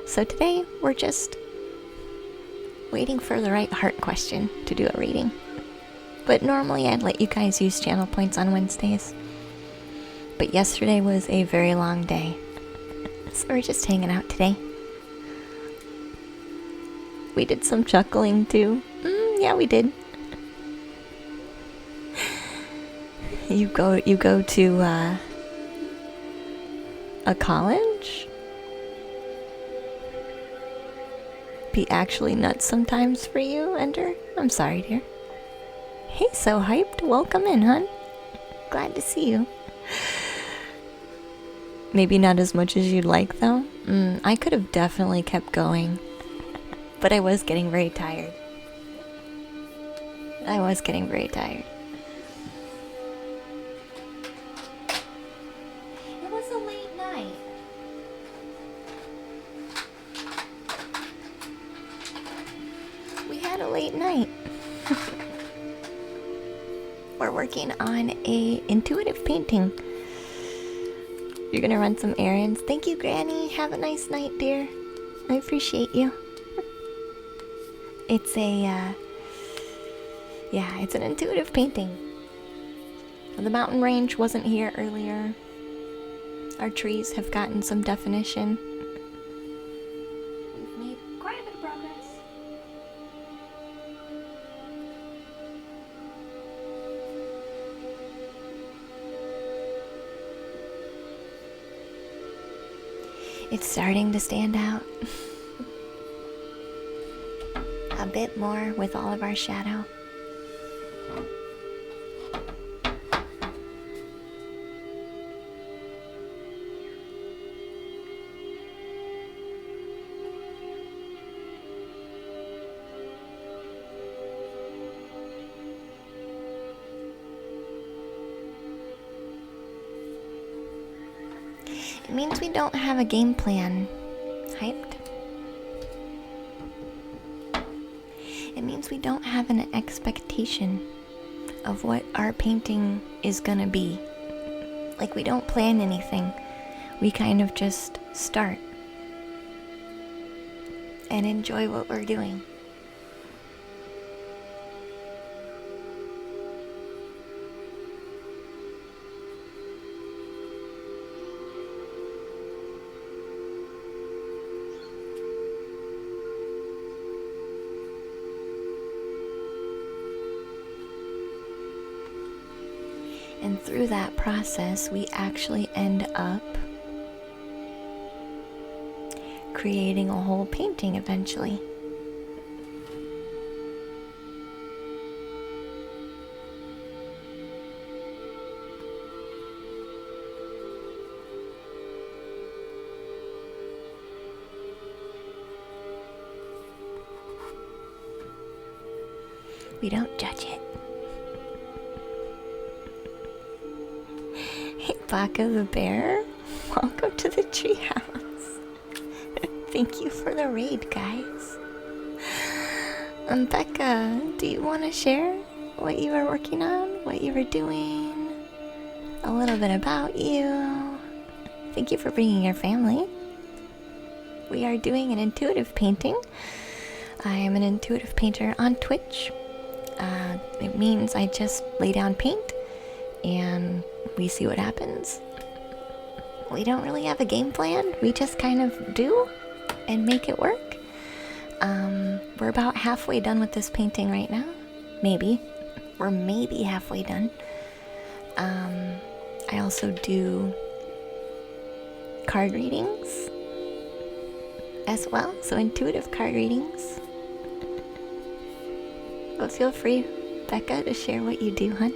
So today we're just waiting for the right heart question to do a reading. But normally I'd let you guys use channel points on Wednesdays. But yesterday was a very long day. So we're just hanging out today. We did some chuckling too. Yeah, we did. You go to a college? Be actually nuts sometimes for you, Ender? I'm sorry, dear. Hey, so hyped. Welcome in, hon. Glad to see you. Maybe not as much as you'd like, though. I could have definitely kept going. But I was getting very tired. It was a late night. We had a late night. We're working on a intuitive painting. You're gonna run some errands. Thank you, Granny. Have a nice night, dear. I appreciate you. It's it's an intuitive painting. The mountain range wasn't here earlier. Our trees have gotten some definition. We've made quite a bit of progress. It's starting to stand out a bit more with all of our shadow. It means we don't have a game plan. Hyped? It means we don't have an expectation of what our painting is gonna be. Like, we don't plan anything. We kind of just start and enjoy what we're doing. through that process, we actually end up creating a whole painting eventually. We don't judge it. Hey, Baka the bear, welcome to the treehouse. Thank you for the raid, guys. Becca, do you want to share what you were working on, what you were doing, a little bit about you? Thank you for bringing your family. We are doing an intuitive painting. I am an intuitive painter on Twitch. It means I just lay down paint and we see what happens. We don't really have a game plan. We just kind of do and make it work. We're about halfway done with this painting right now. Maybe. We're maybe halfway done. I also do card readings as well, so intuitive card readings. But feel free, Becca, to share what you do, hon.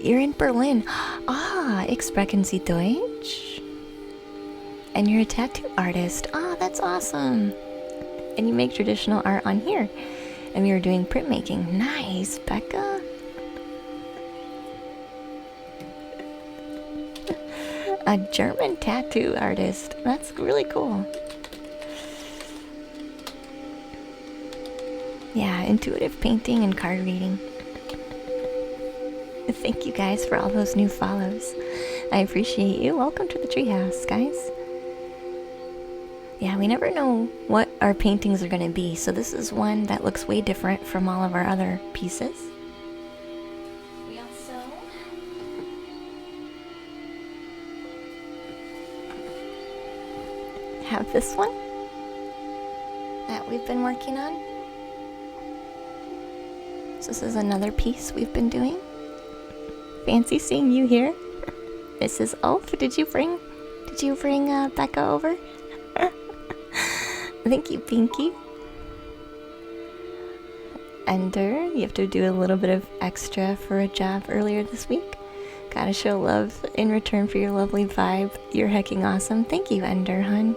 You're in Berlin. Ich sprechen Sie Deutsch? And you're a tattoo artist. That's awesome. And you make traditional art on here. And we were doing printmaking. Nice, Becca. A German tattoo artist. That's really cool. Yeah, intuitive painting and card reading. Thank you guys for all those new follows. I appreciate you. Welcome to the treehouse, guys. Yeah, we never know what our paintings are going to be, so this is one that looks way different from all of our other pieces. We also have this one that we've been working on. So this is another piece we've been doing. Fancy seeing you here. Mrs. Ulf, did you bring Becca over? Thank you, Pinky. Ender, you have to do a little bit of extra for a job earlier this week. Gotta show love in return for your lovely vibe. You're hecking awesome. Thank you, Ender, hun.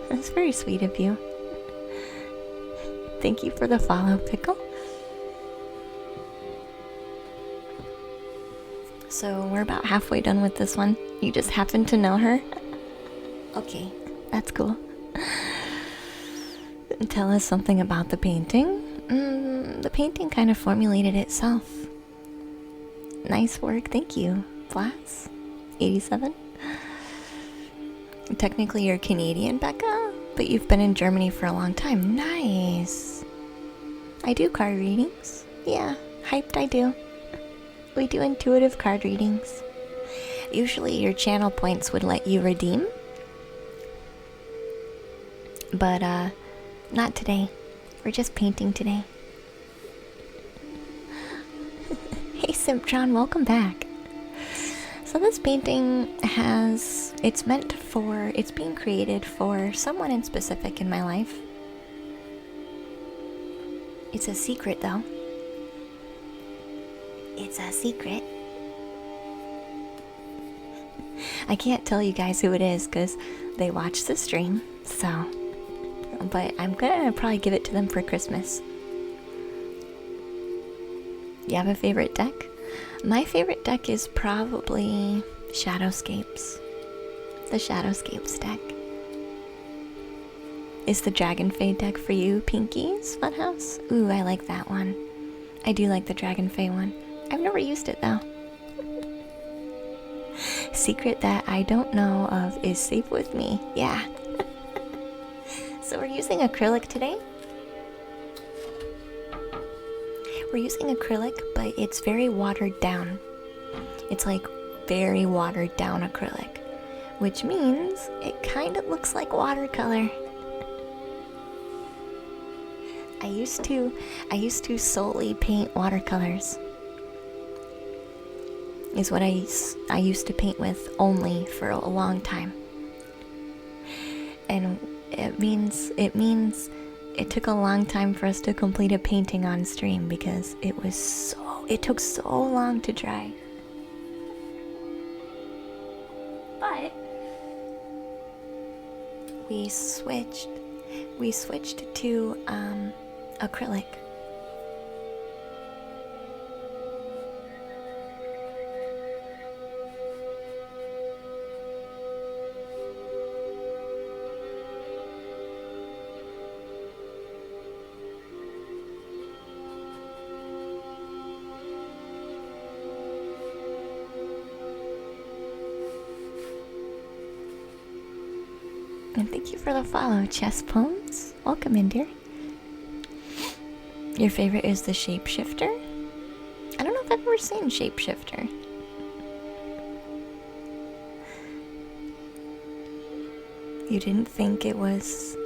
That's very sweet of you. Thank you for the follow, Pickle. So we're about halfway done with this one. You just happen to know her? Okay, that's cool. Tell us something about the painting. The painting kind of formulated itself. Nice work, thank you. Flats, 87. Technically you're Canadian, Becca, but you've been in Germany for a long time. Nice. I do card readings. Yeah, hyped I do. We do intuitive card readings. Usually your channel points would let you redeem. But, not today. We're just painting today. Hey Simptron, welcome back. So this painting it's being created for someone in specific in my life. It's a secret though. It's a secret. I can't tell you guys who it is because they watch the stream, so. But I'm gonna probably give it to them for Christmas. You have a favorite deck? My favorite deck is probably Shadowscapes. The Shadowscapes deck. Is the Dragonfey deck for you, Pinky's Funhouse? Ooh, I like that one. I do like the Dragonfey one. I've never used it though. Secret that I don't know of is safe with me. Yeah. So we're using acrylic today. We're using acrylic, but it's very watered down. It's like very watered down acrylic, which means it kind of looks like watercolor. I used to solely paint watercolors. is what I used to paint with only for a long time. And it means it took a long time for us to complete a painting on stream because it took so long to dry. But we switched to acrylic. And thank you for the follow, Chess Poems. Welcome in, dear. Your favorite is the Shapeshifter? I don't know if I've ever seen Shapeshifter. You didn't think it was...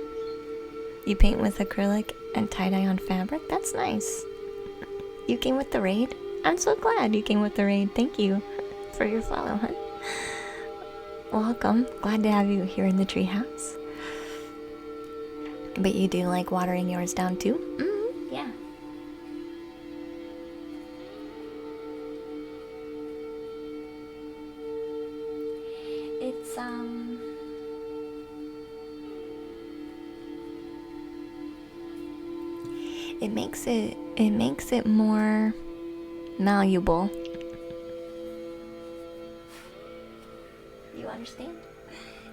You paint with acrylic and tie-dye on fabric? That's nice. You came with the raid? I'm so glad you came with the raid. Thank you for your follow, hun. Welcome. Glad to have you here in the treehouse. But you do like watering yours down too? Yeah. It's it makes it more malleable. You understand?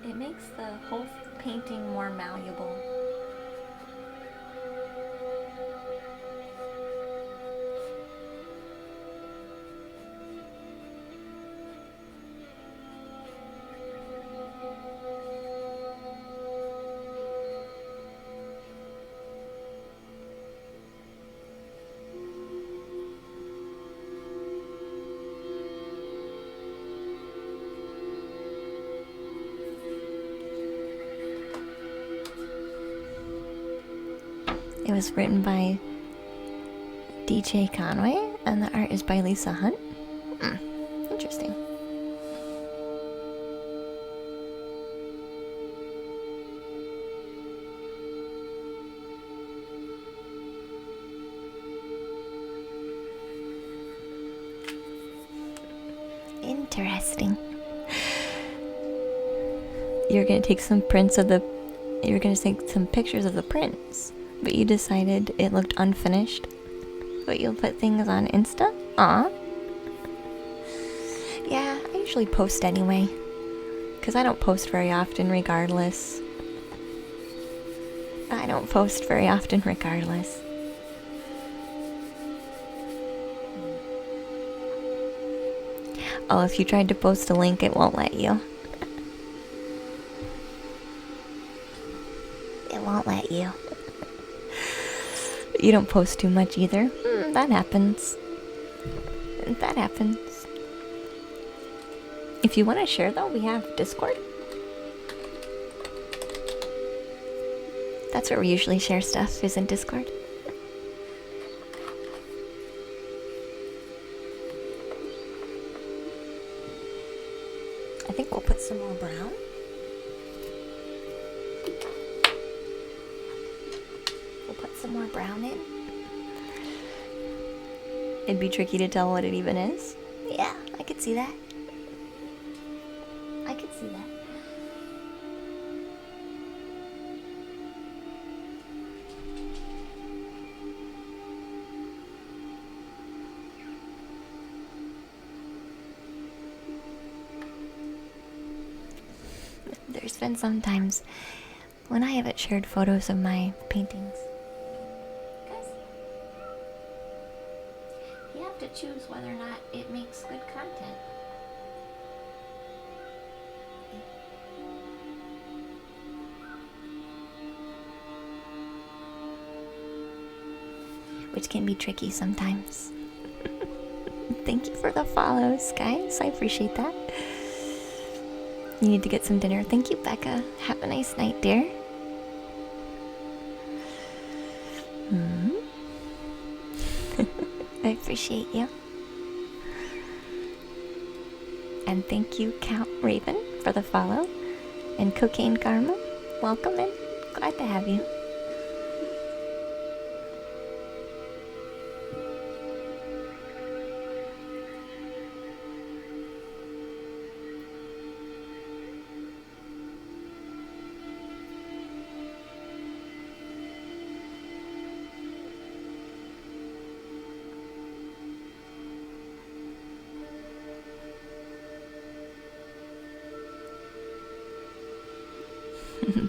It makes the whole painting more malleable. It was written by DJ Conway, and the art is by Lisa Hunt. Interesting. Interesting. You're gonna take some prints of the... You're gonna take some pictures of the prints. But you decided it looked unfinished. But you'll put things on Insta? Aw. Yeah, I usually post anyway. Because I don't post very often regardless. Oh, if you tried to post a link, it won't let you. It won't let you. You don't post too much either. That happens. That happens. If you want to share though, we have Discord. That's where we usually share stuff, is in Discord. I think we'll put some more brown. More brown in. It'd be tricky to tell what it even is. Yeah, I could see that. There's been some times when I haven't shared photos of my paintings. To choose whether or not it makes good content. Which can be tricky sometimes. Thank you for the follows, guys. I appreciate that. You need to get some dinner. Thank you, Becca. Have a nice night, dear. I appreciate you. And thank you, Count Raven, for the follow. And Cocaine Karma, welcome in. Glad to have you.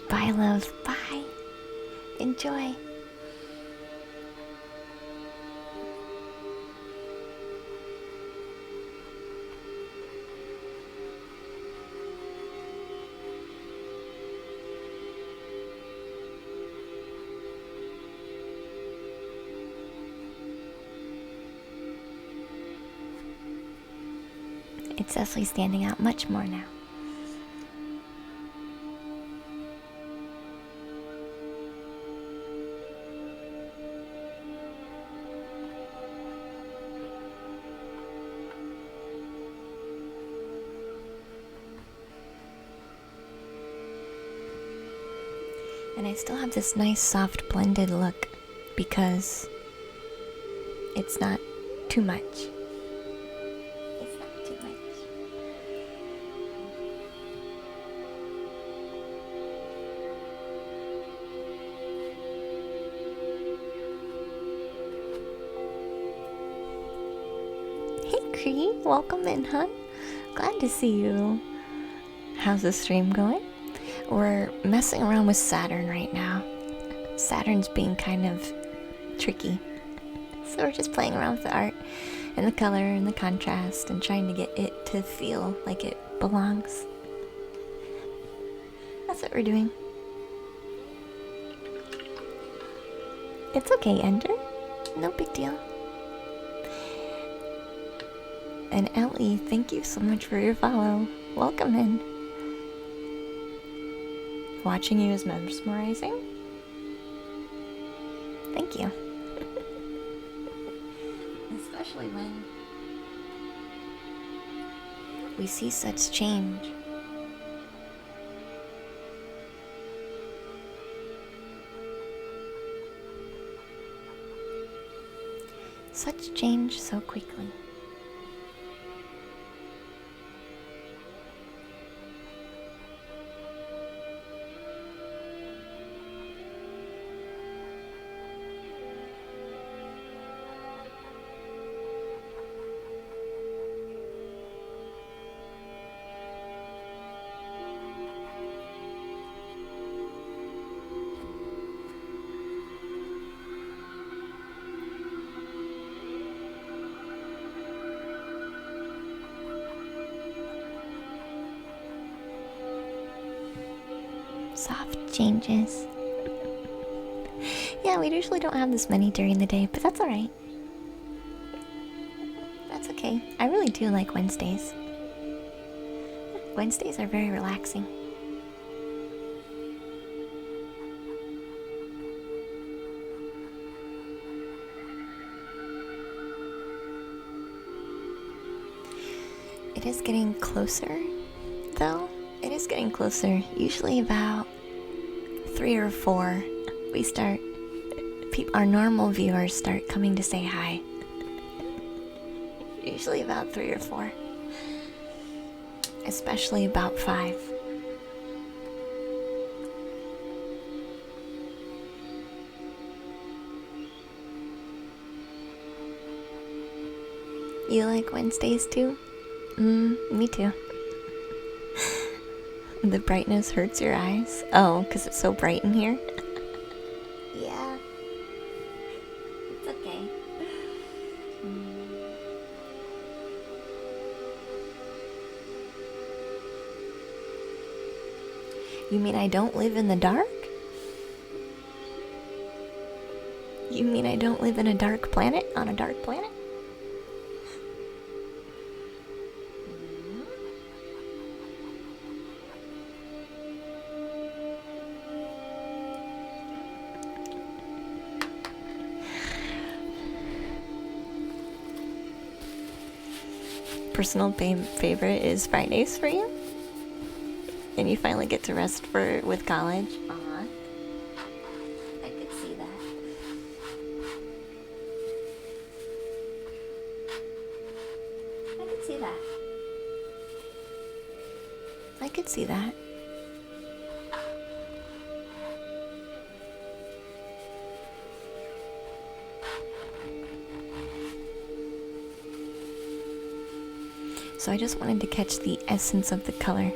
Bye, love. Bye. Enjoy. It's Cecily standing out much more now. And I still have this nice soft blended look because it's not too much. It's not too much. Hey Cree, welcome in, hon. Glad to see you. How's the stream going? We're messing around with Saturn right now. Saturn's being kind of tricky. So we're just playing around with the art and the color and the contrast and trying to get it to feel like it belongs. That's what we're doing. It's okay, Ender. No big deal. And Ellie, thank you so much for your follow. Welcome in. Watching you is mesmerizing. Thank you. Especially when we see such change. Such change so quickly. Soft changes. Yeah, we usually don't have this many during the day, but that's alright. That's okay. I really do like Wednesdays. Wednesdays are very relaxing. It is getting closer, though. It is getting closer. Usually about 3 or 4, we start. Our normal viewers start coming to say hi. Usually about 3 or 4. Especially about 5. You like Wednesdays too? Me too. The brightness hurts your eyes? Oh, because it's so bright in here? Yeah. It's okay. You mean I don't live in the dark? You mean I don't live in a dark planet? On a dark planet? personal favorite is Fridays for you? And you finally get to rest with college? Aw. I could see that. I could see that. I could see that. So I just wanted to catch the essence of the color.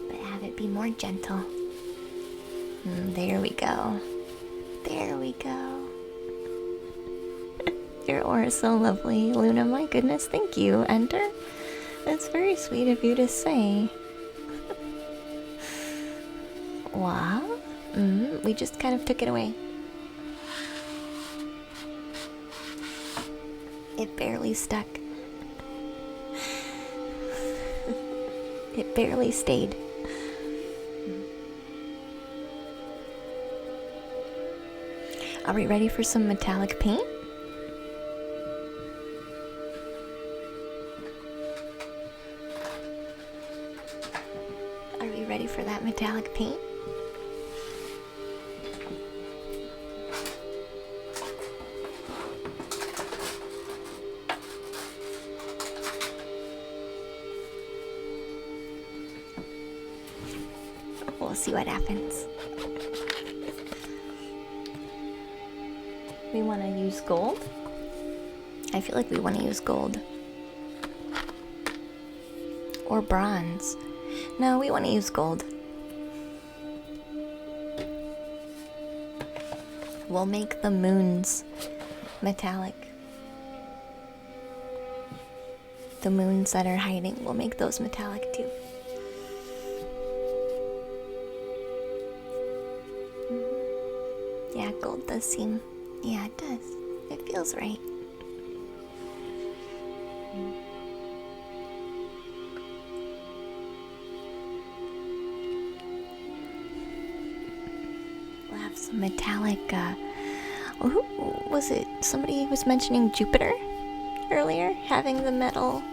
But have it be more gentle. There we go. There we go. Your aura is so lovely, Luna. My goodness, thank you, Enter. That's very sweet of you to say. Wow. We just kind of took it away. It barely stuck. It barely stayed. Are we ready for some metallic paint? Are we ready for that metallic paint? We'll see what happens. We want to use gold? I feel like we want to use gold. Or bronze. No, we want to use gold. We'll make the moons metallic. The moons that are hiding, we'll make those metallic too. Yeah, gold does seem... Yeah, it does. It feels right. We'll have some metallic, who was it? Somebody was mentioning Jupiter earlier, having the metal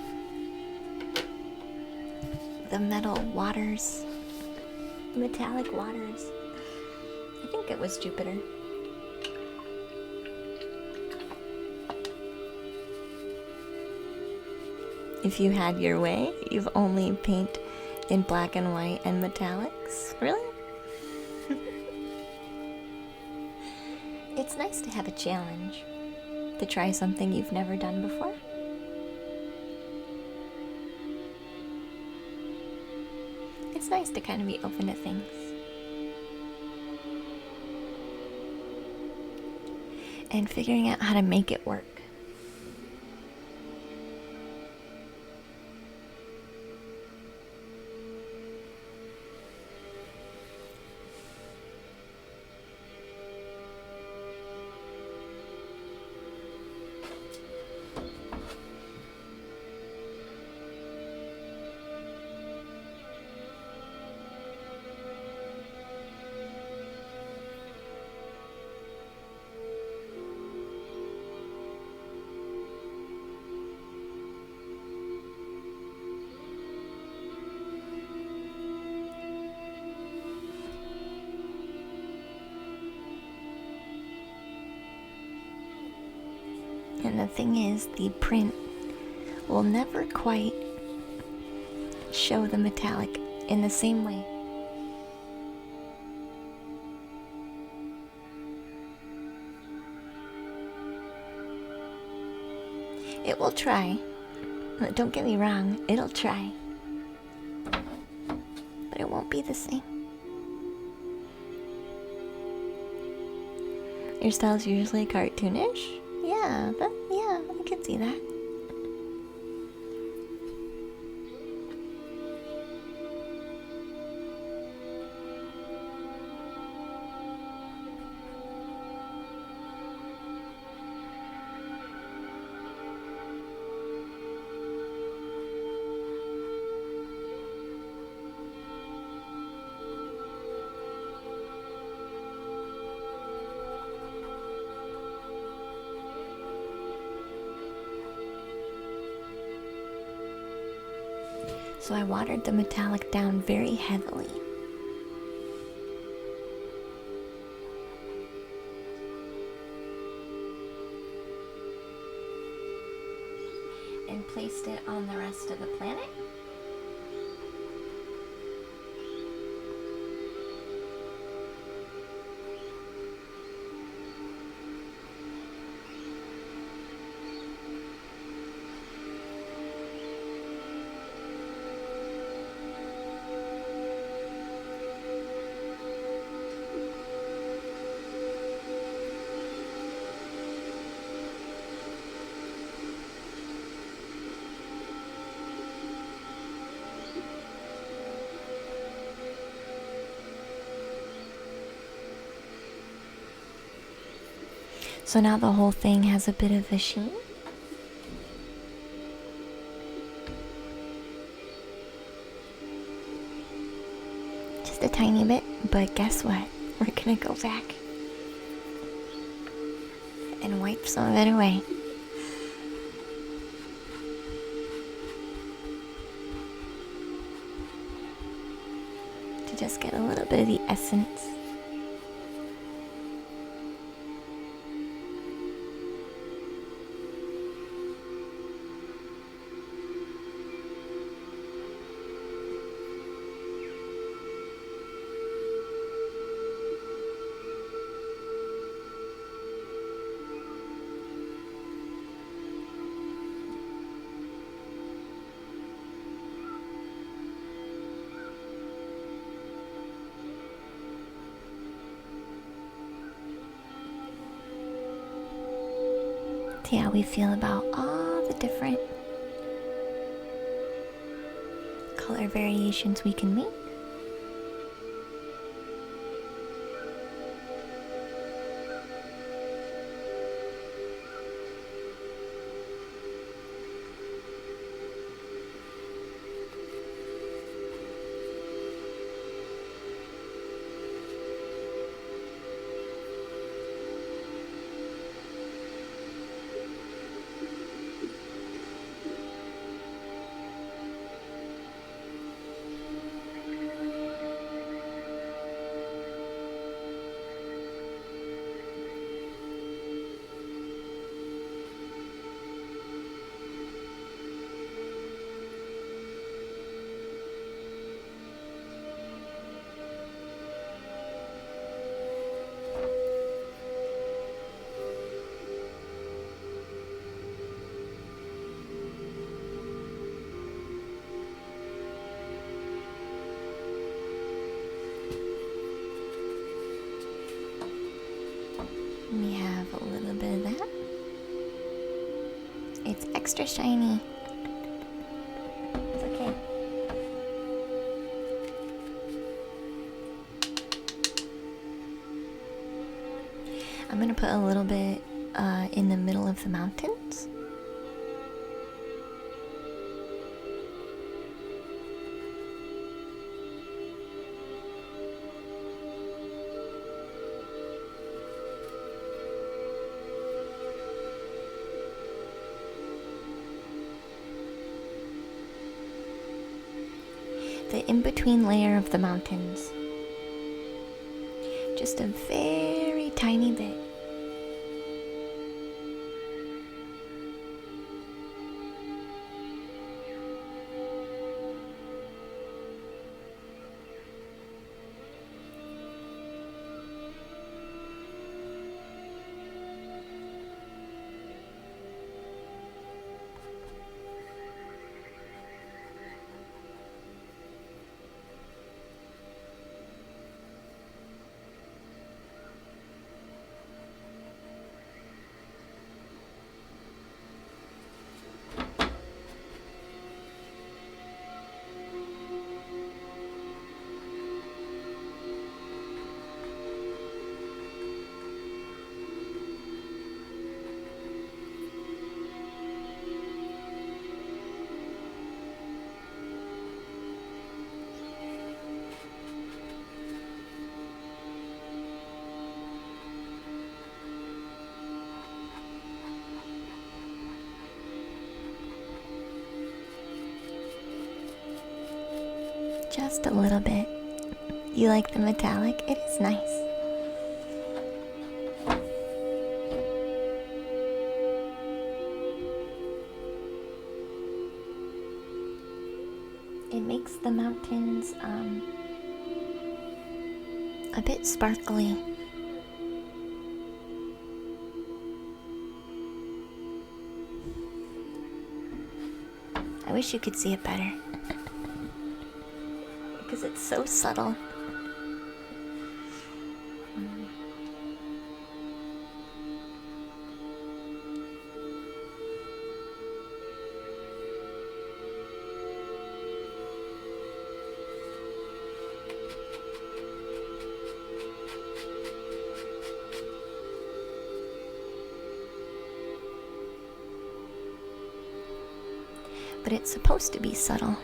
waters, metallic waters. I think it was Jupiter. If you had your way, you've only paint in black and white and metallics? Really? It's nice to have a challenge, to try something you've never done before. It's nice to kind of be open to things. And figuring out how to make it work. And the thing is, the print will never quite show the metallic in the same way. It will try. Don't get me wrong, it'll try. But it won't be the same. Your style's usually cartoonish? Yeah, I can see that. So I watered the metallic down very heavily. And placed it on the rest of the planet. So now the whole thing has a bit of a sheen. Just a tiny bit, but guess what? We're gonna go back and wipe some of it away. To just get a little bit of the essence. See how we feel about all the different color variations we can make. We have a little bit of that. It's extra shiny. It's okay. I'm gonna put a little bit in the middle of the mountains. The in-between layer of the mountains. Just a very tiny bit. Just a little bit. You like the metallic? It is nice. It makes the mountains a bit sparkly. I wish you could see it better. Because it's so subtle. But it's supposed to be subtle.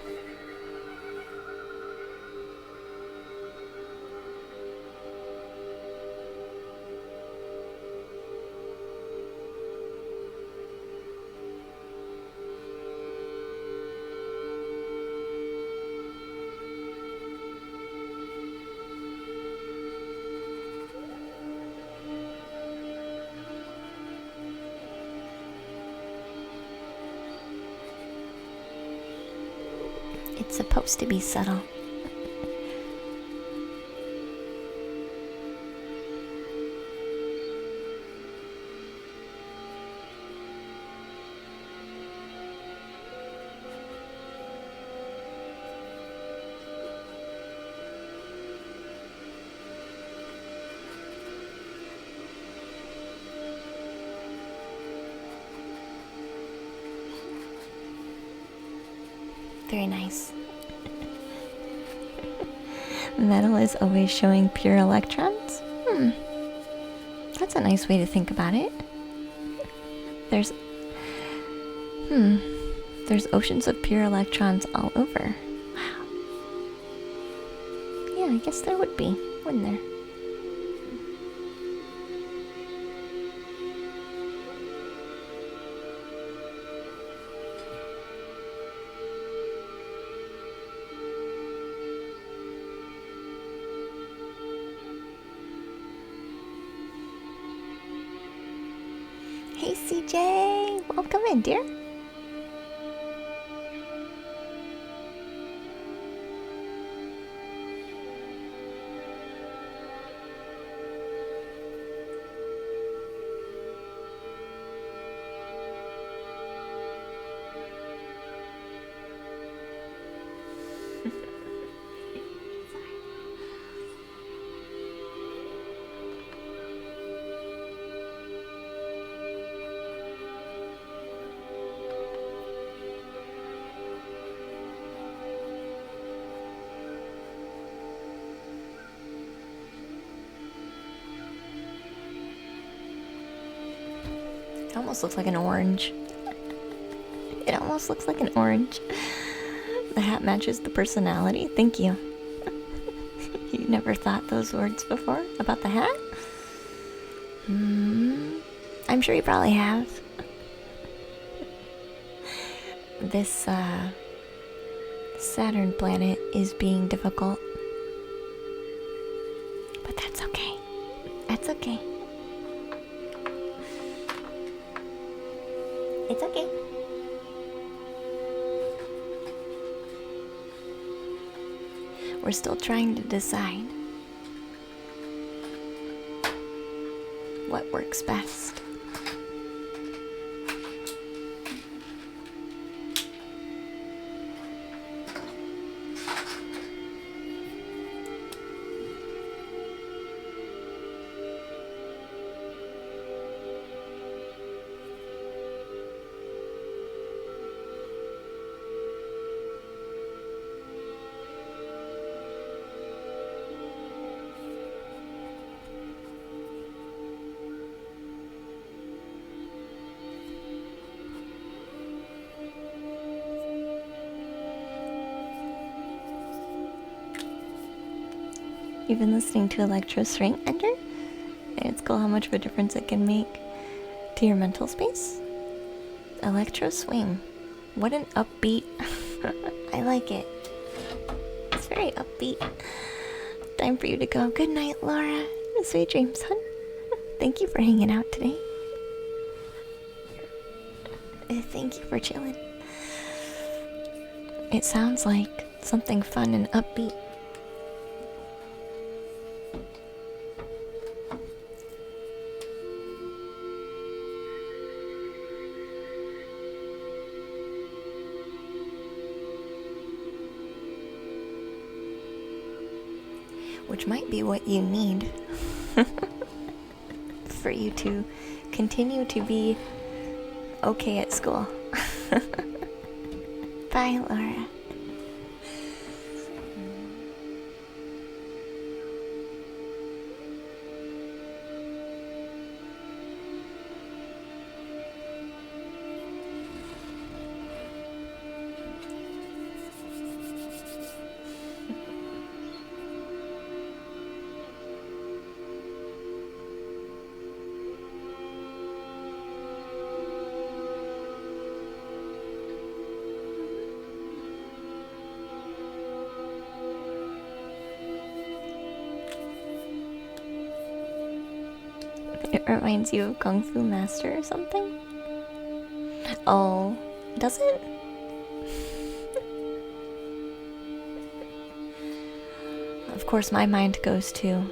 It's supposed to be subtle. Very nice. Metal is always showing pure electrons? That's a nice way to think about it. There's oceans of pure electrons all over. Wow. Yeah, I guess there would be, wouldn't there? Hey CJ, welcome in, dear. It almost looks like an orange. It almost looks like an orange. The hat matches the personality. Thank you. You never thought those words before about the hat? I'm sure you probably have. This Saturn planet is being difficult. But that's okay. That's okay. It's okay. We're still trying to decide what works best. You've been listening to Electro Swing, Ender? And it's cool how much of a difference it can make to your mental space. Electro Swing. What an upbeat. I like it. It's very upbeat. Time for you to go. Good night, Laura. Sweet dreams, hun. Thank you for hanging out today. Thank you for chilling. It sounds like something fun and upbeat. Which might be what you need for you to continue to be okay at school. Bye, Laura. It reminds you of Kung Fu Master or something? Oh, does it? Of course, my mind goes to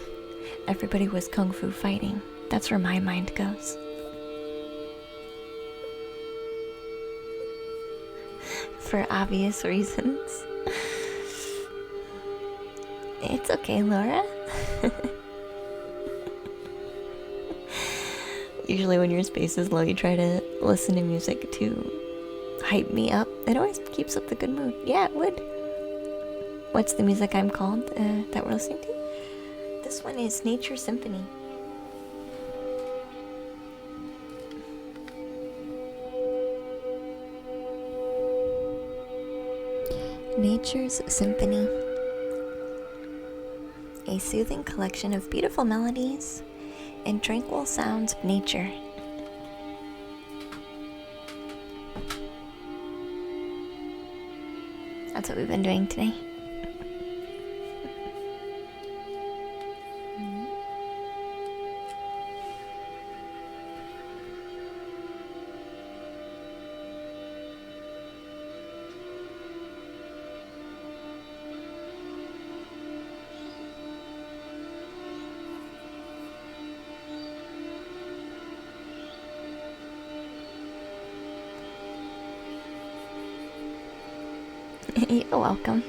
everybody was Kung Fu fighting. That's where my mind goes. For obvious reasons. It's okay, Laura. Usually when your space is low, you try to listen to music to hype me up. It always keeps up the good mood. Yeah, it would. What's the music I'm called that we're listening to? This one is Nature Symphony. Nature's Symphony. A soothing collection of beautiful melodies and tranquil sounds of nature. That's what we've been doing today. You're welcome.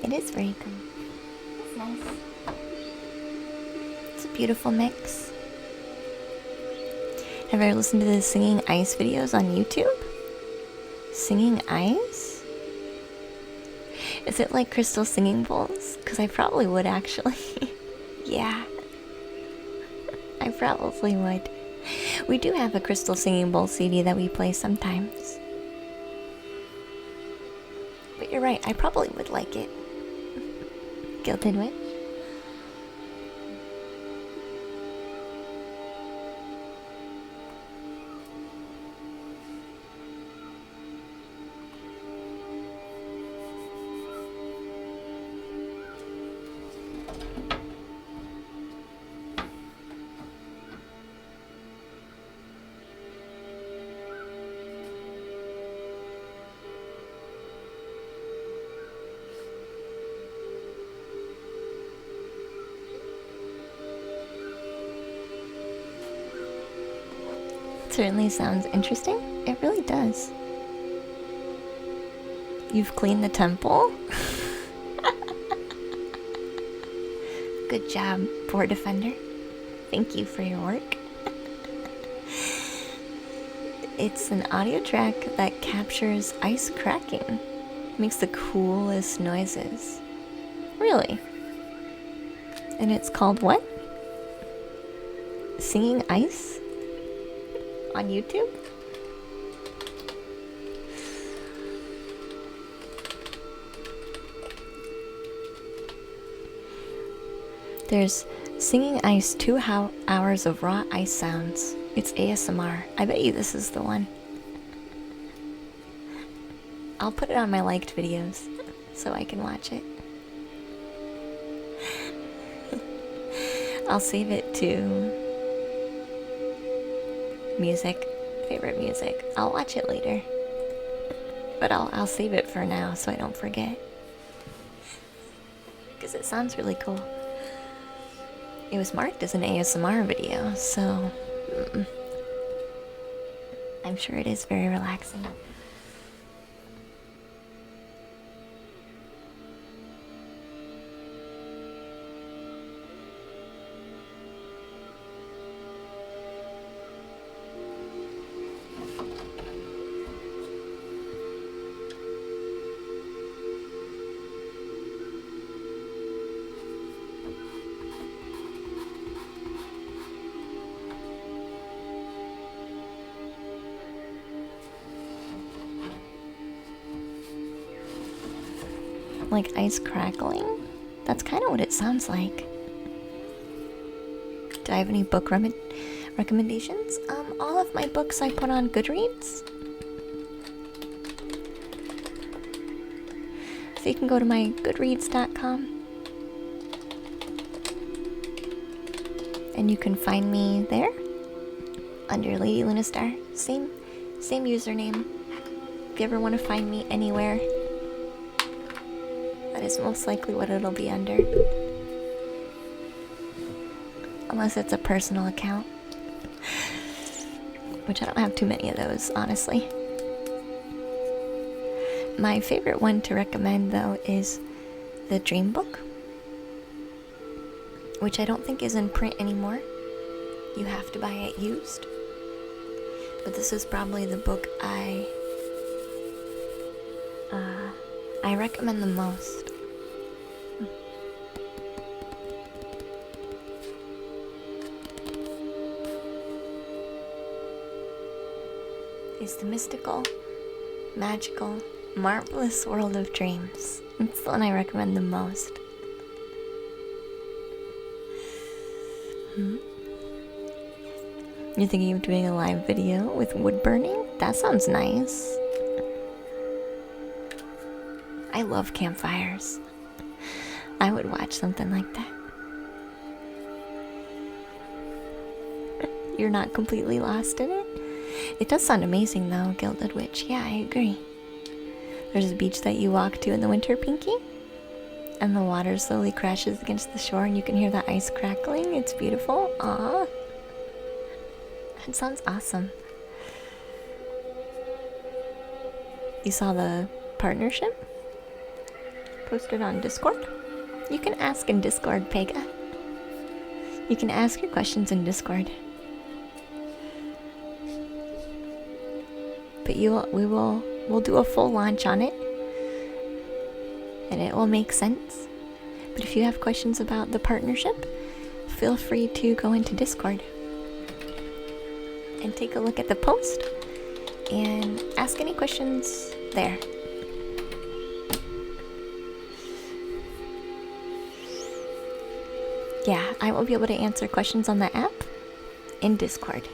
It is very cool. It's nice. It's a beautiful mix. Have you ever listened to the Singing Ice videos on YouTube? Singing Ice? Is it like crystal singing bowls? Because I probably would actually. Yeah. I probably would. We do have a crystal singing bowl CD that we play sometimes. But you're right, I probably would like it. Gilded Witch? Certainly sounds interesting. It really does. You've cleaned the temple? Good job, Boar Defender. Thank you for your work. It's an audio track that captures ice cracking. Makes the coolest noises. Really? And it's called what? Singing Ice? On YouTube? There's Singing Ice, 2 hours of raw ice sounds. It's ASMR. I bet you this is the one. I'll put it on my liked videos so I can watch it. I'll save it to music, favorite music. I'll watch it later. But I'll save it for now so I don't forget. Because it sounds really cool. It was marked as an ASMR video, so I'm sure it is very relaxing. Like ice crackling? That's kind of what it sounds like. Do I have any book recommendations? All of my books I put on Goodreads. So you can go to my goodreads.com and you can find me there under Lady Lunastar. Same username. If you ever want to find me anywhere, that is most likely what it'll be under. Unless it's a personal account. Which I don't have too many of those, honestly. My favorite one to recommend, though, is The Dream Book. Which I don't think is in print anymore. You have to buy it used. But this is probably the book I recommend the most. It's The Mystical, Magical, Marvelous World of Dreams. It's the one I recommend the most. You're thinking of doing a live video with wood burning? That sounds nice. I love campfires. I would watch something like that. You're not completely lost in it? It does sound amazing though, Gilded Witch. Yeah, I agree. There's a beach that you walk to in the winter, Pinky. And the water slowly crashes against the shore and you can hear the ice crackling. It's beautiful. Aww. That sounds awesome. You saw the partnership? Posted on Discord? You can ask in Discord, Pega. You can ask your questions in Discord. But we'll do a full launch on it. And it will make sense. But if you have questions about the partnership, feel free to go into Discord and take a look at the post and ask any questions there. Yeah, I will be able to answer questions on the app in Discord.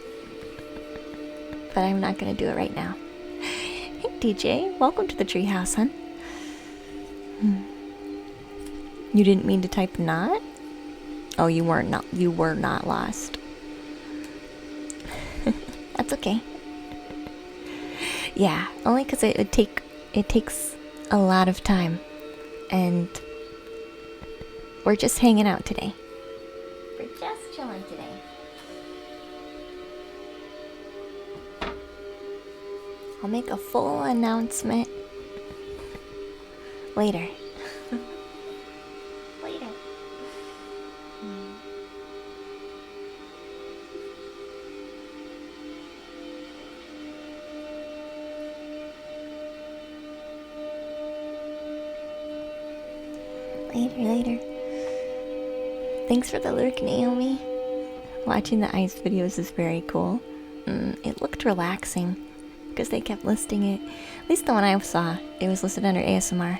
But I'm not going to do it right now. Hey DJ, welcome to the treehouse, hun. You didn't mean to type not? Oh, you were not lost. That's okay. Yeah, only because it takes a lot of time, and we're just hanging out today. We're just chilling today. I'll make a full announcement later. Later. Later. Thanks for the lurk, Naomi. Watching the ice videos is very cool. It looked relaxing because they kept listing it. At least the one I saw, it was listed under ASMR.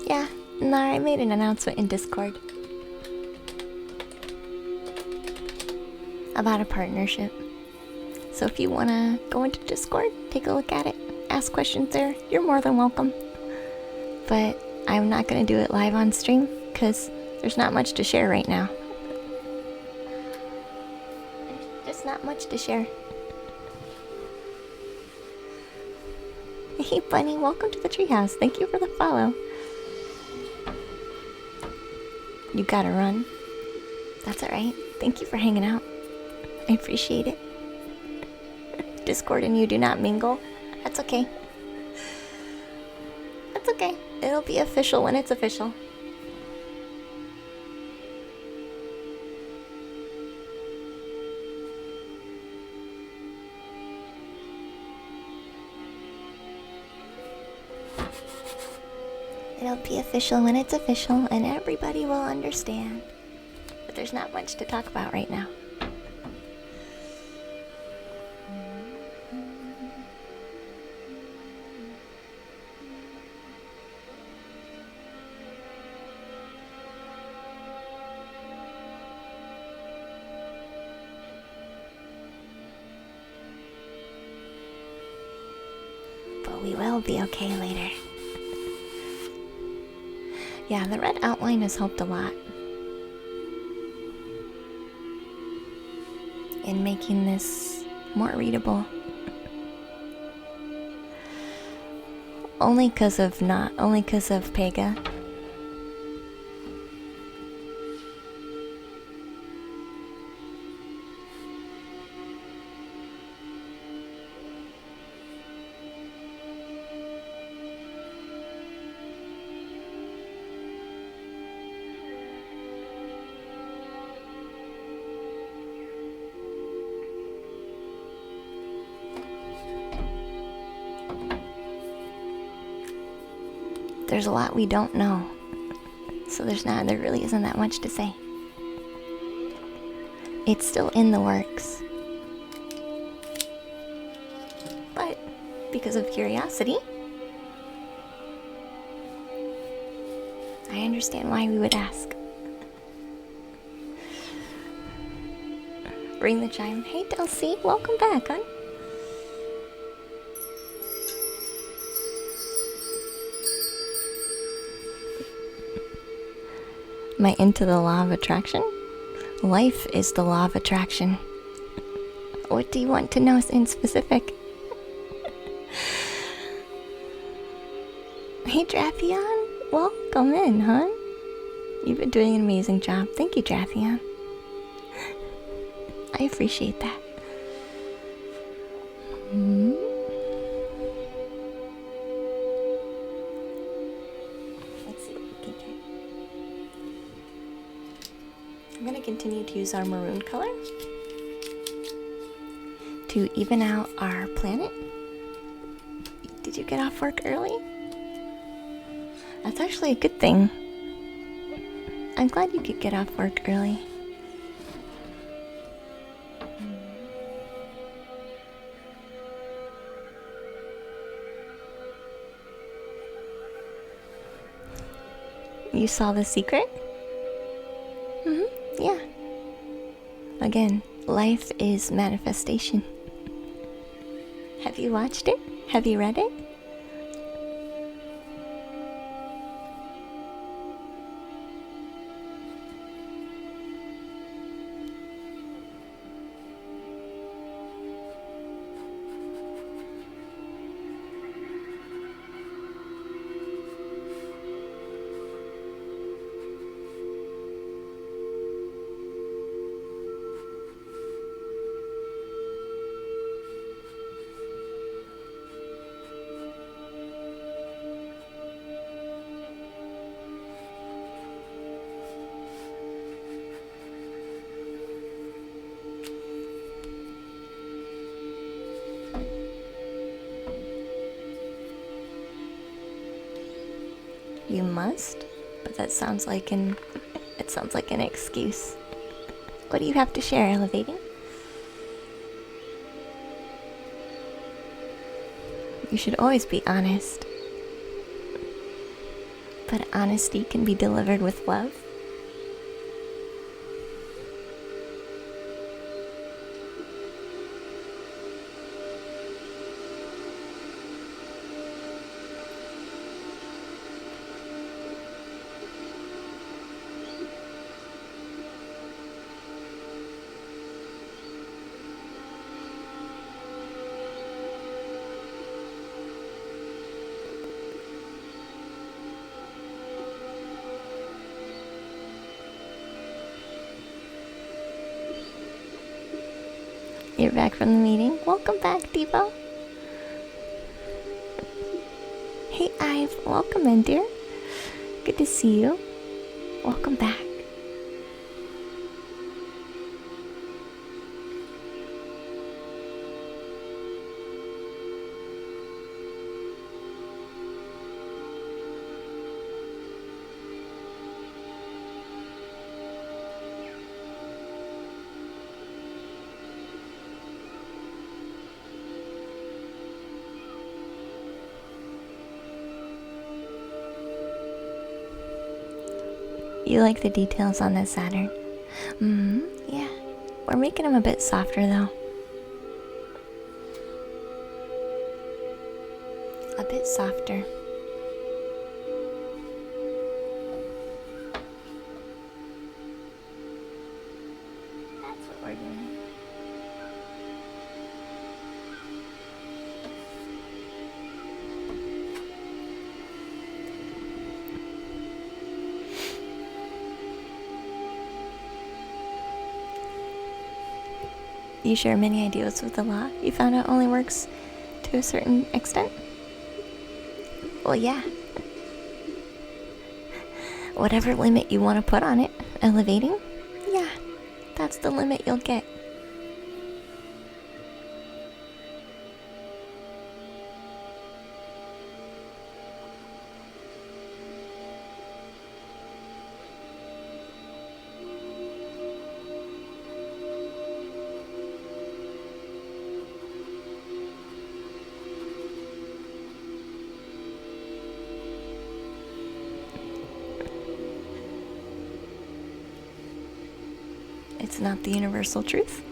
Yeah, no, I made an announcement in Discord about a partnership. So if you want to go into Discord, take a look at it, ask questions there, you're more than welcome. But I'm not going to do it live on stream because there's not much to share right now. There's just not much to share. Hey Bunny, welcome to the treehouse. Thank you for the follow. You gotta run. That's alright. Thank you for hanging out. I appreciate it. Discord and you do not mingle. That's okay. That's okay. It'll be official when it's official. It'll be official when it's official, and everybody will understand. But there's not much to talk about right now. But we will be okay later. Yeah, the red outline has helped a lot in making this more readable. Only because of Pega. There's a lot we don't know, so there really isn't that much to say. It's still in the works. But because of curiosity, I understand why we would ask. Ring the chime. Hey Delcy, welcome back, hon. Am I into the law of attraction? Life is the law of attraction. What do you want to know in specific? Hey Drathion, welcome in, hon. You've been doing an amazing job. Thank you, Drathion. I appreciate that. Let's see what we can get. I'm going to continue to use our maroon color to even out our planet. Did you get off work early? That's actually a good thing. I'm glad you could get off work early. You saw The Secret? Yeah. Again, life is manifestation. Have you watched it? Have you read it? You must? But that sounds like it sounds like an excuse. What do you have to share, Elevating? You should always be honest. But honesty can be delivered with love. You're back from the meeting. Welcome back, Devo. Hey, Ive. Welcome in, dear. Good to see you. Welcome back. You like the details on this Saturn? Yeah. We're making them a bit softer, though. A bit softer. That's what we're doing. You share many ideas with the law. You found out only works to a certain extent? Well, yeah. Whatever limit you want to put on it, Elevating, yeah, that's the limit you'll get. It's not the universal truth.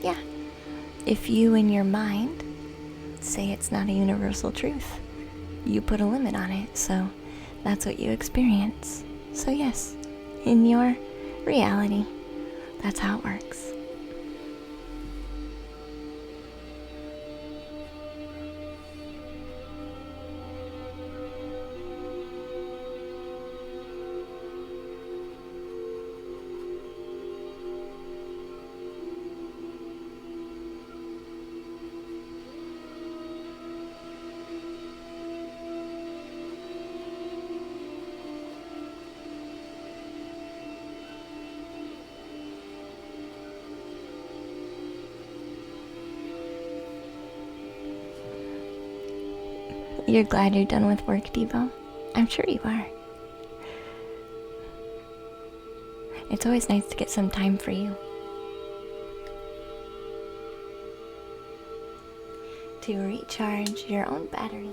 Yeah. If you in your mind say it's not a universal truth, you put a limit on it, so that's what you experience. So yes, in your reality, that's how it works. You're glad you're done with work, Devo? I'm sure you are. It's always nice to get some time for you. To recharge your own battery.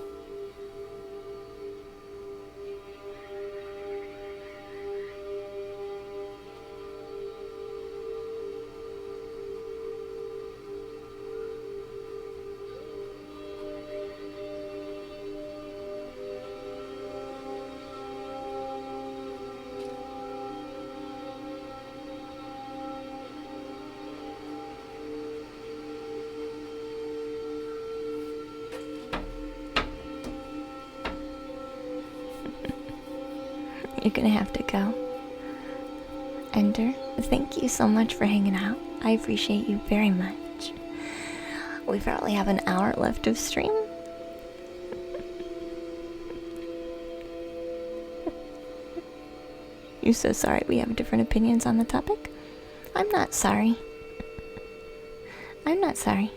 You're gonna have to go. Ender, thank you so much for hanging out. I appreciate you very much. We probably have an hour left of stream. You're so sorry we have different opinions on the topic? I'm not sorry. I'm not sorry.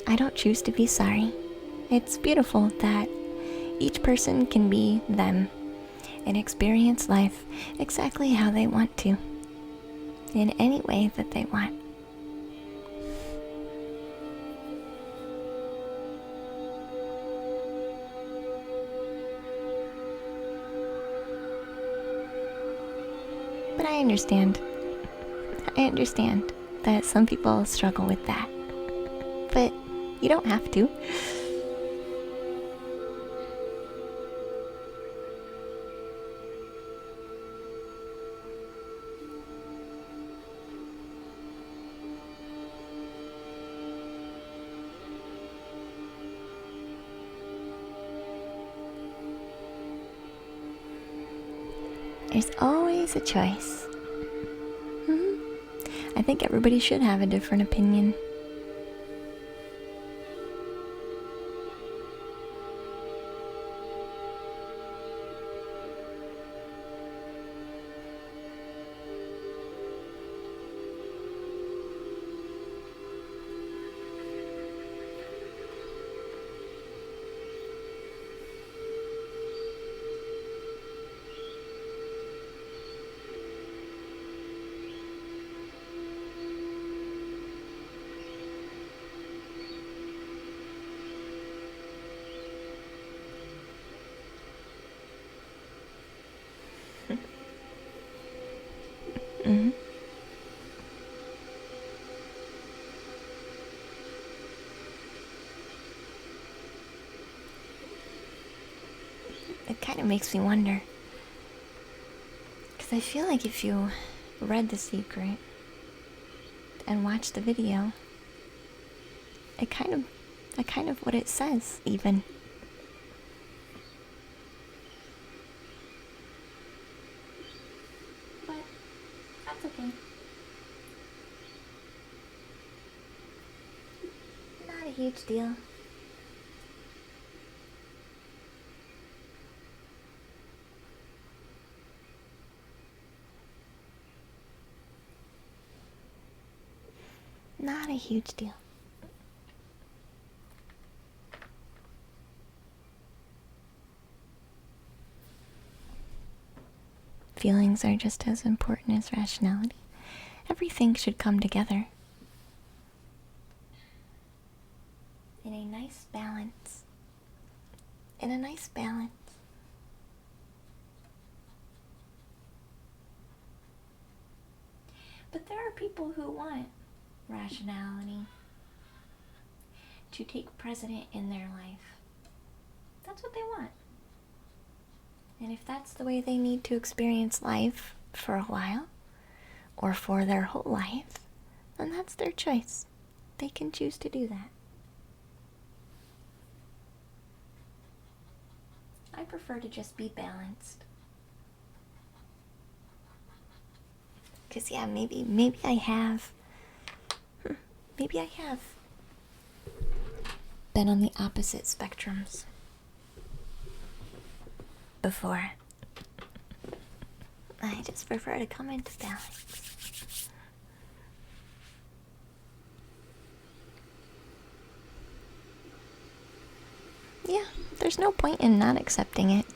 I don't choose to be sorry. It's beautiful that Each person can be them and experience life exactly how they want to, in any way that they want. But I understand. I understand that some people struggle with that. But you don't have to. There's always a choice. I think everybody should have a different opinion. Mm-hmm. It kind of makes me wonder. Because I feel like if you read The Secret and watched the video, it kind of what it says, even. But that's okay. Not a huge deal. Not a huge deal. Feelings are just as important as rationality. Everything should come together in a nice balance. In a nice balance. But there are people who want rationality to take precedent in their life. That's what they want. And if that's the way they need to experience life for a while, or for their whole life, then that's their choice. They can choose to do that. I prefer to just be balanced. Because yeah, maybe I have been on the opposite spectrums before. I just prefer to come into balance. Yeah, there's no point in not accepting it.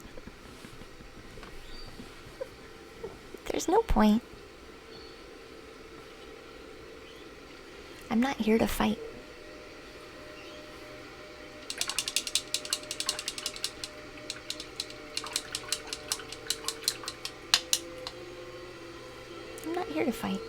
There's no point. I'm not here to fight. I'm not here to fight.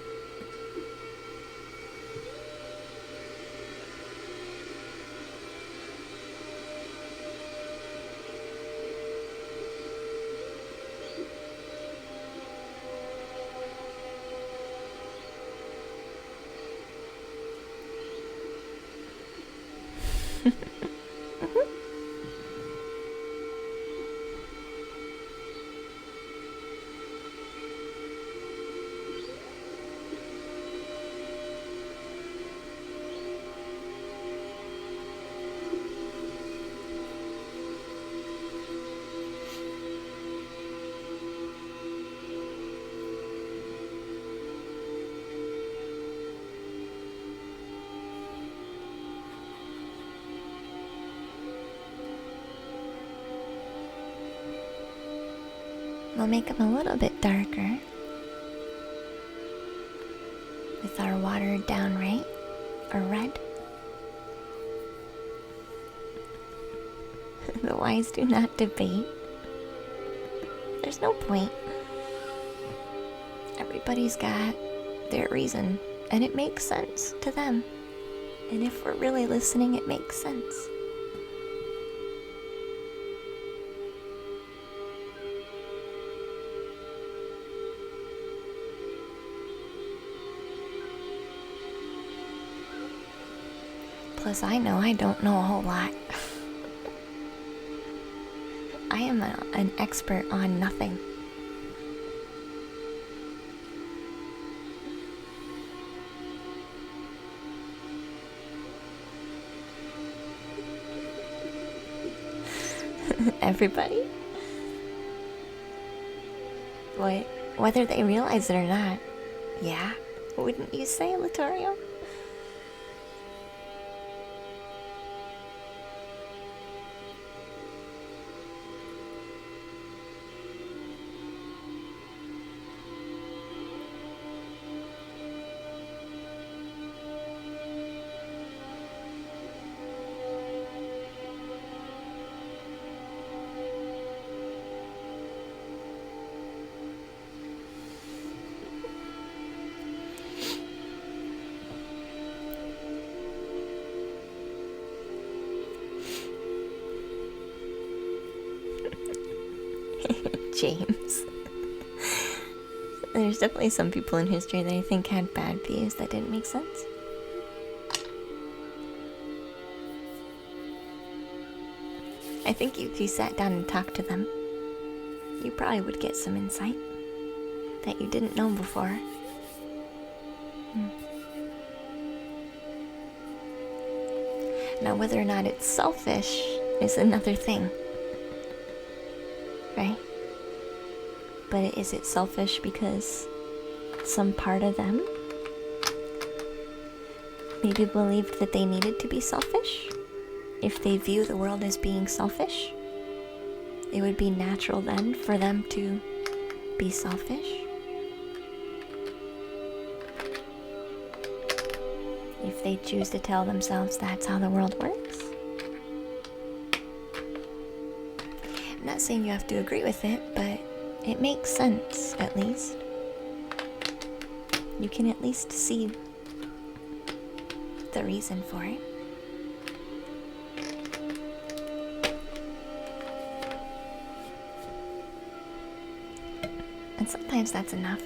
We'll make them a little bit darker with our watered down right or red. The wise do not debate. There's no point. Everybody's got their reason, and it makes sense to them. And if we're really listening, it makes sense. Plus, I know I don't know a whole lot. I am an expert on nothing. Everybody? What? Whether they realize it or not. Yeah? Wouldn't you say, Latorio? James. There's definitely some people in history that I think had bad views that didn't make sense. I think if you sat down and talked to them, you probably would get some insight that you didn't know before. Now, whether or not it's selfish is another thing. Right? But is it selfish because some part of them maybe believed that they needed to be selfish? If they view the world as being selfish, it would be natural then for them to be selfish. If they choose to tell themselves that's how the world works. I'm not saying you have to agree with it, but it makes sense, at least. You can at least see the reason for it. And sometimes that's enough.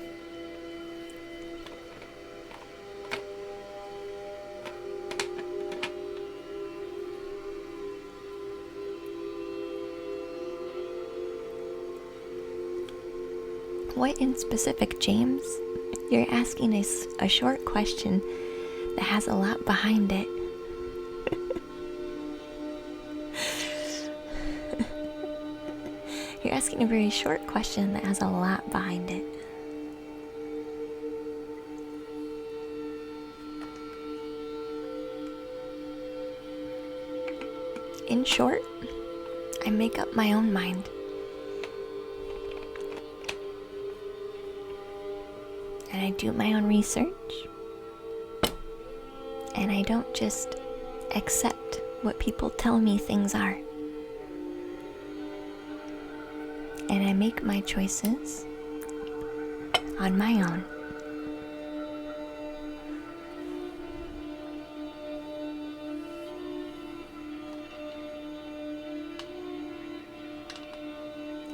What in specific, James? You're asking us a short question that has a lot behind it. You're asking a very short question that has a lot behind it. In short, I make up my own mind. And I do my own research. And I don't just accept what people tell me things are. And I make my choices on my own.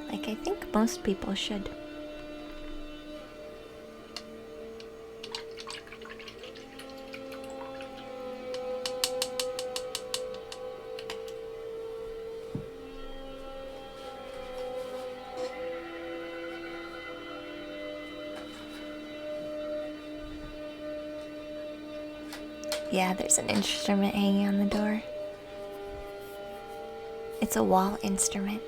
Like I think most people should. Yeah, there's an instrument hanging on the door. It's a wall instrument.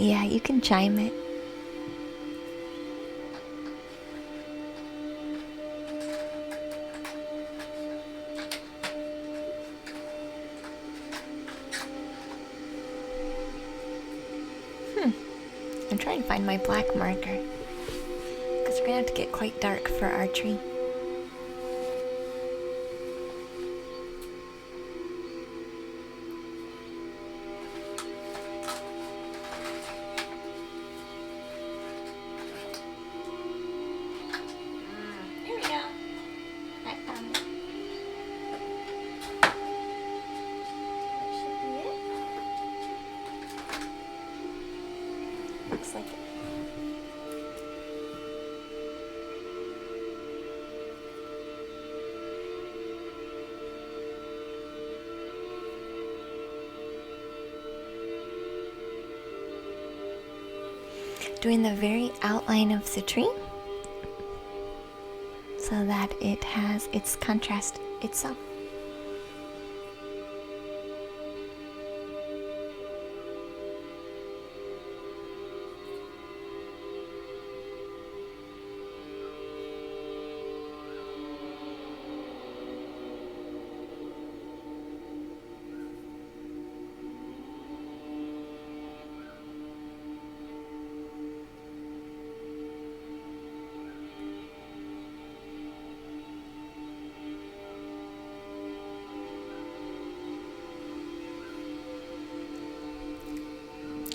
Yeah, you can chime it. I'm trying to find my black marker, because we're gonna have to get quite dark for archery. Here we go. I found it. That should be it. Looks like it. Doing the very outline of the tree so that it has its contrast itself.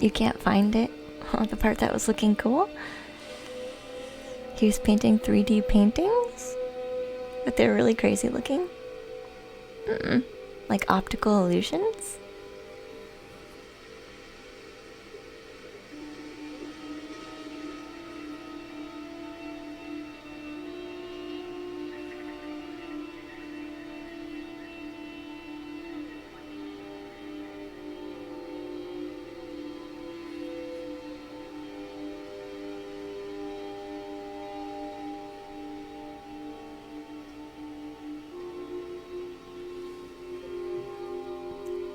You can't find it? Oh, the part that was looking cool? He was painting 3D paintings? But they're really crazy looking? Like optical illusions?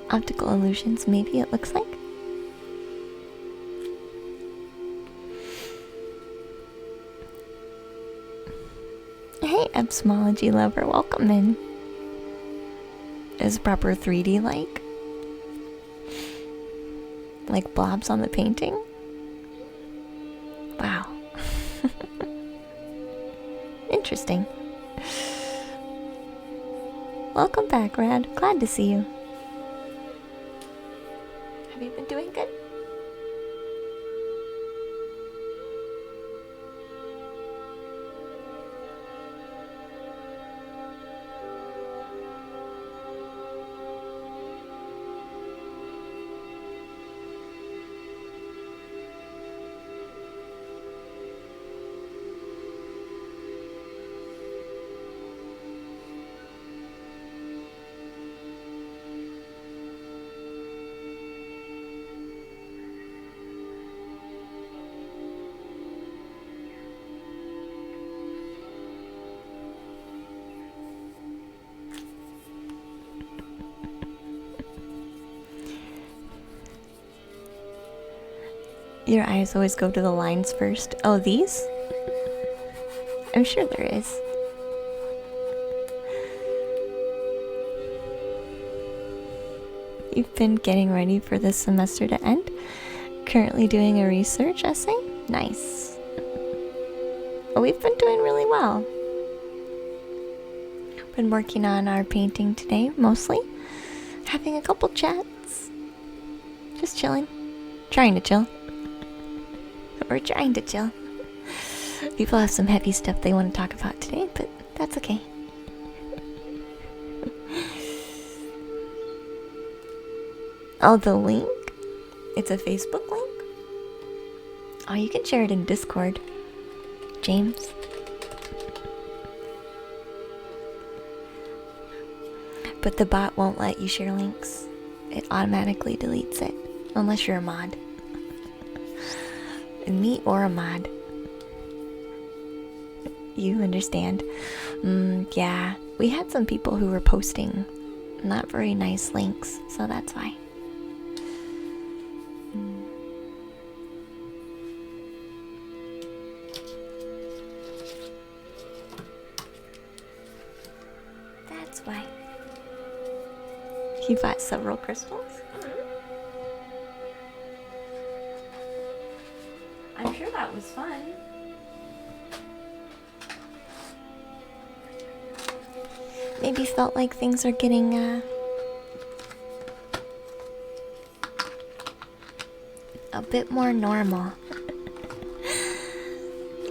Optical illusions, maybe it looks like. Hey, Epsimology lover, welcome in. Is proper 3D like blobs on the painting? Wow. Interesting. Welcome back, Rad. Glad to see you. Have you been doing good? Your eyes always go to the lines first. Oh, these? I'm sure there is. You've been getting ready for this semester to end? Currently doing a research essay? Nice. Oh, we've been doing really well. Been working on our painting today, mostly. Having a couple chats. Just chilling. Trying to chill. We're trying to chill. People have some heavy stuff they want to talk about today, but that's okay. Oh, the link? It's a Facebook link? Oh, you can share it in Discord, James. But the bot won't let you share links. It automatically deletes it, unless you're a mod. Me or a mod. You understand? Yeah, we had some people who were posting not very nice links, so that's why. Why? He bought several crystals? I'm sure that was fun. Maybe felt like things are getting, a bit more normal.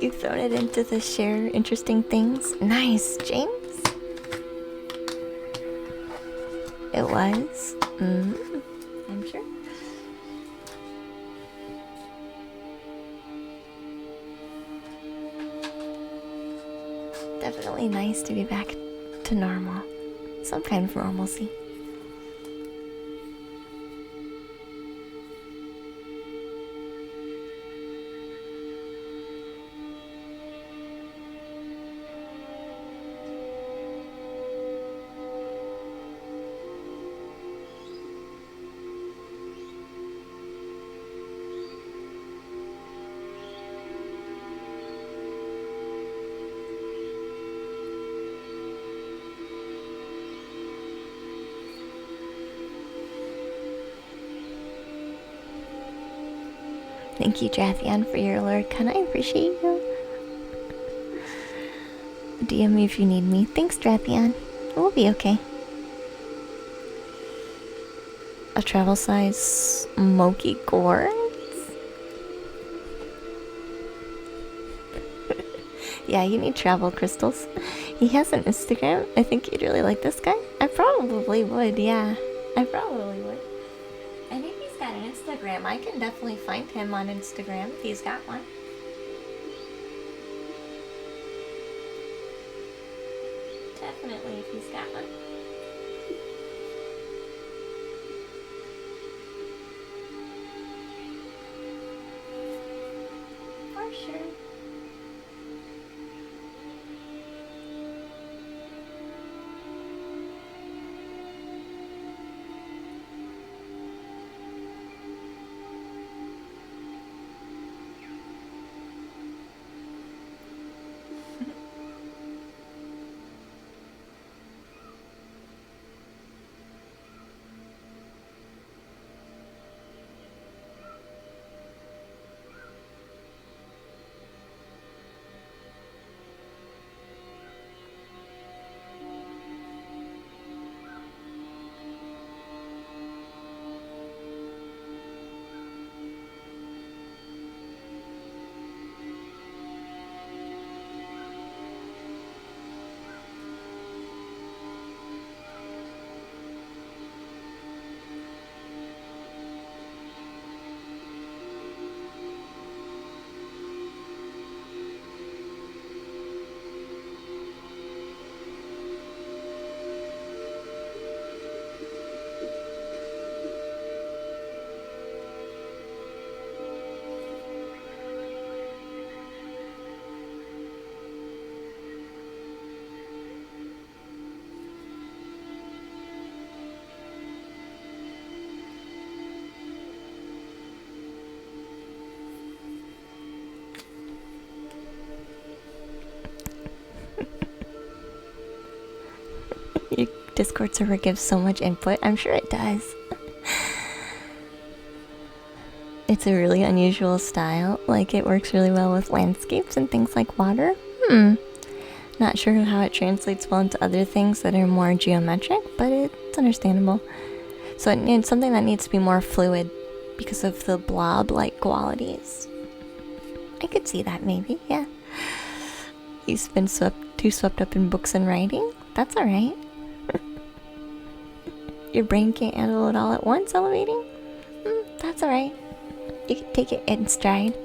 You've thrown it into the share interesting things. Nice, James. It was. I'm sure. Definitely nice to be back to normal. Some kind of normalcy. Thank you, Jathian, for your alert. Can I appreciate you? DM me if you need me. Thanks, Jathian. We'll be okay. A travel size smoky quartz? Yeah, you need travel crystals. He has an Instagram. I think you'd really like this guy. I probably would, yeah. I probably would. I think he's got an Instagram. I can definitely find him on Instagram if he's got one. Definitely if he's got one. For sure. Your Discord server gives so much input. I'm sure it does. It's a really unusual style. Like, it works really well with landscapes and things like water. Not sure how it translates well into other things that are more geometric, but it's understandable. So it needs something that needs to be more fluid because of the blob-like qualities. I could see that maybe, yeah. You've been too swept up in books and writing? That's alright. Your brain can't handle it all at once, elevating? That's alright. You can take it in stride.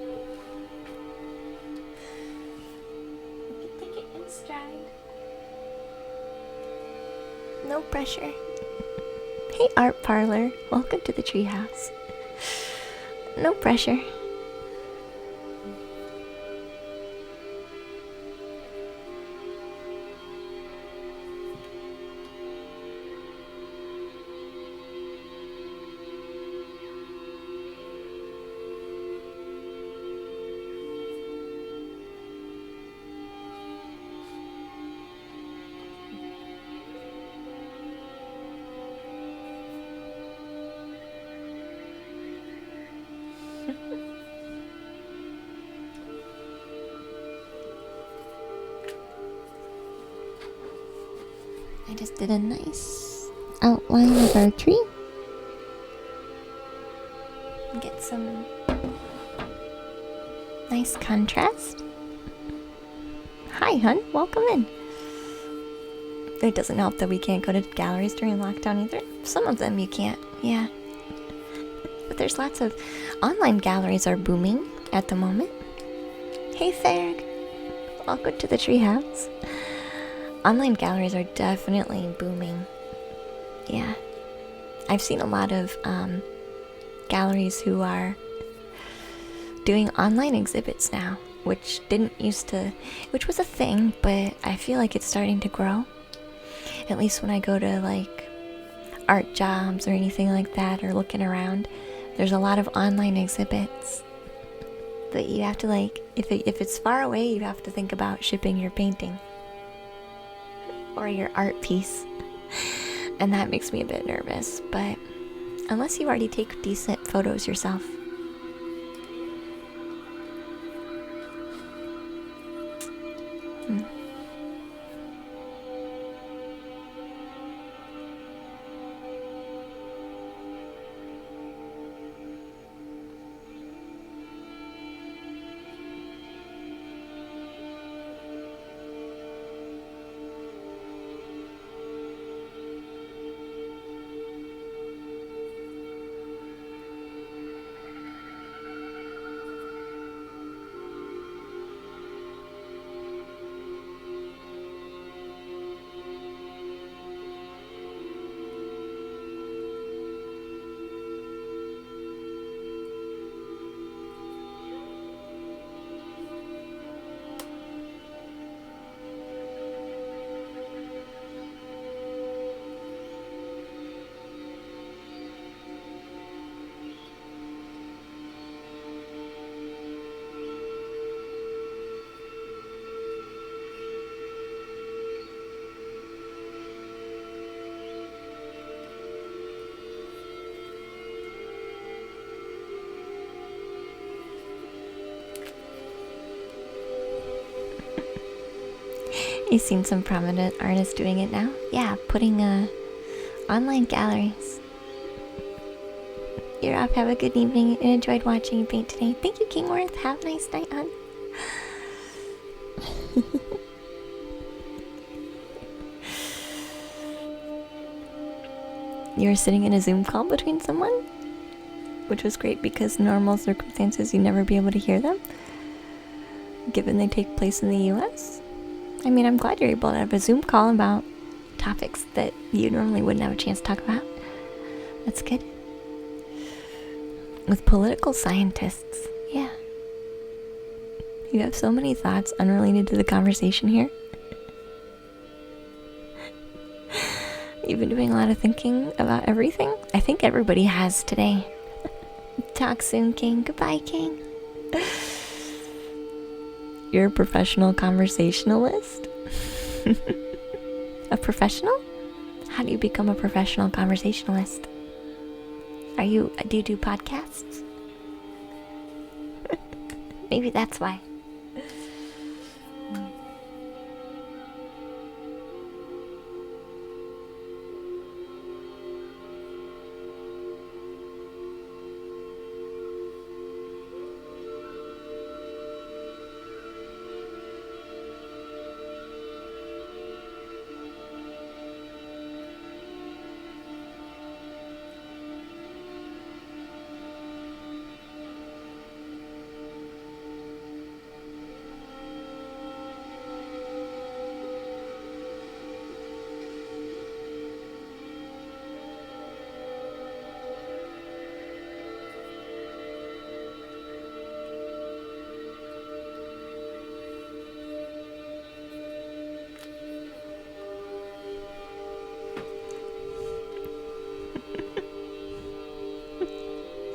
No pressure. Hey, Art Parlor. Welcome to the treehouse. No pressure. I just did a nice outline of our tree. Get some nice contrast. Hi, hun. Welcome in. It doesn't help that we can't go to galleries during lockdown either. Some of them you can't, yeah. But there's lots of online galleries are booming at the moment. Hey, Ferg. Welcome to the treehouse. Online galleries are definitely booming. Yeah. I've seen a lot of galleries who are doing online exhibits now, which which was a thing, but I feel like it's starting to grow. At least when I go to like art jobs or anything like that, or looking around, there's a lot of online exhibits. But you have to if it's far away, you have to think about shipping your painting or your art piece. And that makes me a bit nervous, but unless you already take decent photos yourself. You've seen some prominent artists doing it now? Yeah, putting online galleries. You're off. Have a good evening and enjoyed watching you paint today. Thank you, Kingworth. Have a nice night, hon. You were sitting in a Zoom call between someone? Which was great because in normal circumstances you'd never be able to hear them, given they take place in the US. I mean, I'm glad you're able to have a Zoom call about topics that you normally wouldn't have a chance to talk about. That's good. With political scientists, yeah. You have so many thoughts unrelated to the conversation here. You've been doing a lot of thinking about everything. I think everybody has today. Talk soon, King. Goodbye, King. You're a professional conversationalist? A professional? How do you become a professional conversationalist? Do you do podcasts? Maybe that's why.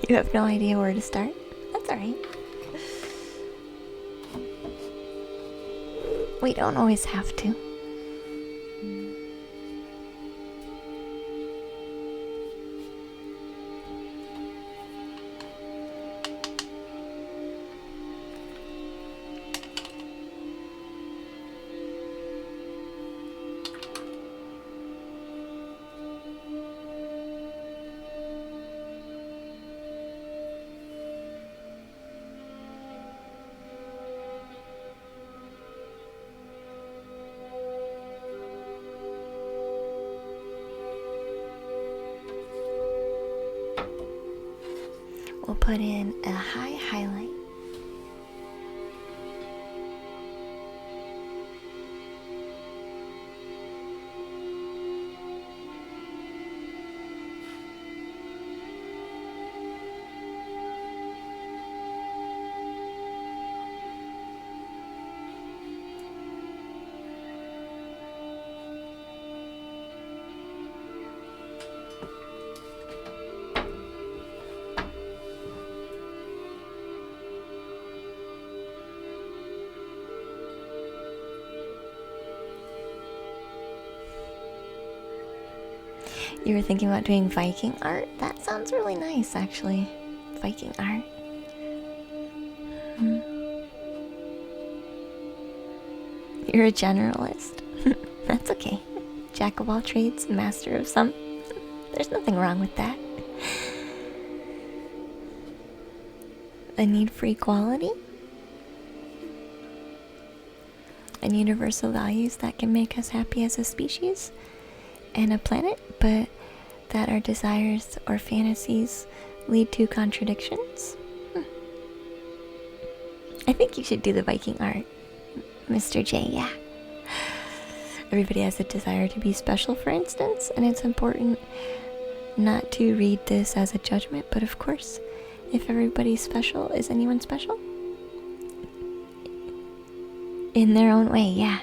You have no idea where to start? That's alright. We don't always have to. put in a high highlight. You were thinking about doing Viking art? That sounds really nice, actually. Viking art. You're a generalist. That's okay. Jack of all trades, master of some. There's nothing wrong with that. A need for equality? And universal values that can make us happy as a species and a planet, but that our desires or fantasies lead to contradictions? I think you should do the Viking art, Mr. J, yeah. Everybody has a desire to be special, for instance, and it's important not to read this as a judgment, but of course, if everybody's special, is anyone special? In their own way, yeah.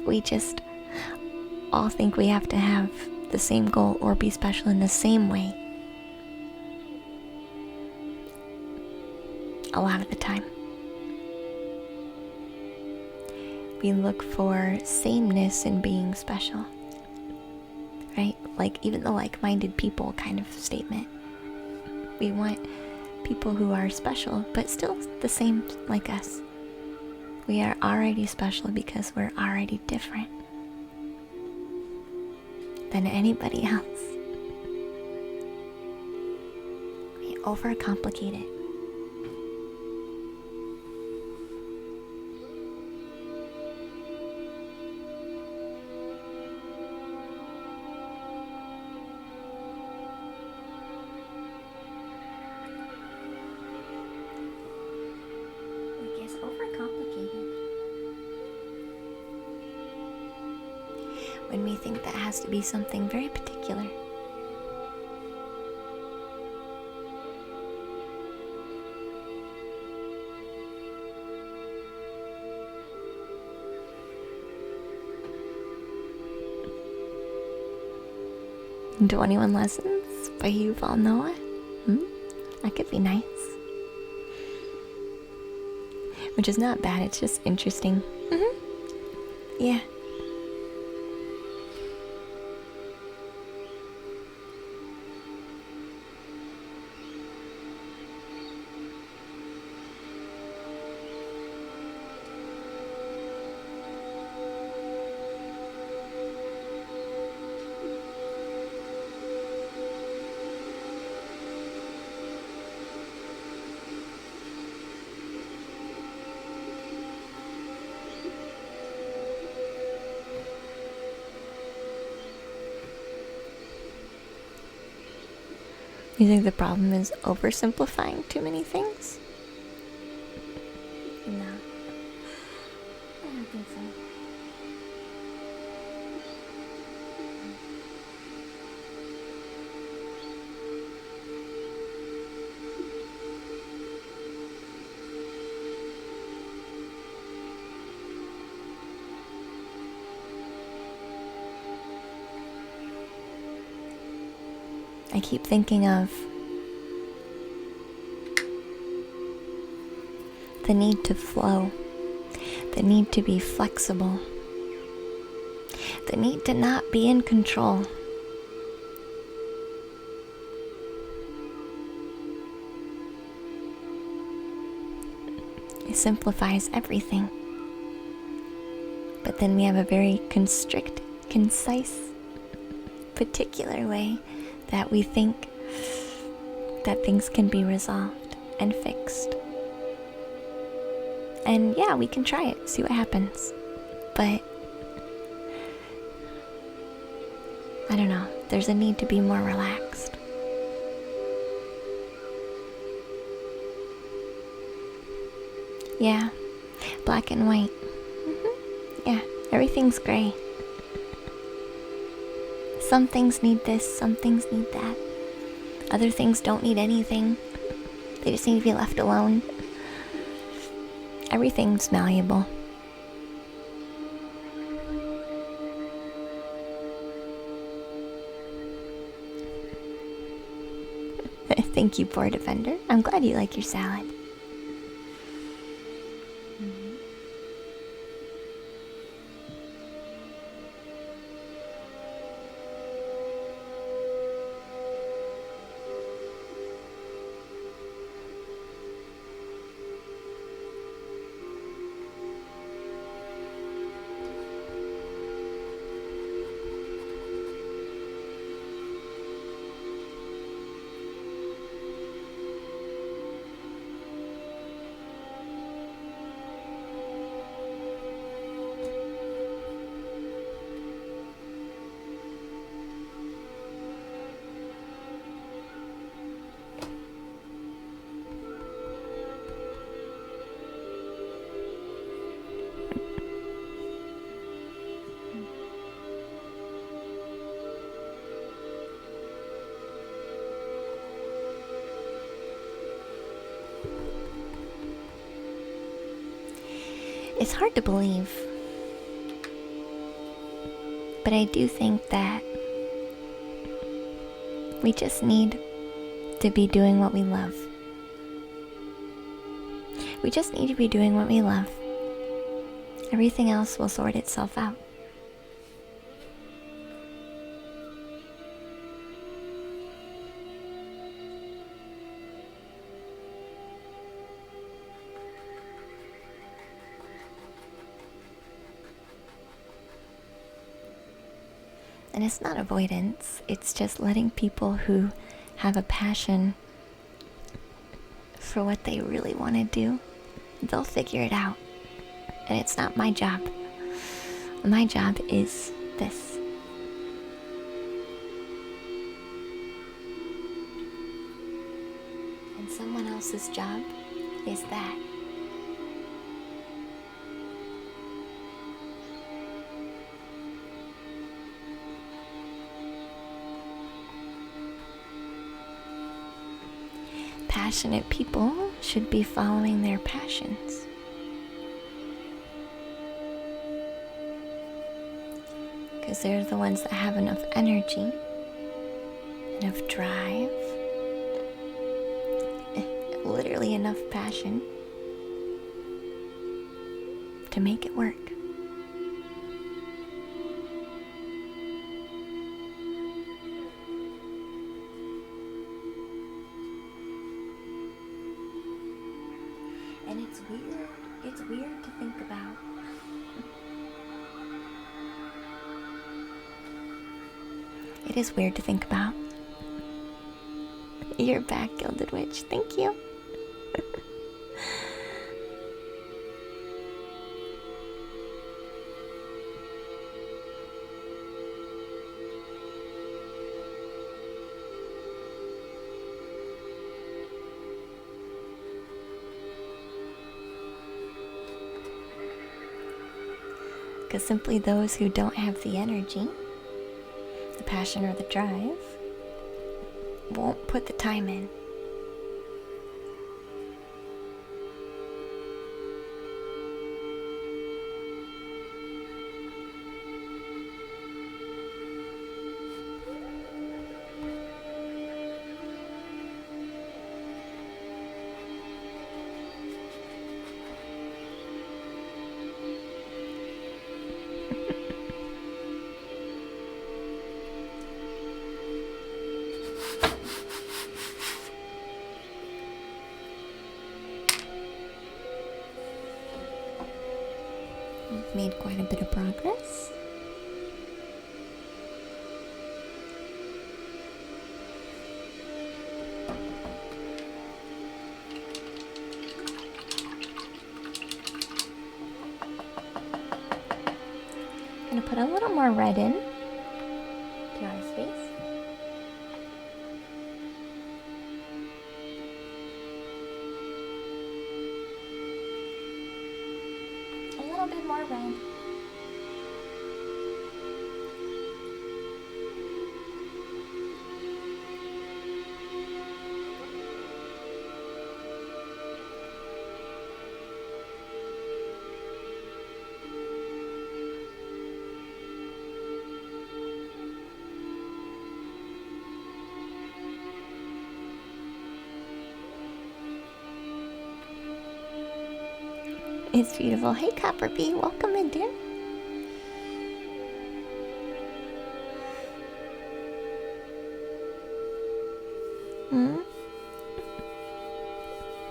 We just all think we have to have the same goal or be special in the same way. A lot of the time. We look for sameness in being special. Right? Like even the like-minded people kind of statement. We want people who are special, but still the same like us. We are already special because we're already different than anybody else. We overcomplicate it. When we think that has to be something very particular. And 21 Lessons by Yuval Noah. That could be nice. Which is not bad, it's just interesting. Yeah. You think the problem is oversimplifying too many things? No. I don't think so. I keep thinking of the need to flow, the need to be flexible, the need to not be in control. It simplifies everything. But then we have a very constrict, concise, particular way that we think that things can be resolved and fixed. And yeah, we can try it, see what happens. But I don't know, there's a need to be more relaxed. Yeah, black and white. Yeah, everything's gray. Some things need this, some things need that. Other things don't need anything. They just need to be left alone. Everything's malleable. Thank you, Poor Defender. I'm glad you like your salad. It's hard to believe, but I do think that we just need to be doing what we love. We just need to be doing what we love. Everything else will sort itself out. And it's not avoidance, it's just letting people who have a passion for what they really want to do, they'll figure it out. And it's not my job. My job is this. And someone else's job is that. Passionate people should be following their passions. Because they're the ones that have enough energy, enough drive, literally enough passion to make it work. And it's weird to think about. It is weird to think about. You're back, Gilded Witch. Thank you. Because simply those who don't have the energy, the passion, or the drive won't put the time in. We've made quite a bit of progress. I'm gonna put a little more red in to our space. little bit more red. It's beautiful. Hey, Copper Bee, welcome in, dear.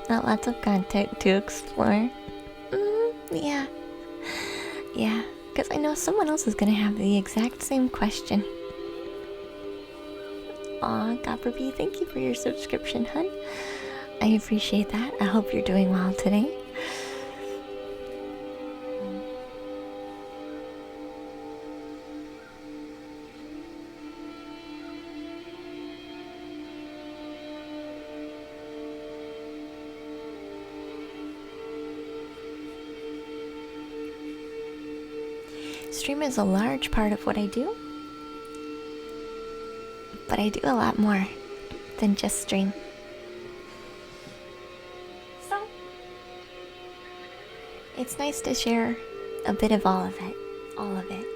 Not lots of content to explore. Yeah. Yeah, because I know someone else is gonna have the exact same question. Aw, Copper Bee, thank you for your subscription, hun. I appreciate that. I hope you're doing well today. Stream is a large part of what I do, but I do a lot more than just stream. So, it's nice to share a bit of all of it. All of it.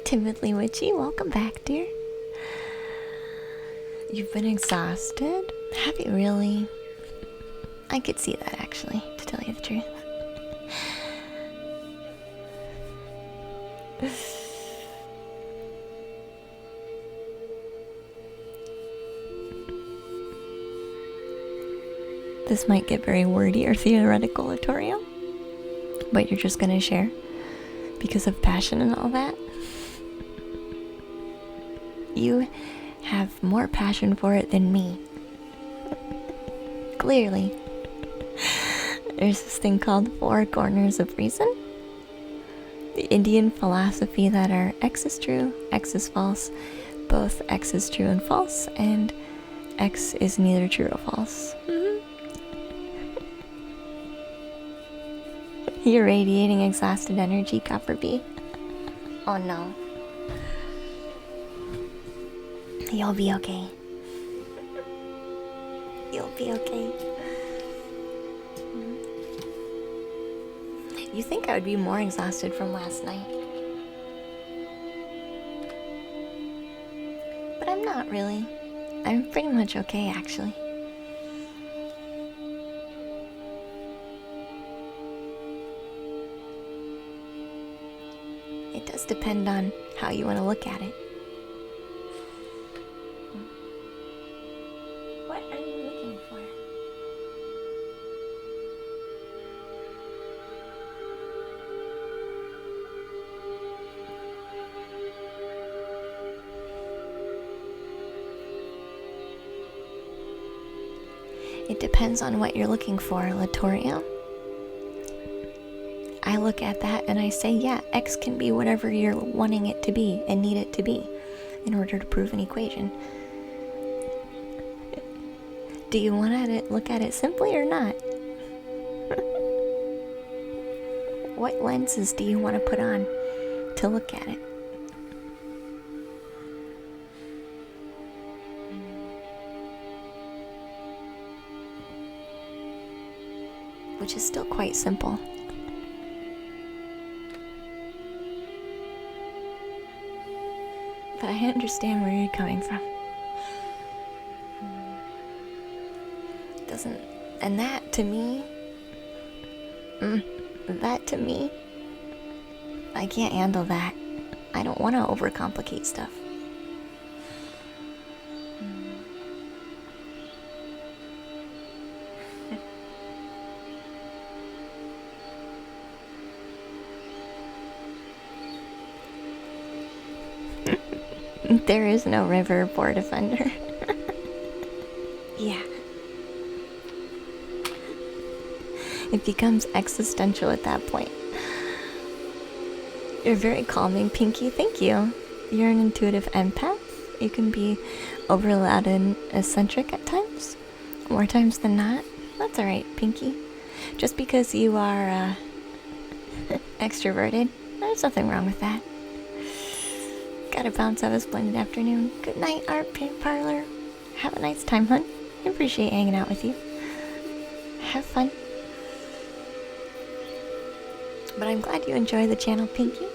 Timidly Witchy, welcome back, dear. You've been exhausted? Have you really? I could see that, actually, to tell you the truth. This might get very wordy or theoretical, Latorio, but you're just gonna share because of passion and all that. You have more passion for it than me. Clearly. There's this thing called Four Corners of Reason. The Indian philosophy that our X is true, X is false, both X is true and false, and X is neither true or false. You're radiating exhausted energy, Copper Bee. Oh no. You'll be okay. You'll be okay. You think I would be more exhausted from last night? But I'm not really. I'm pretty much okay, actually. It does depend on how you want to look at it. What are you looking for? It depends on what you're looking for, Latorio. I look at that and I say, yeah, X can be whatever you're wanting it to be and need it to be in order to prove an equation. Do you want to look at it simply or not? What lenses do you want to put on to look at it? Which is still quite simple. But I understand where you're coming from. Doesn't, and that to me, I can't handle that. I don't want to overcomplicate stuff. There is no river for defender. Yeah. It becomes existential at that point. You're very calming, Pinky. Thank you. You're an intuitive empath. You can be over loud and eccentric at times. More times than not. That's alright, Pinky. Just because you are extroverted, there's nothing wrong with that. Gotta bounce. Have a splendid afternoon. Good night, Art Paint Parlor. Have a nice time, hun. I appreciate hanging out with you. Have fun. But I'm glad you enjoy the channel, Pinky.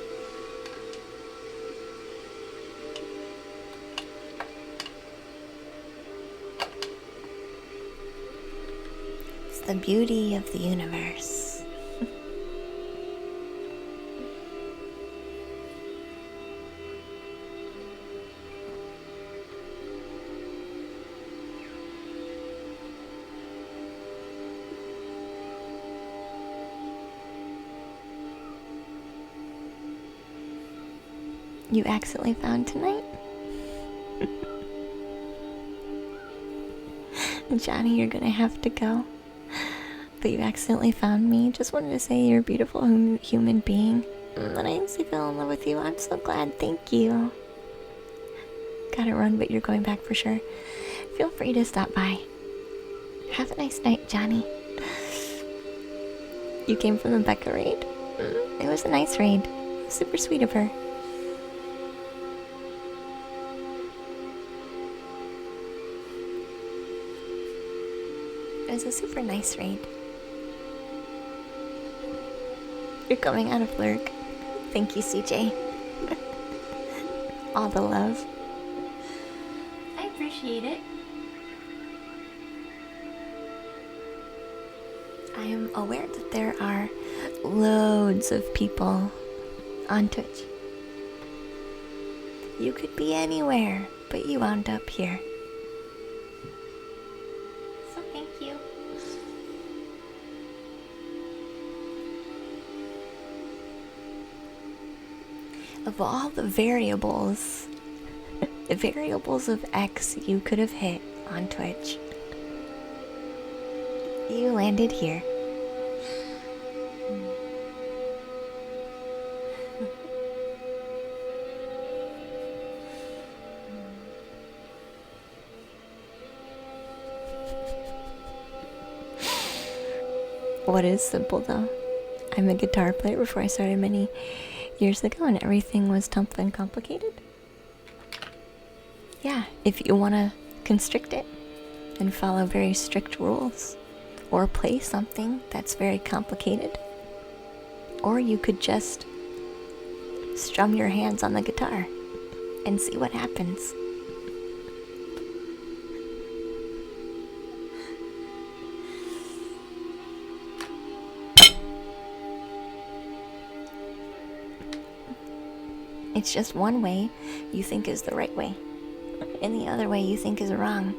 It's the beauty of the universe. You accidentally found tonight? Johnny, you're gonna have to go. But you accidentally found me. Just wanted to say you're a beautiful human being. And I instantly fell in love with you. I'm so glad. Thank you. Gotta run, but you're going back for sure. Feel free to stop by. Have a nice night, Johnny. You came from the Becca raid? It was a nice raid. Super sweet of her. It was a super nice raid. You're coming out of Lurk. Thank you, CJ. All the love. I appreciate it. I am aware that there are loads of people on Twitch. You could be anywhere, but you wound up here. So thank you. Of all the variables of X you could have hit on Twitch, you landed here. What is simple though? I'm a guitar player before I started many years ago and everything was tough and complicated. Yeah, if you want to constrict it and follow very strict rules, or play something that's very complicated, or you could just strum your hands on the guitar and see what happens. It's just one way you think is the right way, and the other way you think is wrong.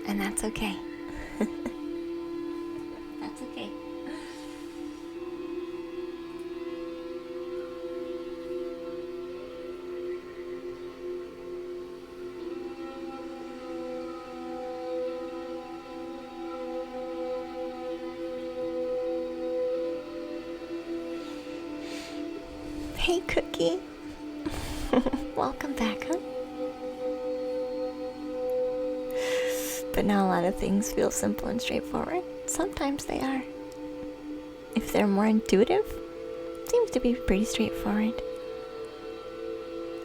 And that's okay. That's okay. Hey, Cookie. Welcome back, huh? But not a lot of things feel simple and straightforward. Sometimes they are. If they're more intuitive, it seems to be pretty straightforward.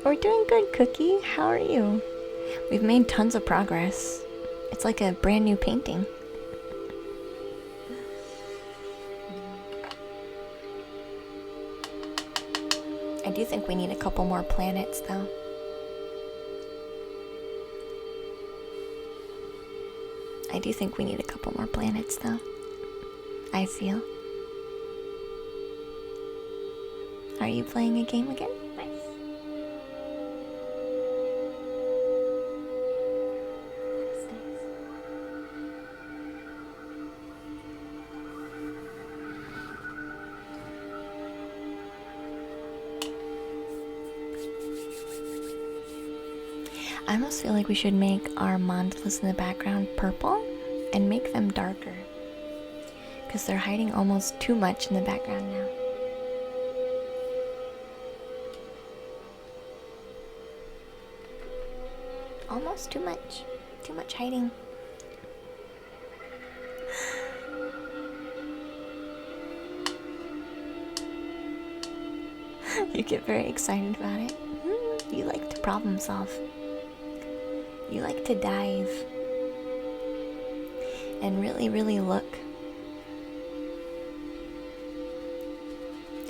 We're doing good, Cookie. How are you? We've made tons of progress. It's like a brand new painting. I do think we need a couple more planets, though. I do think we need a couple more planets, though. I feel. Are you playing a game again? Nice. That's nice. I almost feel like we should make our mandalas in the background purple and make them darker. Because they're hiding almost too much in the background now. Almost too much. Too much hiding. You get very excited about it. You like to problem solve. You like to dive. And really, really look.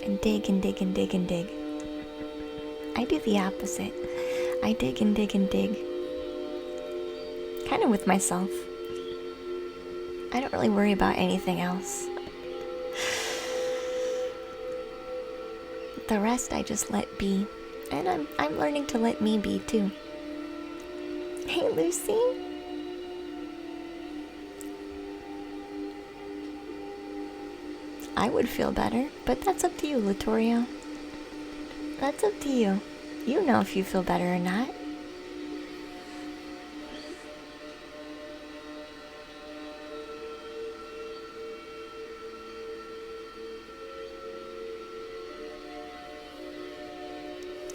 And dig and dig and dig and dig. I do the opposite. I dig and dig and dig. Kind of with myself. I don't really worry about anything else. The rest I just let be. And I'm learning to let me be too. Hey, Lucy. I would feel better, but that's up to you, Latorio. That's up to you. You know if you feel better or not.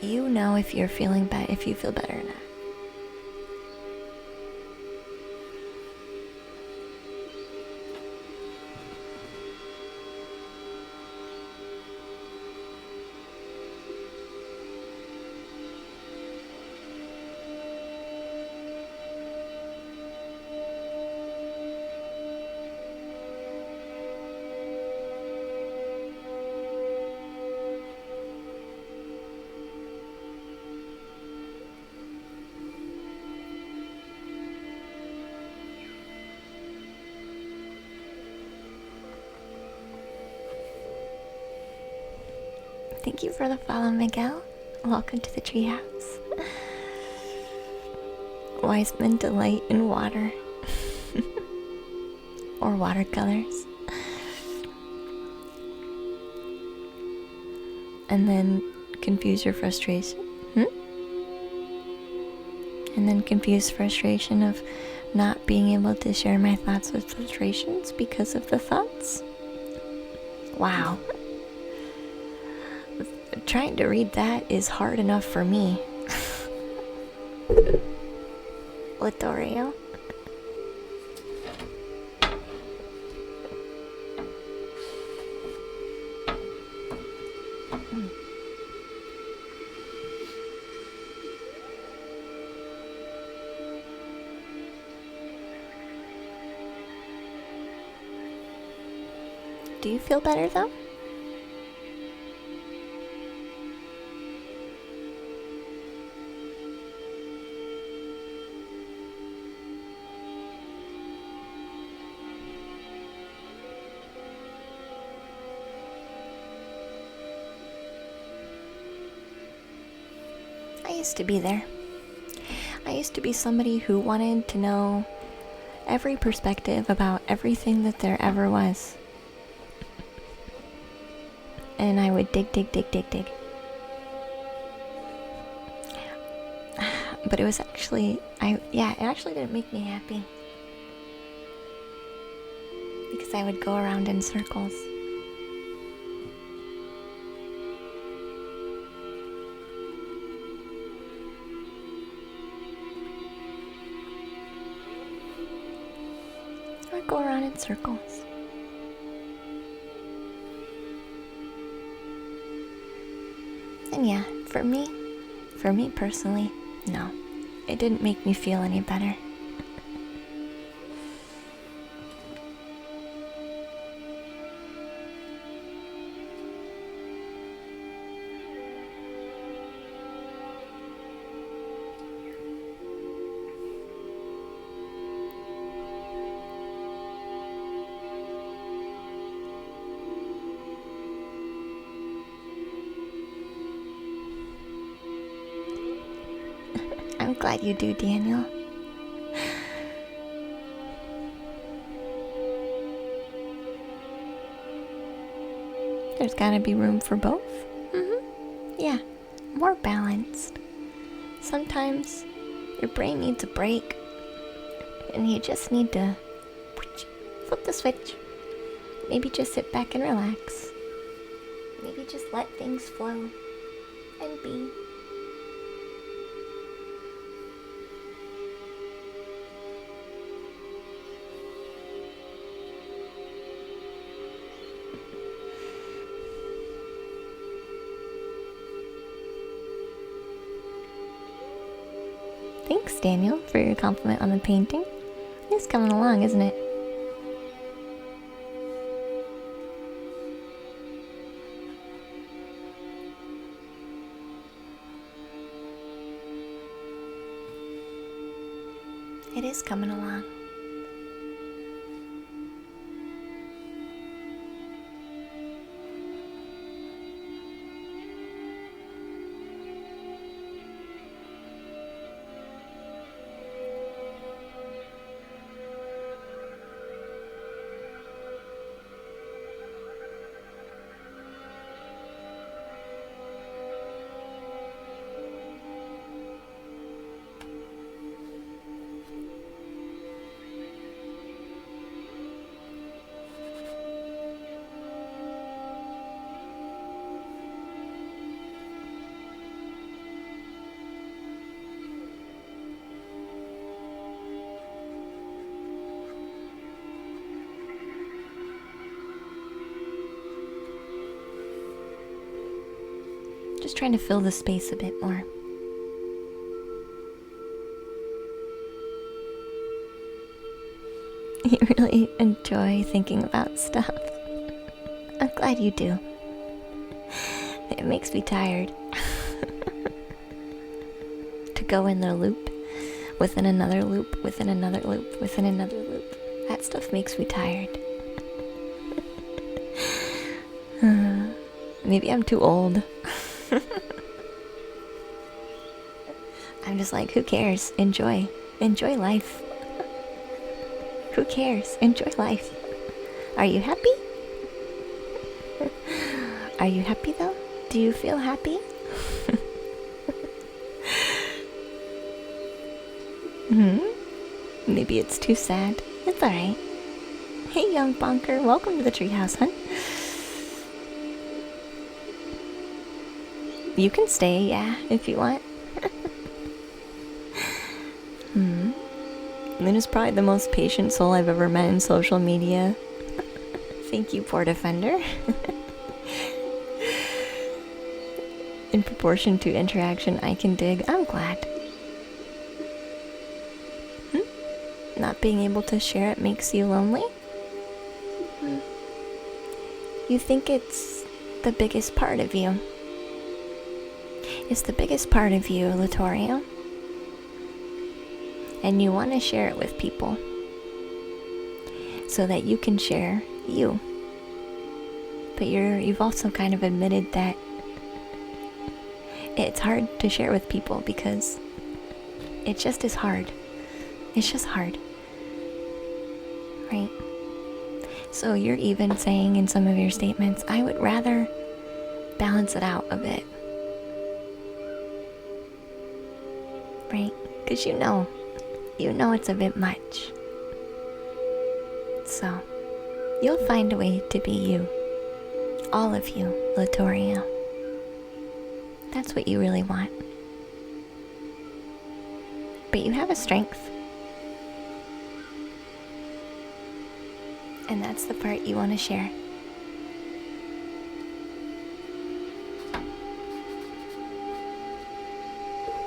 You know if you're feeling bad, if you feel better or not. Thank you for the follow, Miguel. Welcome to the treehouse. Wise men delight in water. Or watercolors. And then confuse your frustration. And then confuse frustration of not being able to share my thoughts with frustrations because of the thoughts. Wow. Trying to read that is hard enough for me. Latorio. Do you feel better though? I used to be there. I used to be somebody who wanted to know every perspective about everything that there ever was. And I would dig. But it was actually, it actually didn't make me happy. Because I would go around in circles. it go around in circles. And yeah, for me personally, no, it didn't make me feel any better. I'm glad you do, Daniel. There's gotta be room for both. Yeah, more balanced. Sometimes your brain needs a break, and you just need to flip the switch. Maybe just sit back and relax. Maybe just let things flow and be. Thanks, Daniel, for your compliment on the painting. It's coming along, isn't it? It is coming along. Just trying to fill the space a bit more. You really enjoy thinking about stuff. I'm glad you do. It makes me tired. To go in the loop, within another loop, within another loop, within another loop. That stuff makes me tired. Maybe I'm too old. I'm just like, who cares? Enjoy life. Who cares? Enjoy life. Are you happy? Are you happy though? Do you feel happy? Maybe it's too sad. It's alright. Hey, young bonker, welcome to the treehouse, hun. You can stay, yeah, if you want. Luna's probably the most patient soul I've ever met in social media. Thank you, poor defender. In proportion to interaction I can dig, I'm glad. Not being able to share it makes you lonely? You think it's the biggest part of you. It's the biggest part of you, Latorio. And you want to share it with people so that you can share you. But you've also kind of admitted that it's hard to share with people because it just is hard. It's just hard. Right? So you're even saying in some of your statements, I would rather balance it out a bit. Right? Because you know it's a bit much. So, you'll find a way to be you. All of you, Latorio. That's what you really want. But you have a strength. And that's the part you want to share.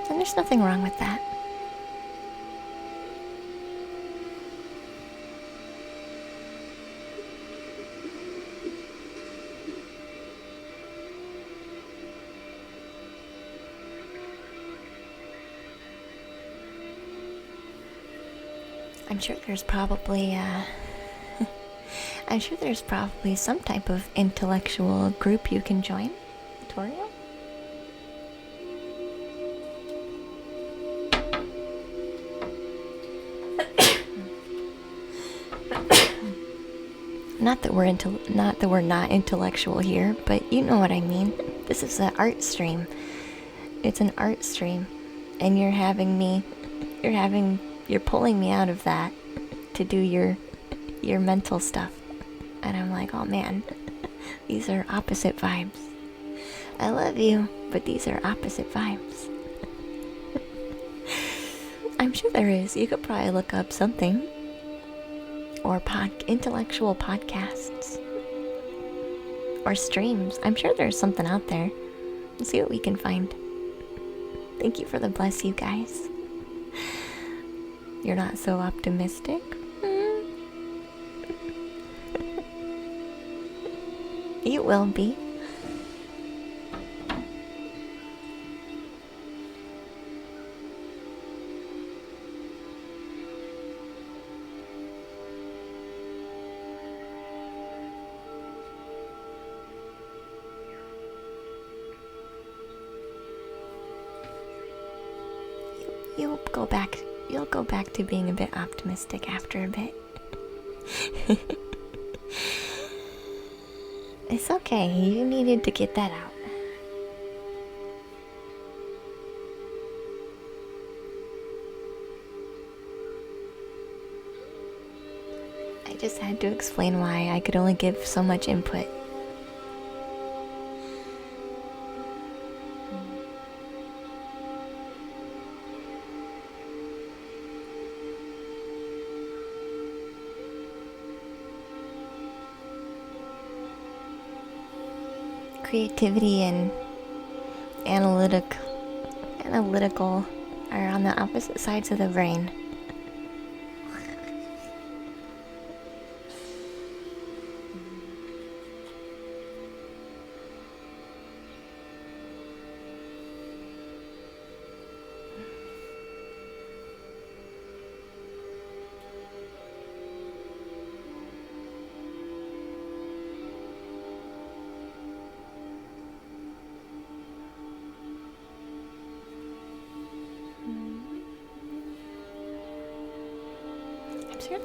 And there's nothing wrong with that. I'm sure there's probably I'm sure there's probably some type of intellectual group you can join, Torio. Not that we're not intellectual here, but you know what I mean. This is an art stream. It's an art stream, and you're pulling me out of that to do your mental stuff. And I'm like, oh man, these are opposite vibes. I love you, but these are opposite vibes. I'm sure there is. You could probably look up something. Or intellectual podcasts. Or streams. I'm sure there's something out there. We'll see what we can find. Thank you for the bless you guys. You're not so optimistic? You will be. You'll go back to being a bit optimistic after a bit. It's okay, you needed to get that out. I just had to explain why I could only give so much input. Creativity and analytical are on the opposite sides of the brain. Sure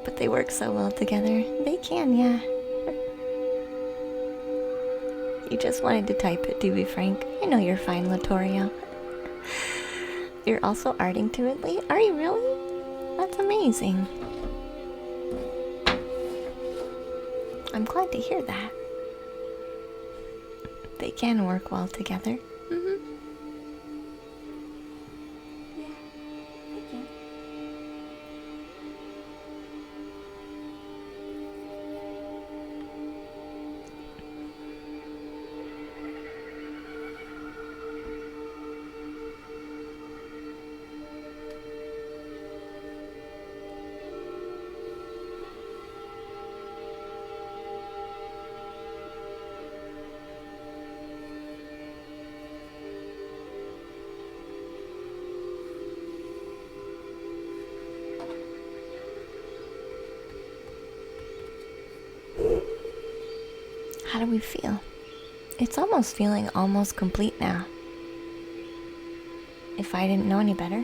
but they work so well together. They can, yeah. You just wanted to type it, to be frank. I know you're fine, Latorio. You're also arting timidly? Are you really? That's amazing. I'm glad to hear that. They can work well together. How do we feel? It's almost feeling almost complete now. If I didn't know any better,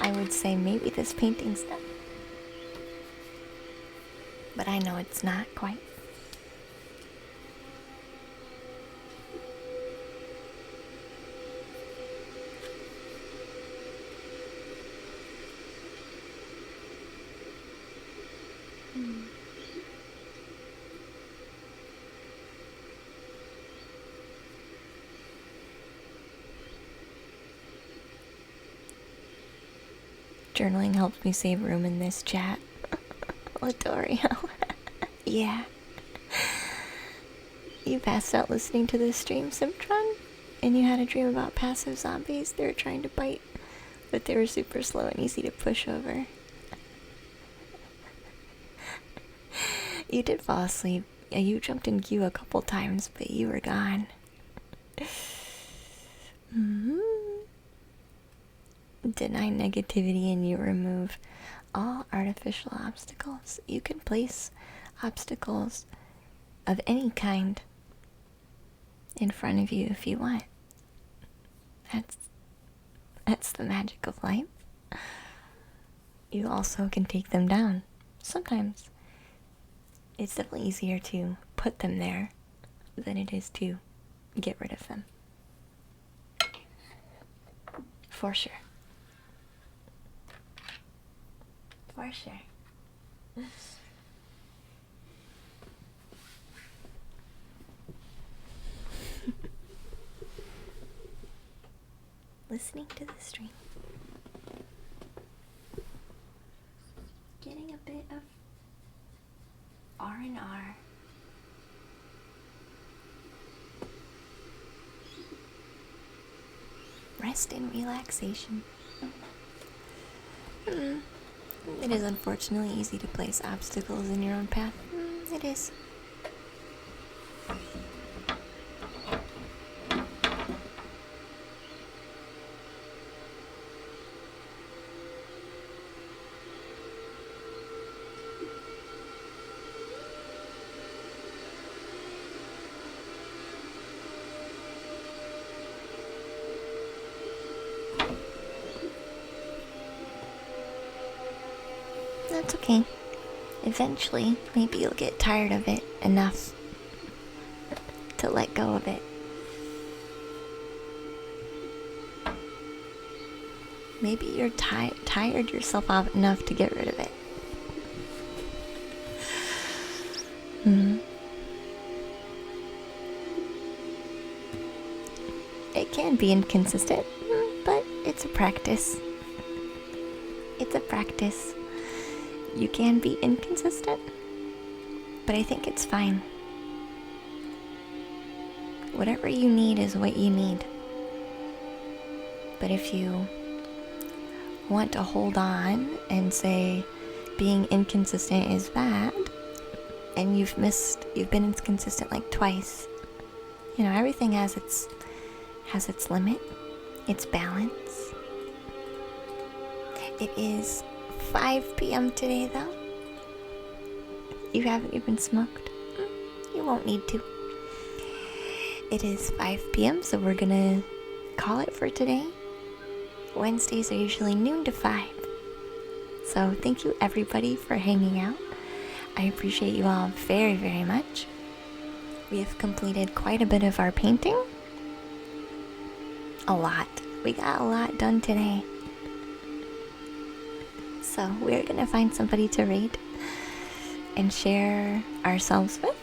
I would say maybe this painting's done. But I know it's not quite. Journaling helps me save room in this chat. Latorio. Yeah. You passed out listening to this stream, Simtron? And you had a dream about passive zombies? They were trying to bite, but they were super slow and easy to push over. You did fall asleep. Yeah, you jumped in queue a couple times, but you were gone. Deny negativity and you remove all artificial obstacles. You can place obstacles of any kind in front of you if you want. That's the magic of life. You also can take them down. Sometimes it's definitely easier to put them there than it is to get rid of them. For sure. For sure. Listening to the stream. Getting a bit of R&R. Rest and relaxation. It is unfortunately easy to place obstacles in your own path. It is. That's okay. Eventually, maybe you'll get tired of it enough to let go of it. Maybe you're tired yourself out enough to get rid of it. It can be inconsistent, but it's a practice. It's a practice. You can be inconsistent, but I think it's fine. Whatever you need is what you need. But if you want to hold on and say being inconsistent is bad, and you've been inconsistent like twice, you know, everything has its limit, its balance. It is 5 p.m. today, though. You haven't even smoked. You won't need to. It is 5 p.m., so we're gonna call it for today. Wednesdays are usually noon to 5. So thank you everybody for hanging out. I appreciate you all very, very much. We have completed quite a bit of our painting. A lot. We got a lot done today. So we're gonna find somebody to raid and share ourselves with.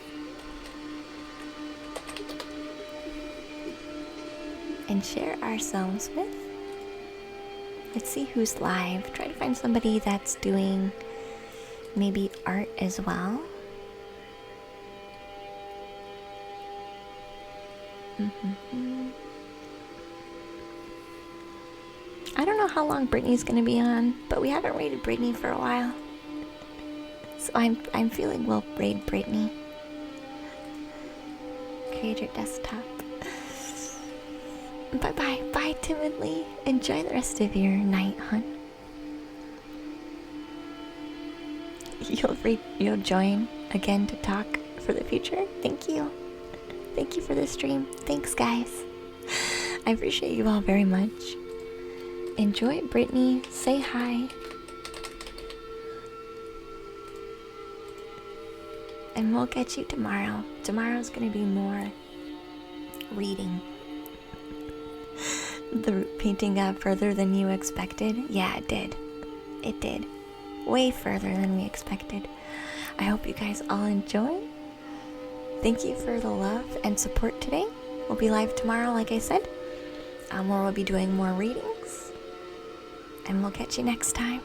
Let's see who's live. Try to find somebody that's doing maybe art as well. I don't know how long Brittany's gonna be on, but we haven't raided Brittany for a while. So I'm feeling we'll raid Brittany. Create your desktop. Bye-bye. Bye, Timidly. Enjoy the rest of your night, hon. You'll join again to talk for the future? Thank you. Thank you for the stream. Thanks, guys. I appreciate you all very much. Enjoy it, Brittany. Say hi. And we'll get you tomorrow. Tomorrow's gonna be more reading. The painting got further than you expected? Yeah, it did. It did. Way further than we expected. I hope you guys all enjoy. Thank you for the love and support today. We'll be live tomorrow, like I said, where we'll be doing more readings. And we'll catch you next time.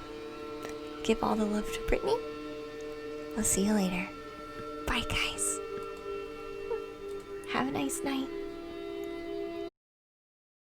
Give all the love to Brittany. We'll see you later. Bye, guys. Have a nice night.